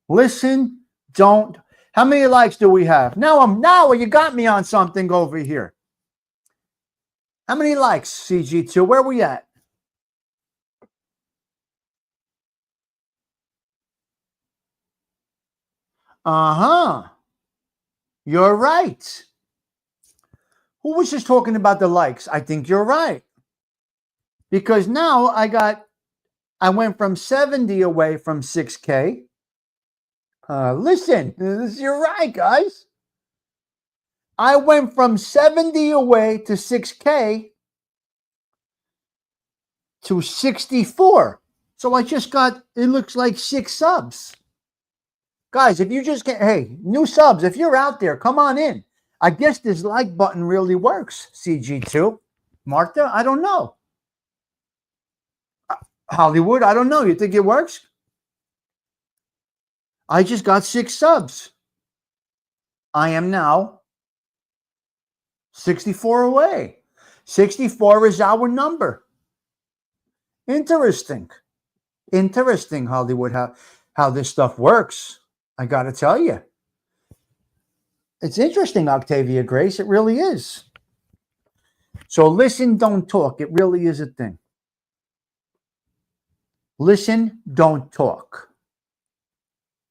Listen, don't. How many likes do we have? Now you got me on something over here. How many likes, CG2? Where are we at? Uh-huh. You're right. Who was just talking about the likes? I think you're right. Because now I went from 70 away from 6K. Listen, you're right, guys. I went from 70 away to 6K to 64. So I just got, it looks like 6 subs. Guys, if you just get, hey, new subs, if you're out there, come on in. I guess this like button really works, CG2. Martha, I don't know. Hollywood, I don't know. You think it works? I just got 6 subs. I am now 64 away. 64 is our number. Interesting. Interesting, Hollywood, how this stuff works. I got to tell you. It's interesting, Octavia Grace. It really is. So listen, don't talk. It really is a thing. Listen, don't talk.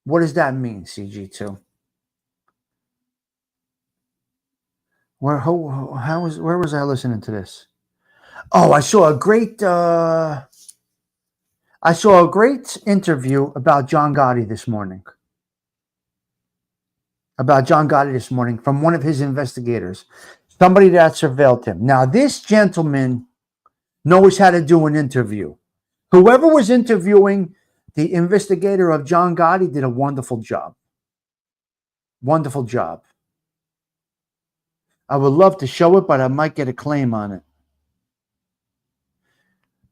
What does that mean, CG2? Where was I listening to this? Oh, I saw a great interview about John Gotti this morning. From one of his investigators, somebody that surveilled him. Now, this gentleman knows how to do an interview. Whoever was interviewing the investigator of John Gotti did a wonderful job. Wonderful job. I would love to show it, but I might get a claim on it.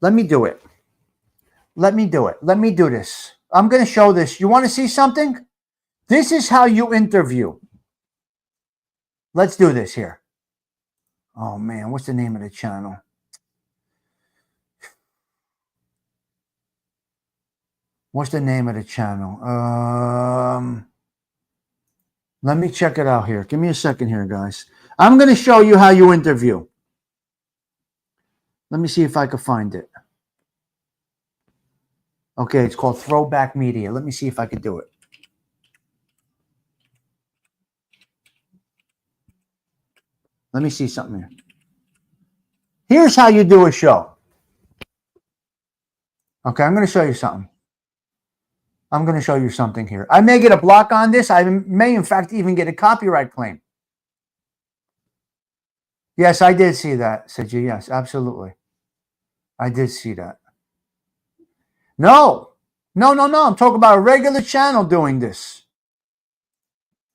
Let me do it. Let me do this. I'm going to show this. You want to see something? This is how you interview. Let's do this here. Oh, man. What's the name of the channel? Let me check it out here. Give me a second here, guys. I'm going to show you how you interview. Let me see if I can find it. Okay, it's called Throwback Media. Let me see if I can do it. Let me see something here. Here's how you do a show. Okay, I'm going to show you something. I'm going to show you something here. I may get a block on this. I may, in fact, even get a copyright claim. Yes, I did see that, said you. Yes, absolutely. I did see that. No. I'm talking about a regular channel doing this.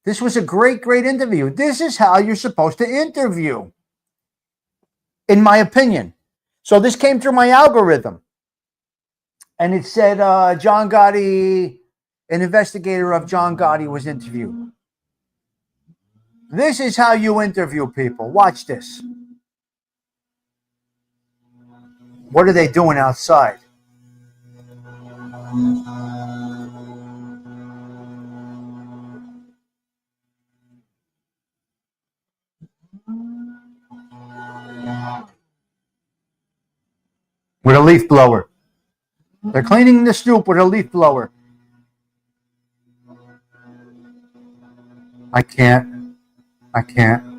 This was a great interview. This is how you're supposed to interview, in my opinion. So this came through my algorithm. And it said John Gotti, an investigator of John Gotti was interviewed. This is how you interview people. Watch this. What are they doing outside? with a leaf blower. They're cleaning the stoop with a leaf blower. I can't. I can't.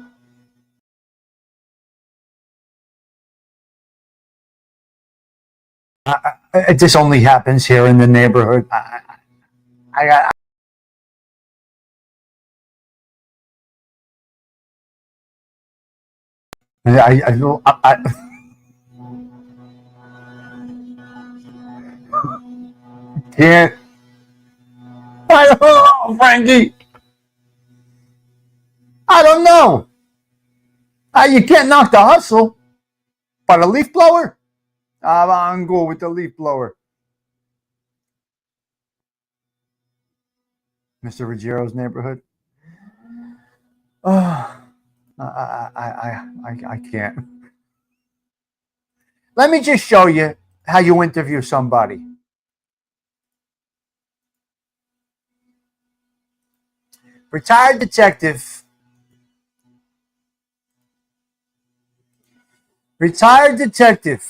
This only happens here in the neighborhood. I can't. I don't know, Frankie. I don't know. You can't knock the hustle, but a leaf blower? I'm going with the leaf blower. Mr. Ruggiero's neighborhood. Oh, I can't. Let me just show you how you interview somebody. Retired detective. Retired detective.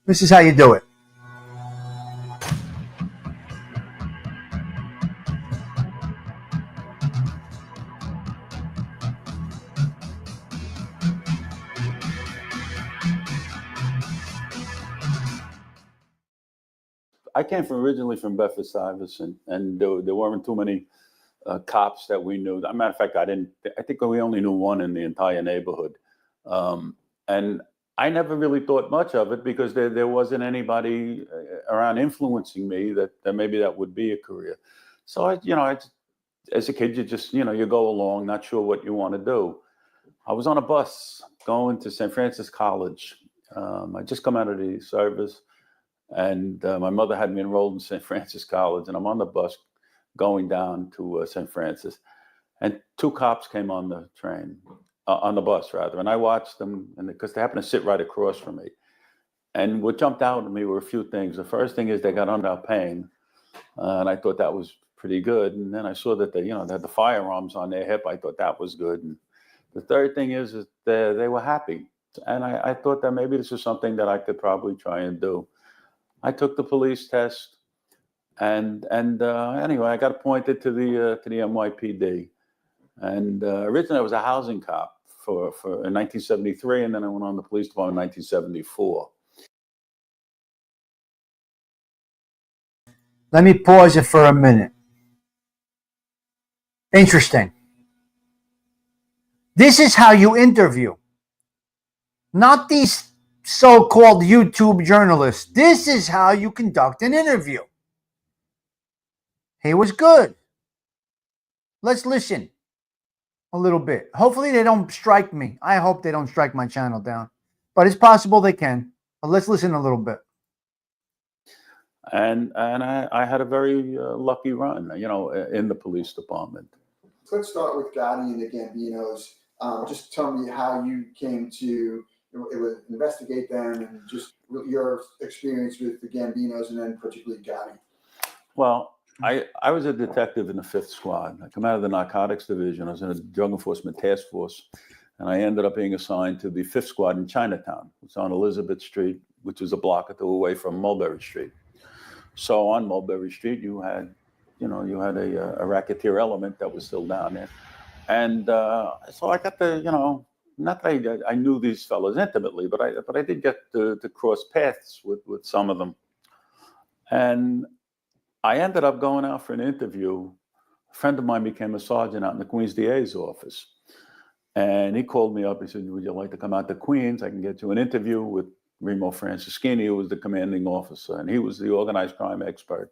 This is how you do it. I came originally from Bedford-Stuyvesant, and there weren't too many cops that we knew. As a matter of fact, I think we only knew one in the entire neighborhood. And I never really thought much of it because there wasn't anybody around influencing me that maybe that would be a career. So as a kid, you go along, not sure what you want to do. I was on a bus going to St. Francis College. I just come out of the service, and my mother had me enrolled in St. Francis College, and I'm on the bus going down to St. Francis, and two cops came on the train, on the bus rather, and I watched them, and because they happened to sit right across from me. And what jumped out at me were a few things. The first thing is they got under our paying, and I thought that was pretty good. And then I saw that they had the firearms on their hip. I thought that was good. And the third thing is they were happy, and I thought that maybe this is something that I could probably try and do. I took the police test, and anyway, I got appointed to the NYPD. And originally I was a housing cop for in 1973, and then I went on the police department in 1974. Let me pause it for a minute. Interesting. This is how you interview. Not these so-called YouTube journalists. This is how you conduct an interview. He was good. Let's listen a little bit. Hopefully they don't strike me. I hope they don't strike my channel down. But it's possible they can. But let's listen a little bit. And I had a very lucky run, in the police department. Let's start with Gotti and the Gambinos. Just tell me how you came to investigate them and just your experience with the Gambinos and then particularly Gotti. Well, I was a detective in the 5th Squad. I come out of the narcotics division. I was in a drug enforcement task force, and I ended up being assigned to the 5th Squad in Chinatown. It's on Elizabeth Street, which was a block or two away from Mulberry Street. So on Mulberry Street, you had a racketeer element that was still down there. And so I got to, not that I knew these fellows intimately, but I did get to cross paths with some of them. And I ended up going out for an interview. A friend of mine became a sergeant out in the Queens DA's office. And he called me up. He said, "Would you like to come out to Queens? I can get you an interview with Remo Francischini, who was the commanding officer. And he was the organized crime expert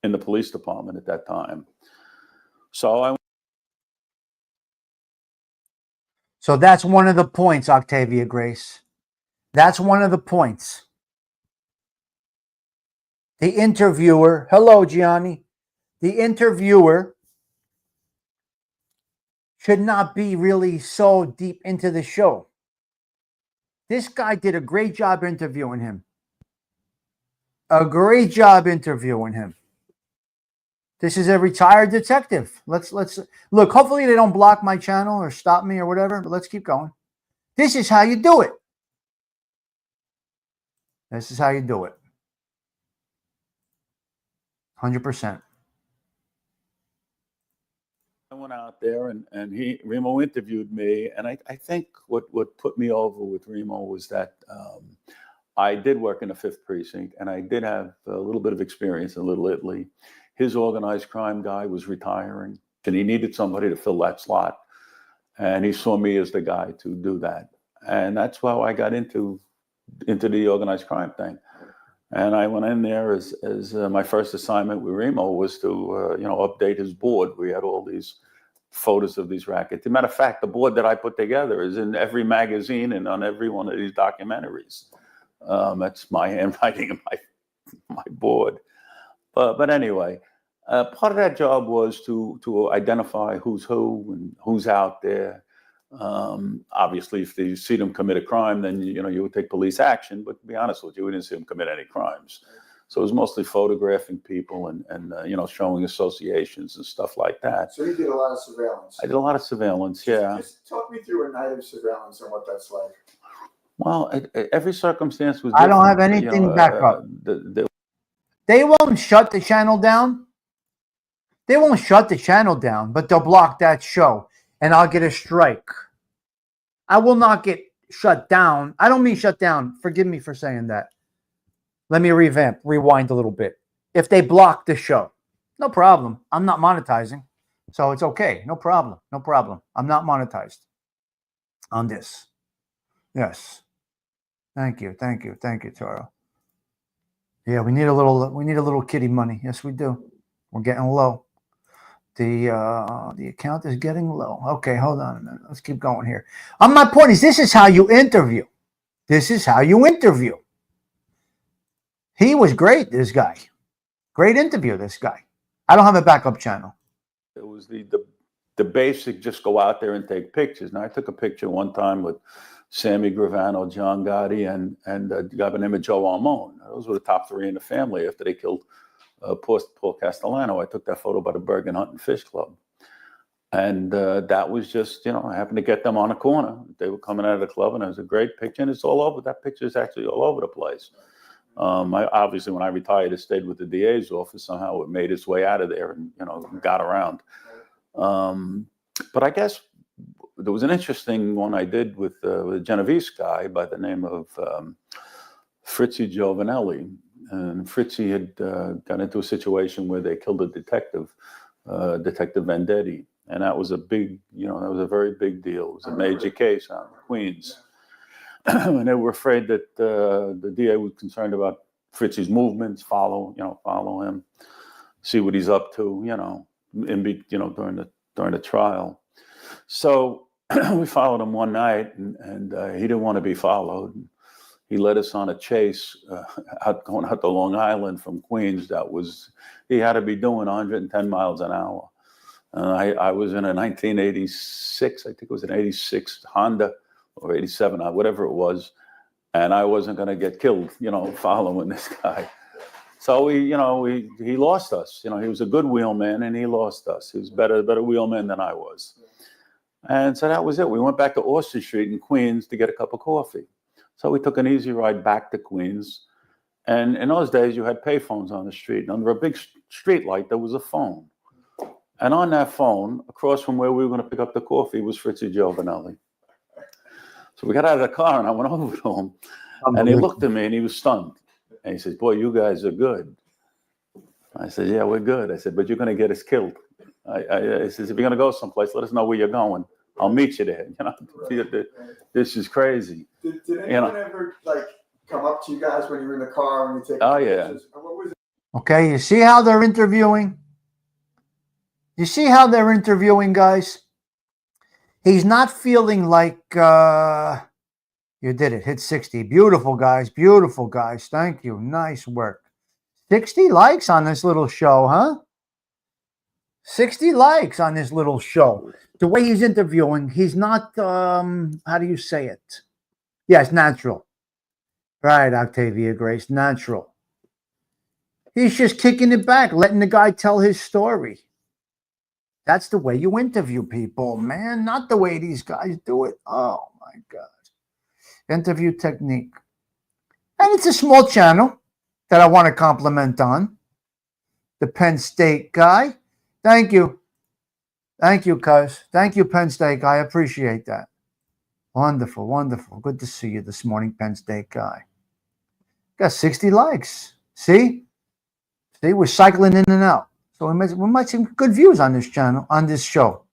in the police department at that time." So that's one of the points, Octavia Grace. That's one of the points. The interviewer, hello, Gianni. The interviewer should not be really so deep into the show. This guy did a great job interviewing him. A great job interviewing him. This is a retired detective. Let's look. Hopefully they don't block my channel or stop me or whatever, but let's keep going. This is how you do it. This is how you do it. 100%. I went out there and Remo interviewed me, and I think what put me over with Remo was that I did work in the 5th precinct, and I did have a little bit of experience in Little Italy. His organized crime guy was retiring, and he needed somebody to fill that slot, and he saw me as the guy to do that, and that's how I got into the organized crime thing. And I went in there as my first assignment with Remo was to update his board. We had all these photos of these rackets. As a matter of fact, the board that I put together is in every magazine and on every one of these documentaries. That's my handwriting and my board. But anyway, part of that job was to identify who's who and who's out there. Obviously, if you see them commit a crime, then you would take police action. But to be honest with you, we didn't see them commit any crimes. So it was mostly photographing people and showing associations and stuff like that. So you did a lot of surveillance. I did a lot of surveillance, yeah. Just talk me through a night of surveillance and what that's like. Well, every circumstance was I don't different, have anything back up. They won't shut the channel down. They won't shut the channel down, but they'll block that show, and I'll get a strike. I will not get shut down. I don't mean shut down. Forgive me for saying that. Let me rewind a little bit. If they block the show, no problem. I'm not monetizing, so it's okay. No problem. No problem. I'm not monetized on this. Yes. Thank you. Thank you. Thank you, Toro. Yeah, we need a little kitty money. Yes, we do. We're getting low. The account is getting low. Okay, hold on a minute. Let's keep going here. My point is, this is how you interview. This is how you interview. He was great, this guy. Great interview, this guy. I don't have a backup channel. It was the basic, just go out there and take pictures. Now, I took a picture one time with Sammy Gravano, John Gotti, and a guy by the name of Joe Armone. Those were the top 3 in the family after they killed Paul Castellano. I took that photo by the Bergen Hunt and Fish Club. And that was just, I happened to get them on a corner. They were coming out of the club, and it was a great picture. And it's all over. That picture is actually all over the place. Obviously, when I retired, it stayed with the DA's office. Somehow it made its way out of there and, got around. But I guess there was an interesting one I did with a Genovese guy by the name of Fritzi Giovanelli. And Fritzi had got into a situation where they killed a detective, Detective Vendetti. And that was a big, that was a very big deal. It was a major case out in Queens. And they were afraid that the DA was concerned about Fritzi's movements, follow him, see what he's up to, during the trial. So we followed him one night, and he didn't want to be followed. He led us on a chase going out to Long Island from Queens. He had to be doing 110 miles an hour. I was in a 1986, I think it was an 86 Honda or 87, whatever it was. And I wasn't going to get killed, following this guy. So he lost us. He was a good wheelman, and he lost us. He was better wheelman than I was. And so that was it. We went back to Austin Street in Queens to get a cup of coffee. So we took an easy ride back to Queens. And in those days, you had payphones on the street. And under a big street light, there was a phone. And on that phone, across from where we were going to pick up the coffee, was Fritzi Giovanelli. So we got out of the car, and I went over to him. And he looked at me, and he was stunned. And he says, "Boy, you guys are good." I said, "Yeah, we're good." I said, "But you're going to get us killed." I says, "If you're going to go someplace, let us know where you're going. I'll meet you there." This is crazy. Did anyone ever come up to you guys when you were in the car and you take? Oh yeah. What was it? Okay, you see how they're interviewing? You see how they're interviewing, guys? He's not feeling like you did it. Hit 60. Beautiful, guys. Beautiful, guys. Thank you. Nice work. 60 likes on this little show, huh? 60 likes on this little show. The way he's interviewing, he's not, how do you say it? Yes, natural. Right, Octavia Grace, natural. He's just kicking it back, letting the guy tell his story. That's the way you interview people, man. Not the way these guys do it. Oh, my God. Interview technique. And it's a small channel that I want to compliment on. The Penn State guy. Thank you. Thank you, cuz. Thank you, Penn State guy. I appreciate that. Wonderful, wonderful. Good to see you this morning, Penn State guy. Got 60 likes. See? See, we're cycling in and out. So we might see some good views on this channel, on this show.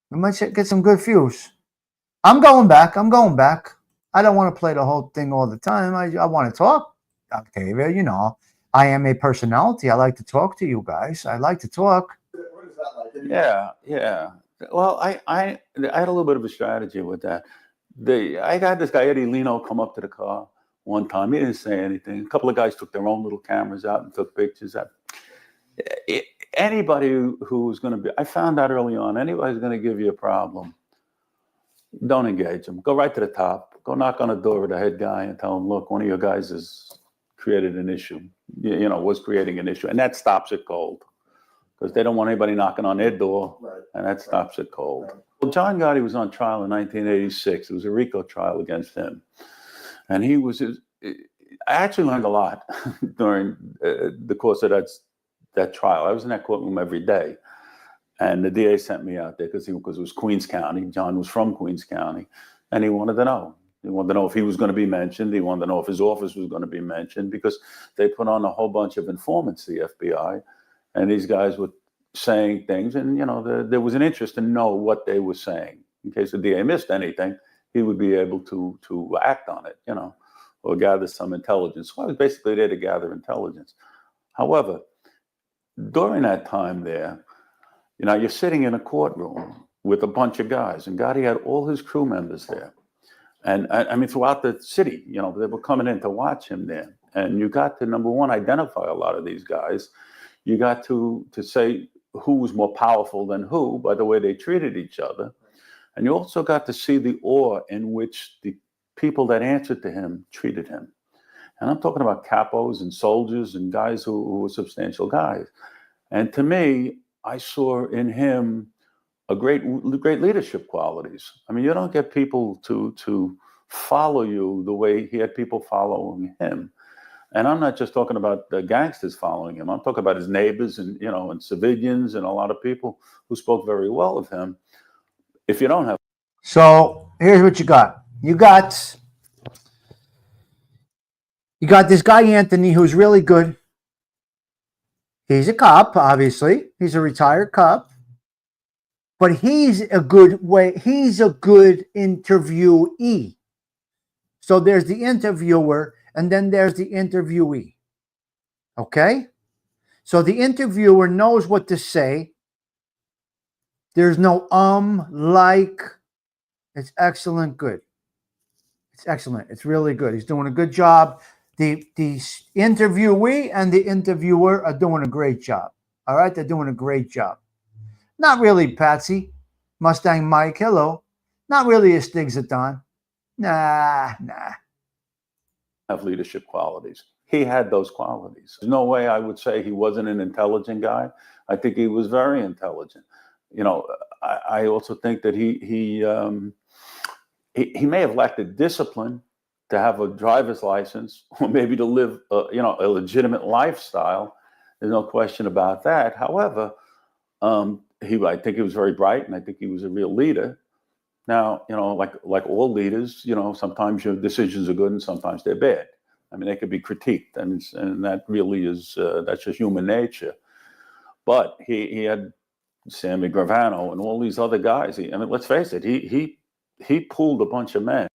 We might get some good views. I'm going back. I don't want to play the whole thing all the time. I want to talk. Octavia, you know, I am a personality. I like to talk to you guys. I like to talk. What is that like? Yeah. Well, I had a little bit of a strategy with that. I had this guy, Eddie Lino, come up to the car one time. He didn't say anything. A couple of guys took their own little cameras out and took pictures. Anybody who's going to be, I found out early on, anybody's going to give you a problem, don't engage them. Go right to the top. Go knock on the door of the head guy and tell him, look, one of your guys has created an issue, was creating an issue. And that stops it cold because they don't want anybody knocking on their door. Right. And that stops it cold. Right. Well, John Gotti was on trial in 1986. It was a RICO trial against him. And I actually learned a lot during the course of that trial. I was in that courtroom every day. And the DA sent me out there because it was Queens County. John was from Queens County. And he wanted to know. He wanted to know if he was going to be mentioned. He wanted to know if his office was going to be mentioned because they put on a whole bunch of informants, the FBI. And these guys were saying things. And, there was an interest to know what they were saying. In case the DA missed anything, he would be able to act on it, or gather some intelligence. So I was basically there to gather intelligence. However, during that time there, you're sitting in a courtroom with a bunch of guys, and Gotti had all his crew members there. And I mean, throughout the city, they were coming in to watch him there. And you got to, number one, identify a lot of these guys. You got to say who was more powerful than who by the way they treated each other. And you also got to see the awe in which the people that answered to him treated him. And I'm talking about capos and soldiers and guys who were substantial guys. And to me, I saw in him great leadership qualities. I mean, you don't get people to follow you the way he had people following him. And I'm not just talking about the gangsters following him. I'm talking about his neighbors and, and civilians and a lot of people who spoke very well of him. If you don't have. So here's what you got. You got this guy, Anthony, who's really good. He's a cop, obviously. He's a retired cop. But he's a good interviewee. So there's the interviewer, and then there's the interviewee. Okay? So the interviewer knows what to say. There's no like. It's excellent, good. It's excellent. It's really good. He's doing a good job. The interviewee and the interviewer are doing a great job. All right? They're doing a great job. Not really Patsy. Mustang Mike, hello. Not really a Stigs at Don. Nah. Have leadership qualities. He had those qualities. There's no way I would say he wasn't an intelligent guy. I think he was very intelligent. I also think that he may have lacked the discipline to have a driver's license or maybe to live a legitimate lifestyle. There's no question about that. However, I think he was very bright, and I think he was a real leader. Now, like all leaders, sometimes your decisions are good and sometimes they're bad. I mean, they could be critiqued, and that really is that's just human nature. But he had Sammy Gravano and all these other guys. Let's face it, he pulled a bunch of men.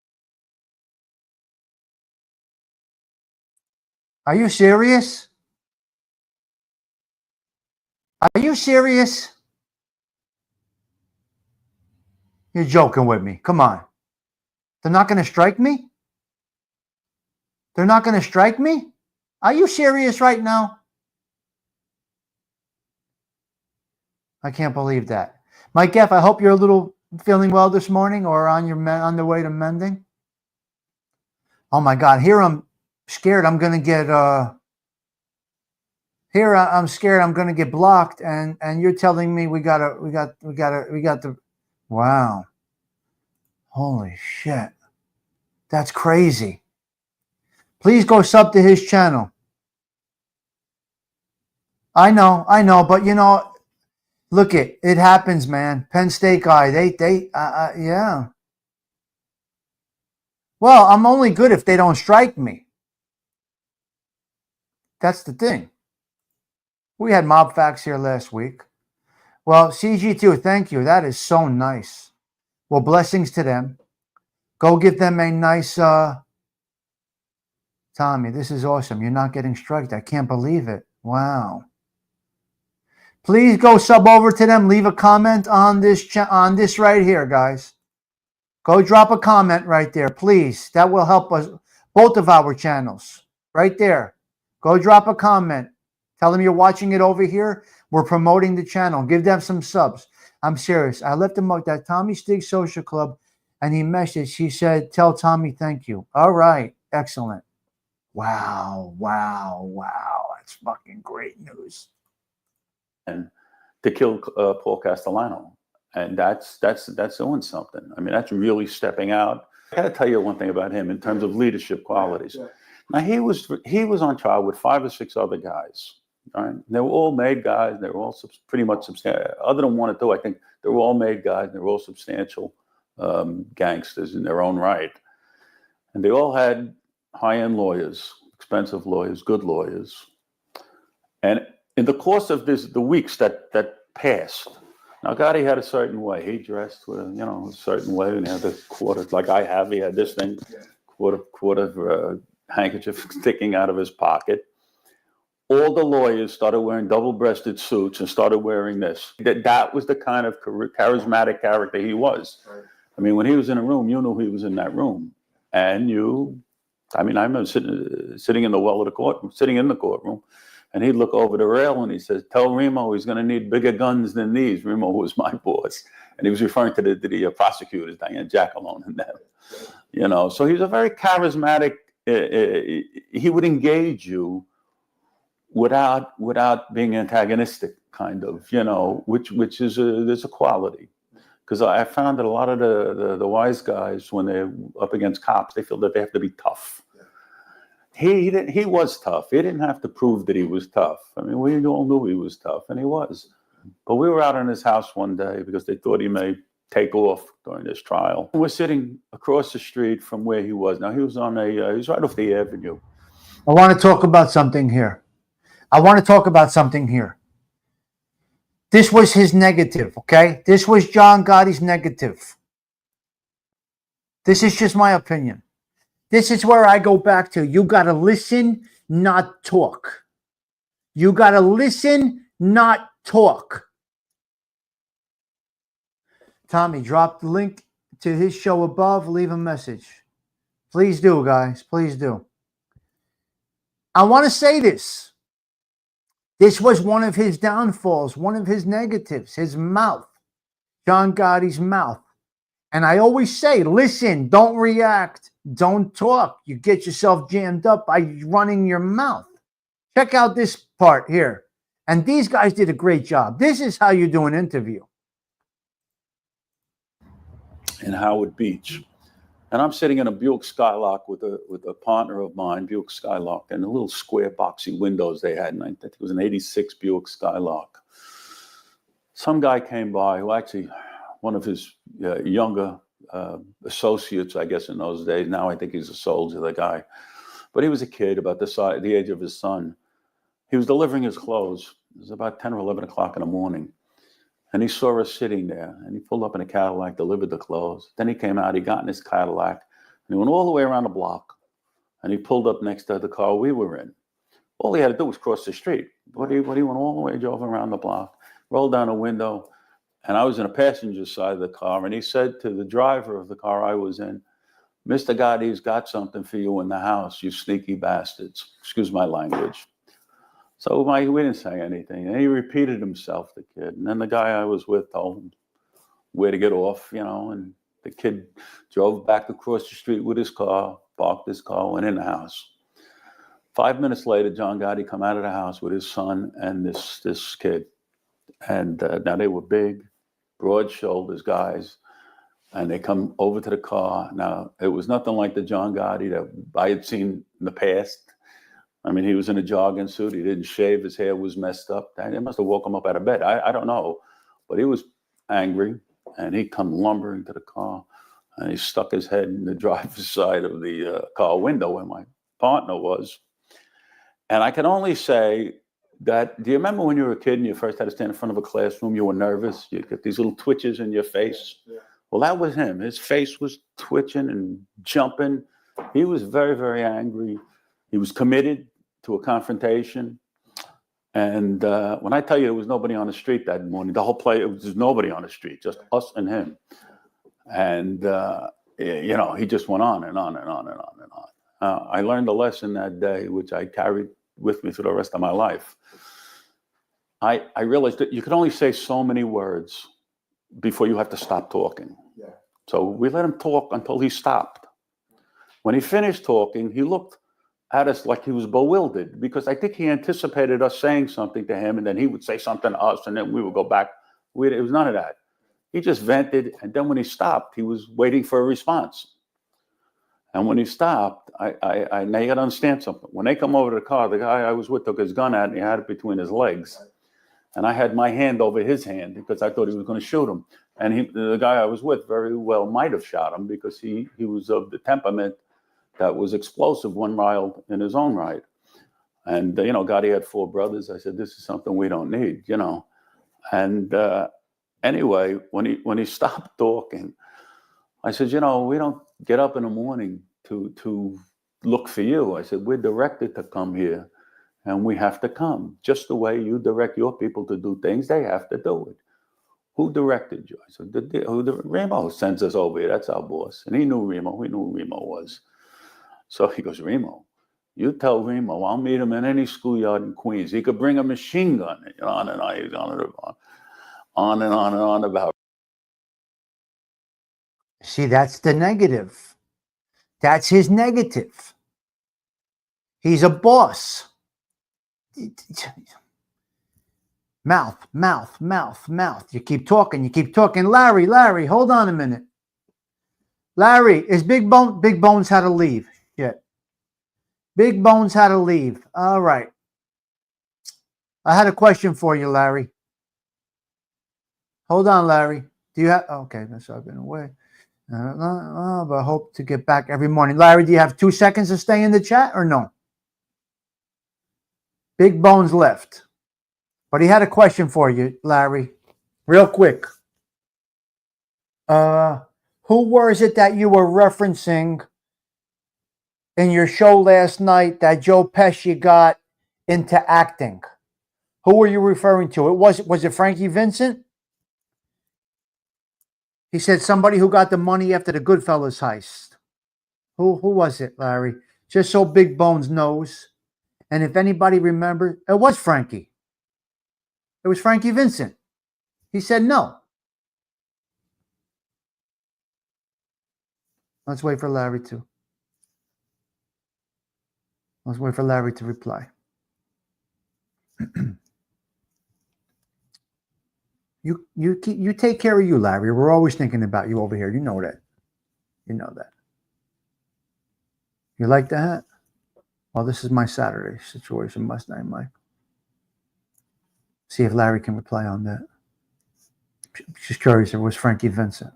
Are you serious? Are you serious? You're joking with me. Come on. They're not going to strike me? They're not going to strike me? Are you serious right now? I can't believe that. Mike F., I hope you're a little feeling well this morning or on the way to mending. Oh my God. Here I'm scared I'm going to get I'm scared I'm going to get blocked, and you're telling me we got the wow. Holy shit. That's crazy. Please go sub to his channel. I know, but you know, look it happens, man. Penn State guy, yeah. Well, I'm only good if they don't strike me. That's the thing. We had Mob Facts here last week. Well, CG2, thank you. That is so nice. Well, blessings to them. Go give them a nice, Tommy, this is awesome. You're not getting striked. I can't believe it. Wow. Please go sub over to them. Leave a comment on this right here, guys. Go drop a comment right there, please. That will help us, both of our channels. Right there. Go drop a comment. Tell them you're watching it over here. We're promoting the channel. Give them some subs. I'm serious. I left him out that Tommy Stigs Social Club, and he messaged. He said, tell Tommy thank you. All right. Excellent. Wow. That's fucking great news. And to kill Paul Castellano. And that's doing something. I mean, that's really stepping out. I got to tell you one thing about him in terms of leadership qualities. Yeah. Now, he was on trial with 5 or 6 other guys. Right? They were all made guys. They were all pretty much substantial. Other than 1 or 2, I think they were all made guys. They were all substantial gangsters in their own right. And they all had high-end lawyers, expensive lawyers, good lawyers. And in the course of the weeks that passed, now Gotti had a certain way. He dressed with, a certain way, and he had the quarter, like I have. He had this thing, quarter handkerchief sticking out of his pocket. All the lawyers started wearing double-breasted suits and started wearing this. That was the kind of charismatic character he was. Right. I mean, when he was in a room, you knew he was in that room. And I remember sitting in the well of the courtroom, sitting in the courtroom, and he'd look over the rail and he says, tell Remo he's going to need bigger guns than these. Remo was my boss. And he was referring to the prosecutors, Diane Jackalone and them. So he was a very charismatic, he would engage you without being antagonistic, kind of, which is there's a quality. Because I found that a lot of the wise guys, when they're up against cops, they feel that they have to be tough. He was tough. He didn't have to prove that he was tough. I mean, we all knew he was tough, and he was. But we were out in his house one day because they thought he may take off during this trial. We're sitting across the street from where he was. Now, he was he was right off the avenue. I want to talk about something here. This was his negative, okay? This was John Gotti's negative. This is just my opinion. This is where I go back to. You got to listen, not talk. You got to listen, not talk. Tommy, drop the link to his show above. Leave a message. Please do, guys. Please do. I want to say this. This was one of his downfalls, one of his negatives, his mouth, John Gotti's mouth. And I always say, listen, don't react, don't talk. You get yourself jammed up by running your mouth. Check out this part here. And these guys did a great job. This is how you do an interview. In Howard Beach. And I'm sitting in a Buick Skylark with a partner of mine, Buick Skylark, and the little square boxy windows they had. And I think it was an 86 Buick Skylark. Some guy came by who actually, one of his younger associates, I guess, in those days. Now I think he's a soldier, the guy. But he was a kid about the age of his son. He was delivering his clothes. It was about 10 or 11 o'clock in the morning. And he saw us sitting there, and he pulled up in a Cadillac, delivered the clothes. Then he came out, he got in his Cadillac, and he went all the way around the block, and he pulled up next to the car we were in. All he had to do was cross the street. But he went all the way, drove around the block, rolled down a window, and I was in a passenger side of the car, and he said to the driver of the car I was in, Mr. Gotti's got something for you in the house, you sneaky bastards. Excuse my language. So we didn't say anything. And he repeated himself, the kid. And then the guy I was with told him where to get off, and the kid drove back across the street with his car, parked his car, went in the house. 5 minutes later, John Gotti come out of the house with his son and this kid. And now they were big, broad shoulders guys and they come over to the car. Now, it was nothing like the John Gotti that I had seen in the past. I mean, he was in a jogging suit. He didn't shave. His hair was messed up. They must have woke him up out of bed. I don't know. But he was angry, and he come lumbering to the car, and he stuck his head in the driver's side of the car window where my partner was. And I can only say that, do you remember when you were a kid and you first had to stand in front of a classroom, you were nervous? You get these little twitches in your face. Yeah. Well, that was him. His face was twitching and jumping. He was very, very angry. He was committed to a confrontation. And when I tell you there was nobody on the street that morning, the whole play, it was just nobody on the street, just us and him. And, you know, he just went on and on and on and on and on. I learned a lesson that day, which I carried with me through the rest of my life. I realized that you could only say so many words before you have to stop talking. Yeah. So we let him talk until he stopped. When he finished talking, he looked at us like he was bewildered, because I think he anticipated us saying something to him, and then he would say something to us, and then we would go back. It was none of that. He just vented, and then when he stopped, he was waiting for a response. And when he stopped, I now you got to understand something. When they come over to the car, the guy I was with took his gun out and he had it between his legs. And I had my hand over his hand because I thought he was going to shoot him. And the guy I was with very well might have shot him, because he was of the temperament that was explosive when wild in his own right. And, you know, Gotti had 4 brothers. I said, this is something we don't need, you know. And anyway, when he stopped talking, I said, you know, we don't get up in the morning to look for you. I said, we're directed to come here, and we have to come. Just the way you direct your people to do things, they have to do it. Who directed you? I said, Remo sends us over here. That's our boss. And he knew Remo. We knew who Remo was. So he goes, Remo, you tell Remo I'll meet him in any schoolyard in Queens. He could bring a machine gun. And on and on, on and on and on about. See, that's the negative. That's his negative. He's a boss. Mouth, mouth, mouth, mouth. You keep talking, you keep talking. Larry, hold on a minute. Larry, is Big Bones had to leave yet? Big Bones had to leave. All right. I had a question for you, Larry. Hold on, Larry. Do you have, okay, that's I've been away. But I hope to get back every morning. Larry, do you have 2 seconds to stay in the chat or no? Big Bones left. But he had a question for you, Larry. Real quick. Who was it that you were referencing in your show last night that Joe Pesci got into acting? Who were you referring to? Was it Frankie Vincent? He said somebody who got the money after the Goodfellas heist. Who was it, Larry? Just so Big Bones knows. And if anybody remembers, it was Frankie. It was Frankie Vincent. He said no. Let's wait for Larry to. Let's wait for Larry to reply. You take care of you, Larry. We're always thinking about you over here. You know that. You know that. You like the hat? Well, this is my Saturday situation, must I, Mike? See if Larry can reply on that. Just curious if it was Frankie Vincent.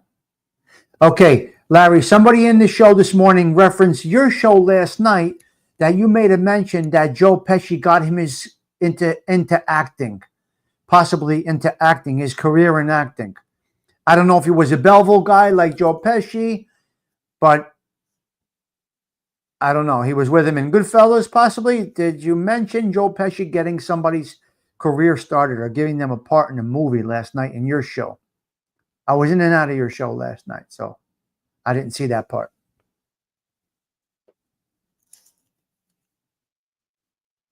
Okay, Larry, somebody in the show this morning referenced your show last night that you made a mention that Joe Pesci got him into acting, possibly into acting, his career in acting. I don't know if he was a Belleville guy like Joe Pesci, but I don't know. He was with him in Goodfellas, possibly. Did you mention Joe Pesci getting somebody's career started or giving them a part in a movie last night in your show? I was in and out of your show last night, so I didn't see that part.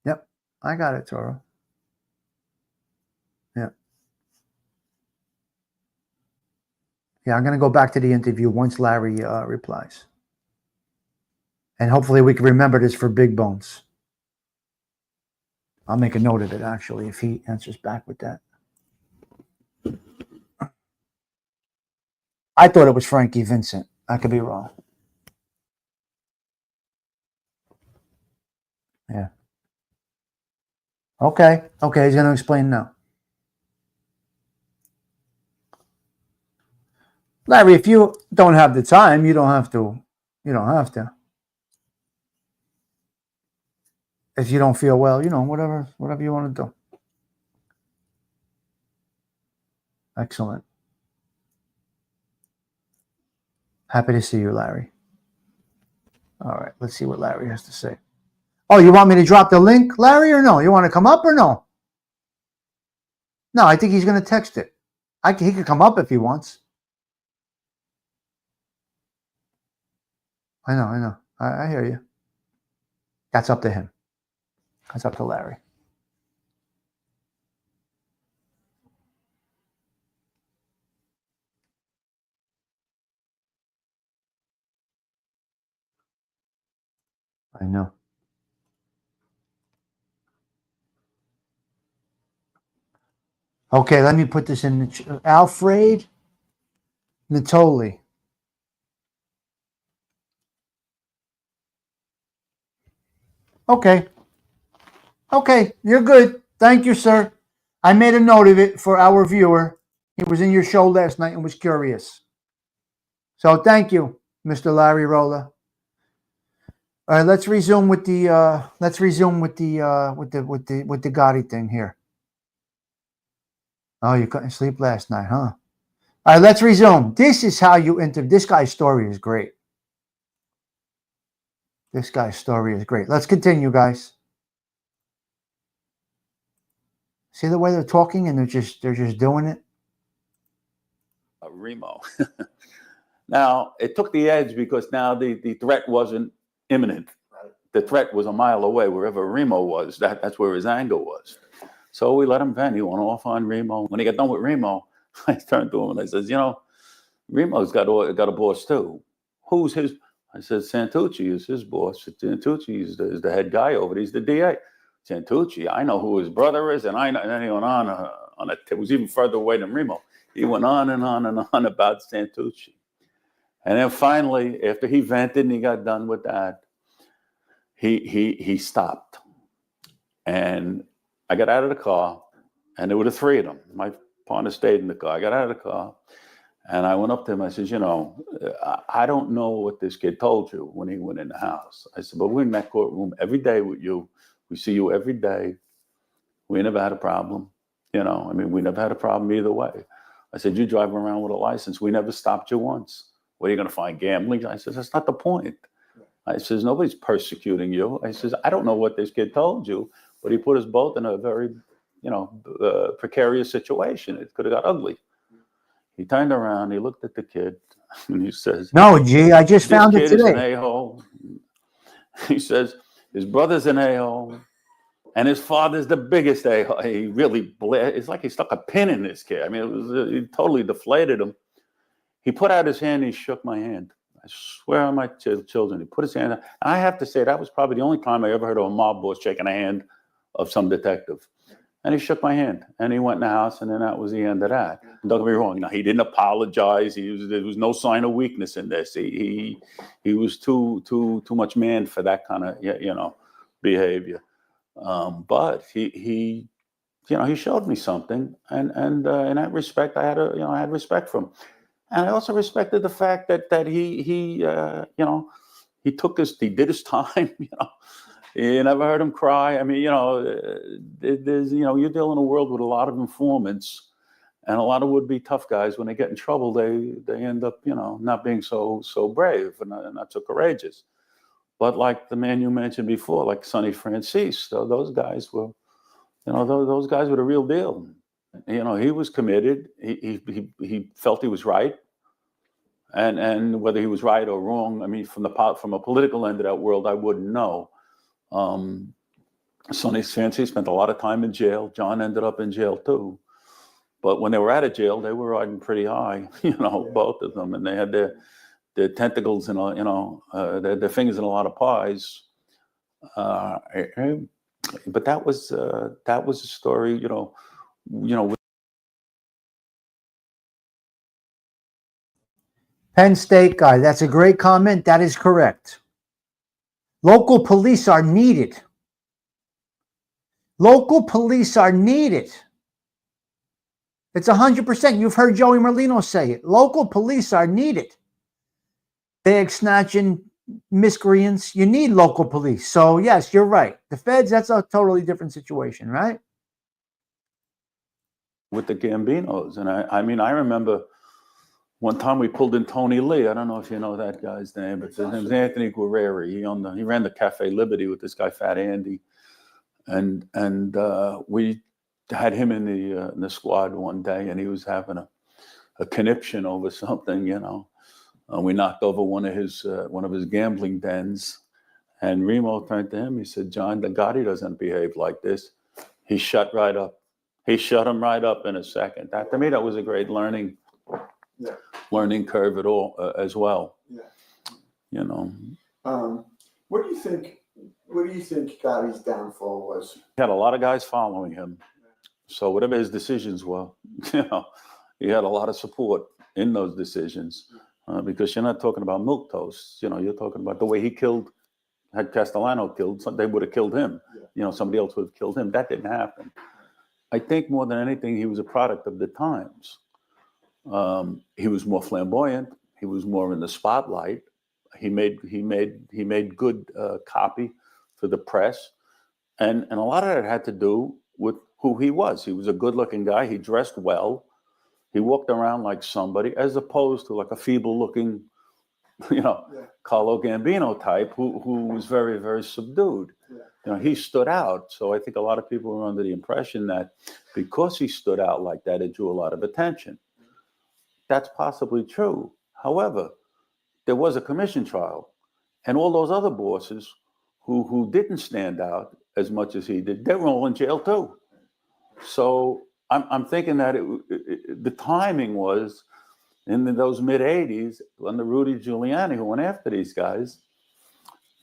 Yep, I got it, Toro. Yeah. Yeah, I'm going to go back to the interview once Larry replies. And hopefully we can remember this for Big Bones. I'll make a note of it, actually, if he answers back with that. I thought it was Frankie Vincent. I could be wrong. Yeah. Okay. Okay, he's going to explain now. Larry, if you don't have the time, you don't have to. You don't have to. If you don't feel well, whatever you want to do. Excellent. Happy to see you, Larry. All right, let's see what Larry has to say. Oh, you want me to drop the link, Larry, or no? You want to come up or no? No, I think he's going to text it. He could come up if he wants. I know. I hear you. That's up to him. That's up to Larry. I know. Okay, let me put this in. Alfred Natoli. Okay. Okay, you're good. Thank you, sir. I made a note of it for our viewer. He was in your show last night and was curious. So thank you, Mr. Larry Rolla. All right, let's resume with the Gotti thing here. Oh, you couldn't sleep last night, huh? All right, let's resume. This is how you enter. This guy's story is great. This guy's story is great. Let's continue, guys. See the way they're talking and they're just doing it. Remo. Now it took the edge because now the threat wasn't imminent. Right. The threat was a mile away. Wherever Remo was, that's where his anger was. So we let him vent. He went off on Remo. When he got done with Remo, I turned to him and I says, Remo's got a boss too. Who's his? I said, Santucci is his boss. Santucci is the head guy over there. He's the DA. Santucci, I know who his brother is, and I know. And then he went on it. It was even further away than Remo. He went on and on and on about Santucci. And then finally, after he vented and he got done with that, he stopped. And I got out of the car, and there were the three of them. My partner stayed in the car. I got out of the car, and I went up to him. I said, I don't know what this kid told you when he went in the house. I said, but we're in that courtroom every day with you. We see you every day. We never had a problem. We never had a problem either way. I said, you drive around with a license. We never stopped you once. What are you going to find, gambling? I said, that's not the point. I says, nobody's persecuting you. I says, I don't know what this kid told you, but he put us both in a very, precarious situation. It could have got ugly. He turned around, he looked at the kid, and he says, no, G, I just found it today. This kid is an today. a-hole. He says, his brother's an a-hole, and his father's the biggest a-hole. He really, it's like he stuck a pin in this kid. It totally deflated him. He put out his hand and he shook my hand. I swear on my children, he put his hand out. And I have to say, that was probably the only time I ever heard of a mob boss shaking a hand of some detective. And he shook my hand, and he went in the house, and then that was the end of that. Don't get me wrong. Now, he didn't apologize. There was no sign of weakness in this. He was too much man for that kind of behavior. But he showed me something, and in that respect, I had respect for him. And I also respected the fact that he did his time. You never heard him cry. There's you're dealing in a world with a lot of informants, and a lot of would-be tough guys. When they get in trouble, they end up not being so brave and not so courageous. But like the man you mentioned before, like Sonny Francis, those guys were, those guys were the real deal. He was committed. He felt he was right, and whether he was right or wrong, from a political end of that world, I wouldn't know. Sonny Francis spent a lot of time in jail. John ended up in jail too. But when they were out of jail, they were riding pretty high, both of them, and they had their tentacles and their fingers in a lot of pies. But that was a story, Penn State guy, that's a great comment. That is correct. Local police are needed. Local police are needed. It's 100%. You've heard Joey Merlino say it. Local police are needed. Bag snatching miscreants, you need local police. So yes, you're right. The feds, that's a totally different situation, right? With the Gambinos. And I mean, I remember one time we pulled in Tony Lee. I don't know if you know that guy's name, but his name was Anthony Guerreri. He ran the Cafe Liberty with this guy, Fat Andy. And we had him in the squad one day, and he was having a conniption over something, you know. We knocked over one of his gambling dens, and Remo turned to him. He said, "John, the Gotti doesn't behave like this." He shut right up. He shut him right up in a second. That, to me, that was a great learning curve at all as well. Yeah. You know. What do you think Gotti's downfall was? He had a lot of guys following him, so whatever his decisions were, you know, he had a lot of support in those decisions. Because you're not talking about milk toast, you know, you're talking about the way he had Castellano killed, they would have killed him. Yeah. You know, somebody else would have killed him. That didn't happen. I think more than anything, he was a product of the times. He was more flamboyant. He was more in the spotlight. He made good copy for the press, and a lot of it had to do with who he was. He was a good-looking guy. He dressed well. He walked around like somebody, as opposed to like a feeble-looking, you know, Carlo Gambino type who was very, very subdued. Yeah. You know, he stood out. So I think a lot of people were under the impression that because he stood out like that, it drew a lot of attention. That's possibly true. However, there was a commission trial, and all those other bosses who didn't stand out as much as he did, they were all in jail too. So I'm thinking that the timing was in those mid 80s under Rudy Giuliani, who went after these guys.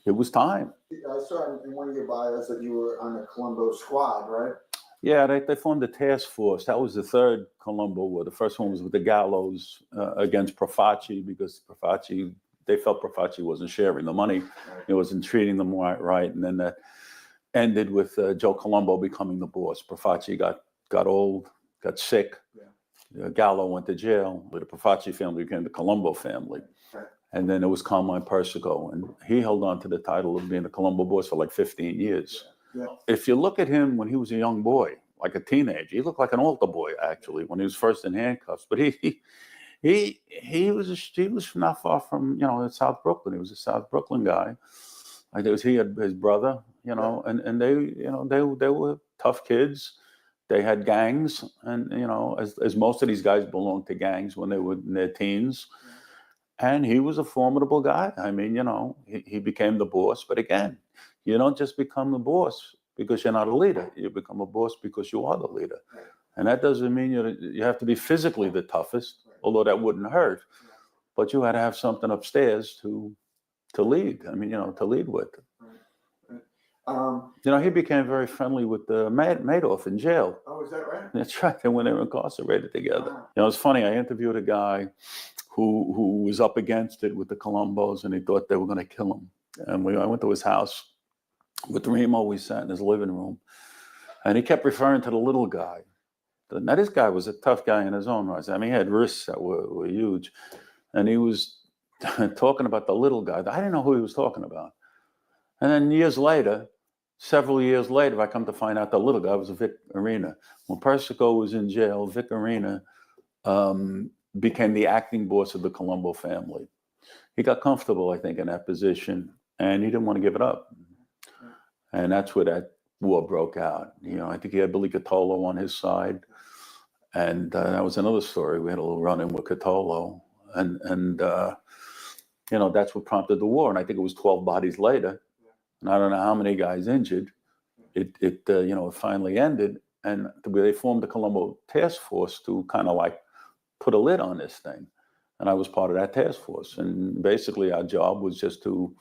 It was time. I saw in one of your bios that you were on the Colombo squad, right? Yeah, they formed a task force. That was the third Colombo war. The first one was with the Gallows against Profaci, because they felt Profaci wasn't sharing the money. It wasn't treating them right. And then that ended with Joe Colombo becoming the boss. Profaci got old, got sick. Yeah. Gallo went to jail. The Profaci family became the Colombo family. Right. And then it was Carmine Persico. And he held on to the title of being the Colombo boss for like 15 years. Yeah. Yeah. If you look at him when he was a young boy, like a teenager, he looked like an altar boy, actually, when he was first in handcuffs. But he was not far from, you know, South Brooklyn. He was a South Brooklyn guy. He had his brother, you know, and they, you know, they were tough kids. They had gangs, and, you know, as most of these guys belonged to gangs when they were in their teens. And he was a formidable guy. I mean, you know, he became the boss. But again, you don't just become the boss because you're not a leader. You become a boss because you are the leader. And that doesn't mean you have to be physically the toughest, although that wouldn't hurt. But you had to have something upstairs to lead. I mean, you know, to lead with. You know, he became very friendly with Madoff in jail. Oh, is that right? That's right. And when they were incarcerated together. Wow. You know, it's funny. I interviewed a guy who was up against it with the Colombos, and he thought they were going to kill him. And I went to his house with Remo. We sat in his living room, and he kept referring to the little guy. Now, this guy was a tough guy in his own right. I mean, he had wrists that were huge, and he was talking about the little guy. I didn't know who he was talking about. And then several years later, I come to find out the little guy was Vic Arena. When Persico was in jail, Vic Arena became the acting boss of the Colombo family. He got comfortable, I think, in that position, and he didn't want to give it up. And that's where that war broke out. You know, I think he had Billy Catolo on his side, and that was another story. We had a little run-in with Catolo, and you know, that's what prompted the war. And I think it was 12 bodies later, and I don't know how many guys injured. It you know, it finally ended, and they formed the Colombo task force to kind of like put a lid on this thing. And I was part of that task force. And basically our job was just to,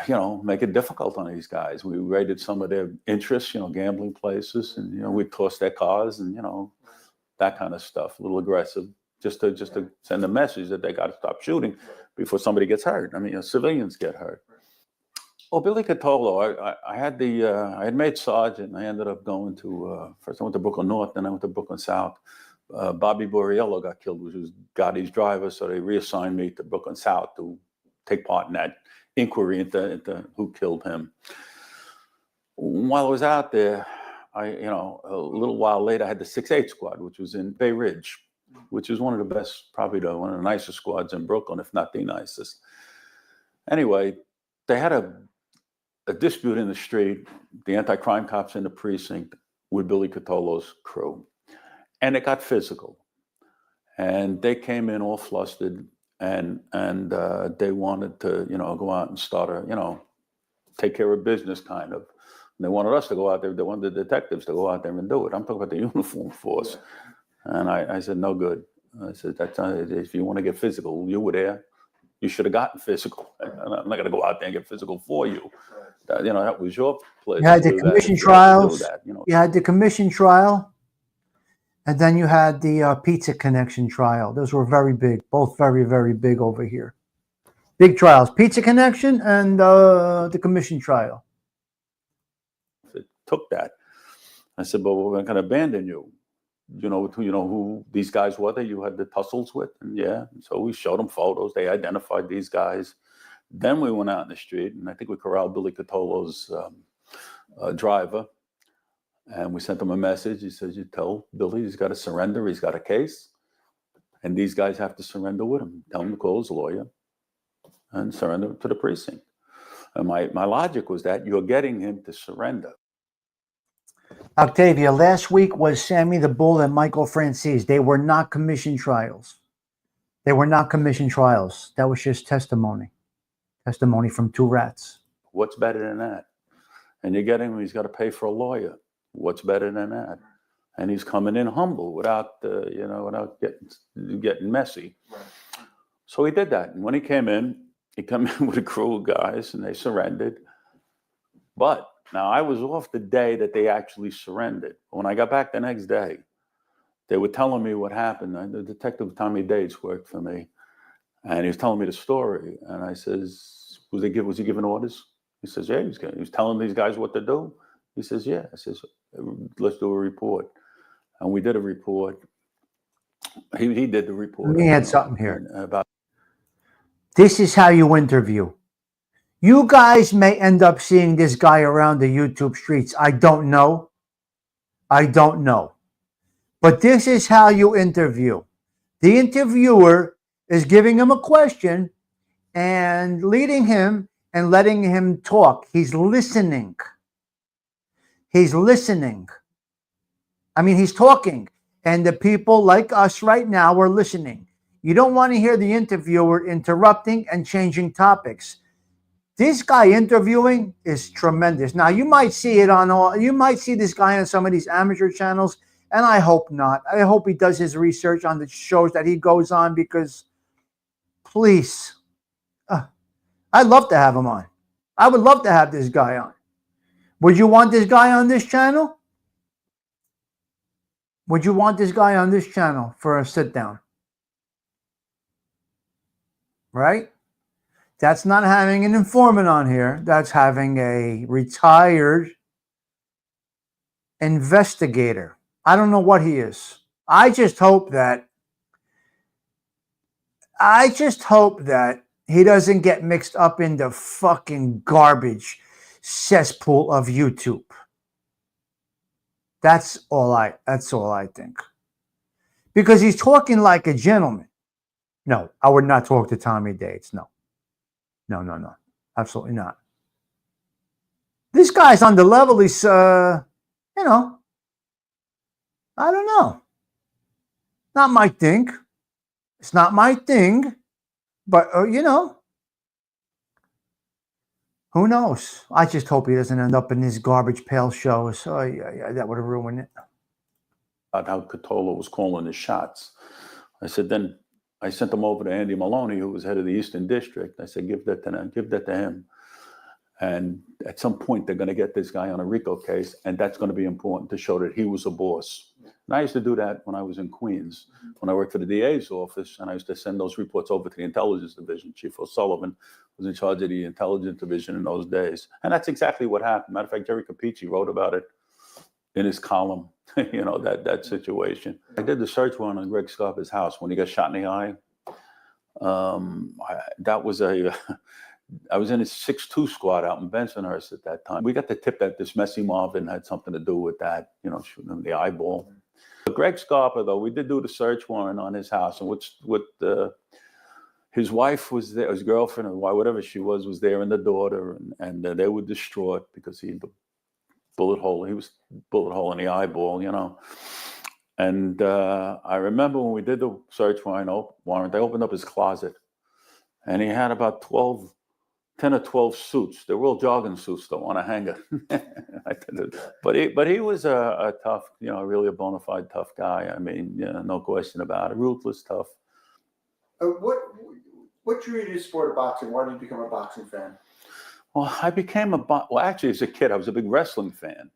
you know, make it difficult on these guys. We raided some of their interests, you know, gambling places, and, you know, we tossed their cars and, you know, that kind of stuff, a little aggressive. just to send a message that they got to stop shooting before somebody gets hurt. I mean, civilians get hurt. Well, Billy Catolo, I had made sergeant, and I ended up going to, first I went to Brooklyn North, then I went to Brooklyn South. Bobby Borriello got killed, which was Gotti's driver, so they reassigned me to Brooklyn South to take part in that inquiry into who killed him. While I was out there, a little while later, I had the 6-8 squad, which was in Bay Ridge, which is one of the best, probably one of the nicest squads in Brooklyn, if not the nicest. Anyway, they had a dispute in the street, the anti-crime cops in the precinct with Billy Catolo's crew. And it got physical. And they came in all flustered and they wanted to, go out and start take care of business kind of. And they wanted us to go out there. They wanted the detectives to go out there and do it. I'm talking about the uniform force. Yeah. And I said, no good. I said, if you want to get physical, you were there. You should have gotten physical. I'm not going to go out there and get physical for you. That was your place. You had the commission trials. You had the commission trial. And then you had the Pizza Connection trial. Those were very big, both very, very big over here. Big trials, Pizza Connection and the commission trial. It took that. I said, but we're not going to abandon you. You know who these guys were that you had the tussles with? And so we showed them photos. They identified these guys. Then we went out in the street, and I think we corralled Billy Catolo's driver. And we sent him a message. He says, you tell Billy he's got to surrender. He's got a case. And these guys have to surrender with him. Tell him to call his lawyer and surrender to the precinct. And my logic was that you're getting him to surrender. Octavia, last week was Sammy the Bull and Michael Francis. They were not commission trials. They were not commission trials. That was just testimony. Testimony from two rats. What's better than that? And you're getting him, he's got to pay for a lawyer. What's better than that? And he's coming in humble without getting messy. Right. So he did that. And when he came in with a crew of guys and they surrendered. But now I was off the day that they actually surrendered. When I got back the next day, they were telling me what happened. The detective Tommy Dates worked for me. And he was telling me the story. And I says, was he giving orders? He says, yeah, he was telling these guys what to do. He says, yeah. I says, let's do a report. And we did a report. He did the report. Let me add something here. This is how you interview. You guys may end up seeing this guy around the YouTube streets. I don't know. But this is how you interview. The interviewer is giving him a question and leading him and letting him talk. He's listening. He's talking. And the people like us right now are listening. You don't want to hear the interviewer interrupting and changing topics. This guy interviewing is tremendous. Now, you might see this guy on some of these amateur channels, and I hope not. I hope he does his research on the shows that he goes on, because please, I'd love to have him on. I would love to have this guy on. Would you want this guy on this channel? Would you want this guy on this channel for a sit down? Right? That's not having an informant on here. That's having a retired investigator. I don't know what he is. I just hope that he doesn't get mixed up in the fucking garbage cesspool of YouTube. That's all I think. Because he's talking like a gentleman. No, I would not talk to Tommy Dates. No. No. Absolutely not. This guy's on the level. He's, I don't know. Not my thing. It's not my thing. But, who knows? I just hope he doesn't end up in these garbage pail shows. Oh, yeah, that would have ruined it. About how Catolo was calling the shots. I said, then I sent them over to Andy Maloney, who was head of the Eastern District. I said, give that to him. And at some point, they're going to get this guy on a RICO case, and that's going to be important to show that he was a boss. And I used to do that when I was in Queens, when I worked for the DA's office, and I used to send those reports over to the intelligence division. Chief O'Sullivan was in charge of the intelligence division in those days. And that's exactly what happened. Matter of fact, Jerry Capici wrote about it in his column, you know, that situation. I did the search warrant on Greg Scarpa's house when he got shot in the eye. I was in his 6-2 squad out in Bensonhurst at that time. We got the tip that this Messy Marvin had something to do with that, you know, shooting him in the eyeball. But Greg Scarpa, though, we did do the search warrant on his house, and his wife was there, his girlfriend, or whatever she was there, and the daughter, and they were distraught because he was bullet hole in the eyeball, you know. And I remember when we did the search warrant, they opened up his closet, and he had about 10 or 12 suits. They were all jogging suits, though, on a hanger. But he was a tough, you know, really a bona fide tough guy. I mean, yeah, no question about it. Ruthless, tough. What drew you to the sport of boxing? Why did you become a boxing fan? Well, actually, as a kid, I was a big wrestling fan.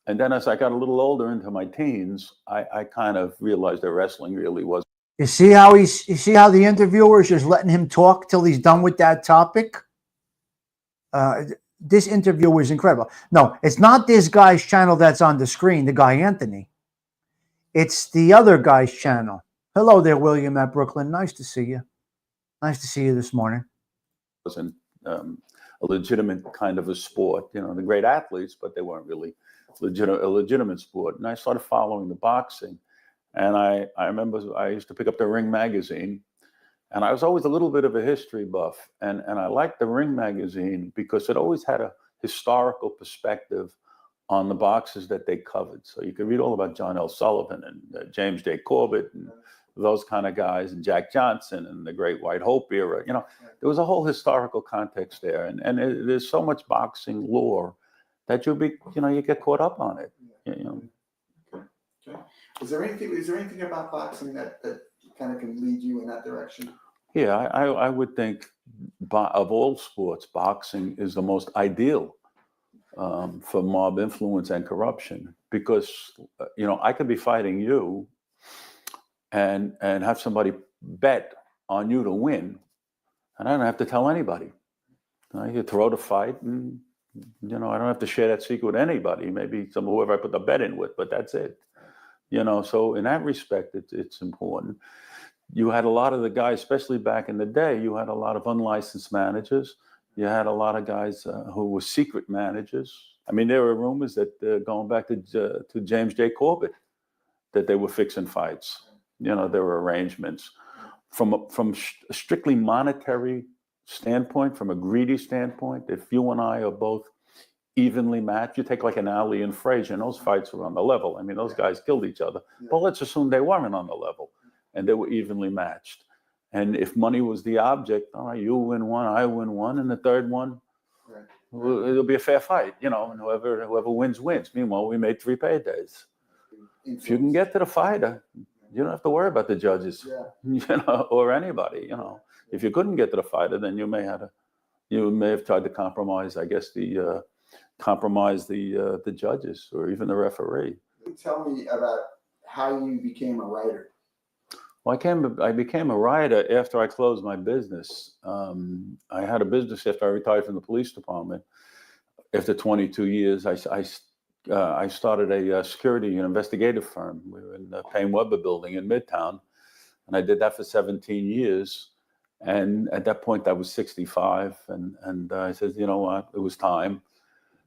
And then as I got a little older into my teens, I kind of realized that wrestling really was. You see how the interviewer is just letting him talk till he's done with that topic? This interview was incredible. No, it's not this guy's channel that's on the screen, the guy Anthony. It's the other guy's channel. Hello there, William at Brooklyn. Nice to see you. Nice to see you this morning. Wasn't a legitimate kind of a sport. You know, the great athletes, but they weren't really a legitimate sport. And I started following the boxing. And I remember I used to pick up the Ring magazine. And I was always a little bit of a history buff. And I liked the Ring magazine because it always had a historical perspective on the boxers that they covered. So you could read all about John L. Sullivan and James J. Corbett and those kind of guys, and Jack Johnson and the Great White Hope era. You know, there was a whole historical context there. And there's so much boxing lore that you get caught up on it. You know. Okay. Is there anything about boxing that kind of can lead you in that direction? Yeah, I would think of all sports, boxing is the most ideal for mob influence and corruption, because you know, I could be fighting you and have somebody bet on you to win, and I don't have to tell anybody. You throw the fight, and you know, I don't have to share that secret with anybody. Maybe whoever I put the bet in with, but that's it. You know, so in that respect, it's important. You had a lot of the guys, especially back in the day, you had a lot of unlicensed managers. You had a lot of guys who were secret managers. I mean, there were rumors that going back to James J. Corbett, that they were fixing fights. You know, there were arrangements. From a strictly monetary standpoint, from a greedy standpoint, if you and I are both evenly matched, you take like an Ali and Frazier, and those fights were on the level. I mean, those guys killed each other. But let's assume they weren't on the level, and they were evenly matched. And if money was the object, all right, you win one, I win one, and the third one, it'll be a fair fight, you know, and whoever wins, wins. Meanwhile, we made 3 paydays. If you can get to the fighter, you don't have to worry about the judges, you know, or anybody, you know. If you couldn't get to the fighter, then you may have tried to compromise, I guess, the judges or even the referee. Tell me about how you became a writer. Well, I became a writer after I closed my business. I had a business after I retired from the police department. After 22 years, I started a security and investigative firm. We were in the Payne Weber building in Midtown, and I did that for 17 years. And at that point, I was 65, and I said, you know what, it was time.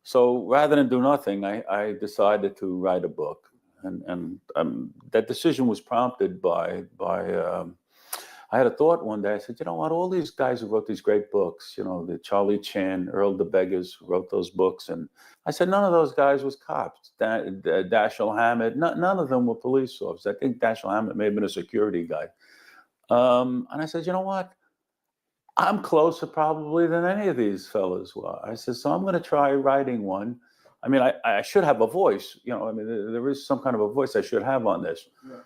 So rather than do nothing, I decided to write a book. And that decision was prompted by I had a thought one day. I said, you know what, all these guys who wrote these great books, you know, the Charlie Chan, Earl DeBeggars who wrote those books. And I said, none of those guys was cops. Dashiell Hammett, none of them were police officers. I think Dashiell Hammett may have been a security guy. And I said, you know what? I'm closer probably than any of these fellas were. I said, so I'm going to try writing one. I mean, I should have a voice, you know, I mean, there is some kind of a voice I should have on this. Yeah.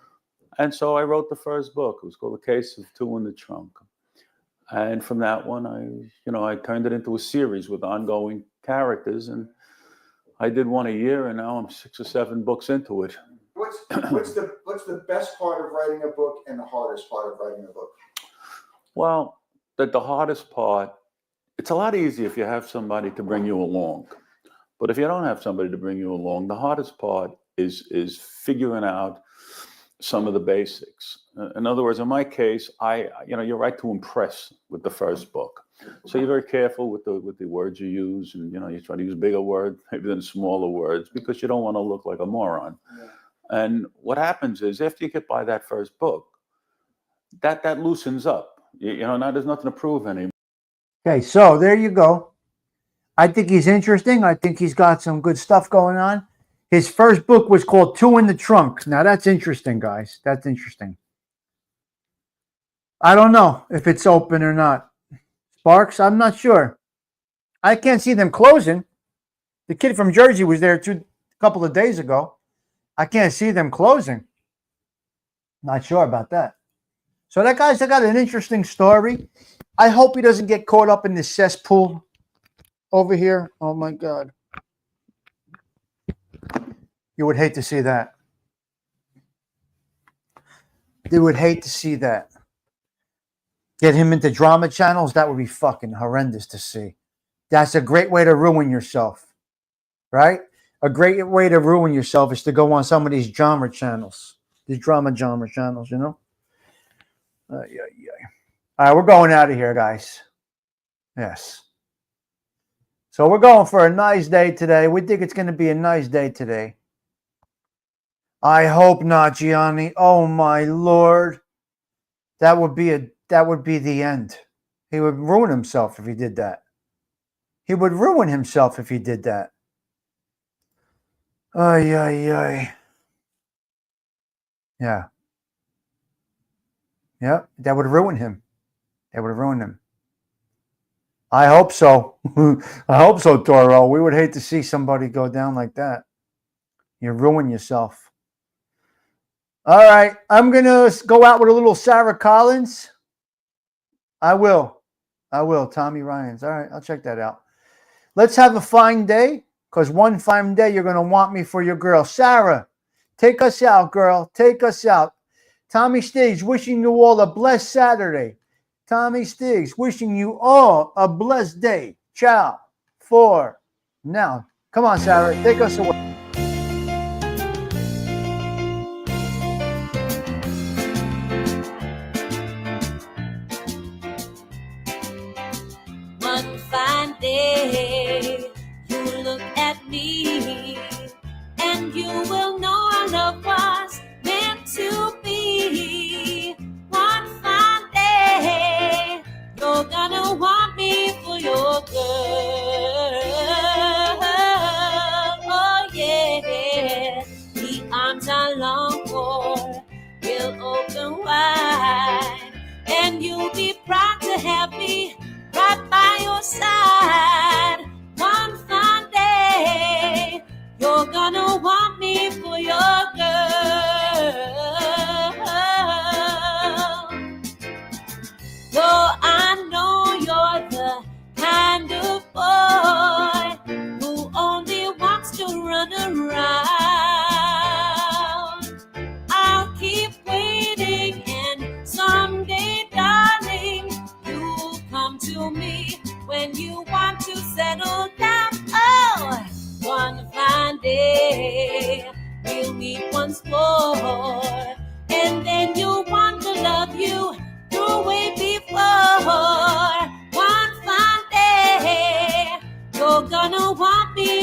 And so I wrote the first book. It was called The Case of Two in the Trunk. And from that one, I turned it into a series with ongoing characters. And I did one a year, and now I'm 6 or 7 books into it. what's the best part of writing a book and the hardest part of writing a book? Well, the hardest part, it's a lot easier if you have somebody to bring you along. But if you don't have somebody to bring you along, the hardest part is figuring out some of the basics. In other words, in my case, you're right to impress with the first book. So you're very careful with the words you use, and you try to use bigger words maybe than smaller words because you don't want to look like a moron. Yeah. And what happens is after you get by that first book, that loosens up. Now there's nothing to prove anymore. Okay, so there you go. I think he's interesting. I think he's got some good stuff going on. His first book was called Two in the Trunk. Now, that's interesting, guys. That's interesting. I don't know if it's open or not. Sparks, I'm not sure. I can't see them closing. The kid from Jersey was there a couple of days ago. I can't see them closing. Not sure about that. So that guy's got an interesting story. I hope he doesn't get caught up in this cesspool over here. Oh, my God. You would hate to see that. You would hate to see that. Get him into drama channels, that would be fucking horrendous to see. That's a great way to ruin yourself, right? A great way to ruin yourself is to go on some of these drama channels, these drama channels, All right, we're going out of here, guys. Yes. So we're going for a nice day today. We think it's going to be a nice day today. I hope not, Gianni. Oh my Lord. That would be the end. He would ruin himself if he did that. He would ruin himself if he did that. Ay, ay, ay. Yeah. Yeah, that would ruin him. That would ruin him. I hope so. I hope so, Toro. We would hate to see somebody go down like that. You ruin yourself. All right, I'm going to go out with a little Sarah Collins. I will. Tommy Ryan's. All right, I'll check that out. Let's have a fine day, because one fine day you're going to want me for your girl. Sarah, take us out, girl. Take us out. Tommy Stigs, wishing you all a blessed Saturday. Tommy Stigs, wishing you all a blessed day. Ciao. For now. Come on, Sarah, take us away. One fine day, you look at me, and you will know our love was meant to be. One fine day, you're gonna want me for your girl. Oh yeah, the arms are long for will open wide, and you'll be proud to have me right by your side. One fine day, you're gonna want me for your girl. Though I know you're the kind of boy who only wants to run around, I'll keep waiting, and someday, darling, you'll come to me when you want to settle down. Oh, one fine day, we'll meet once more, and then you'll want to love you the way before. One fine day, you're gonna want me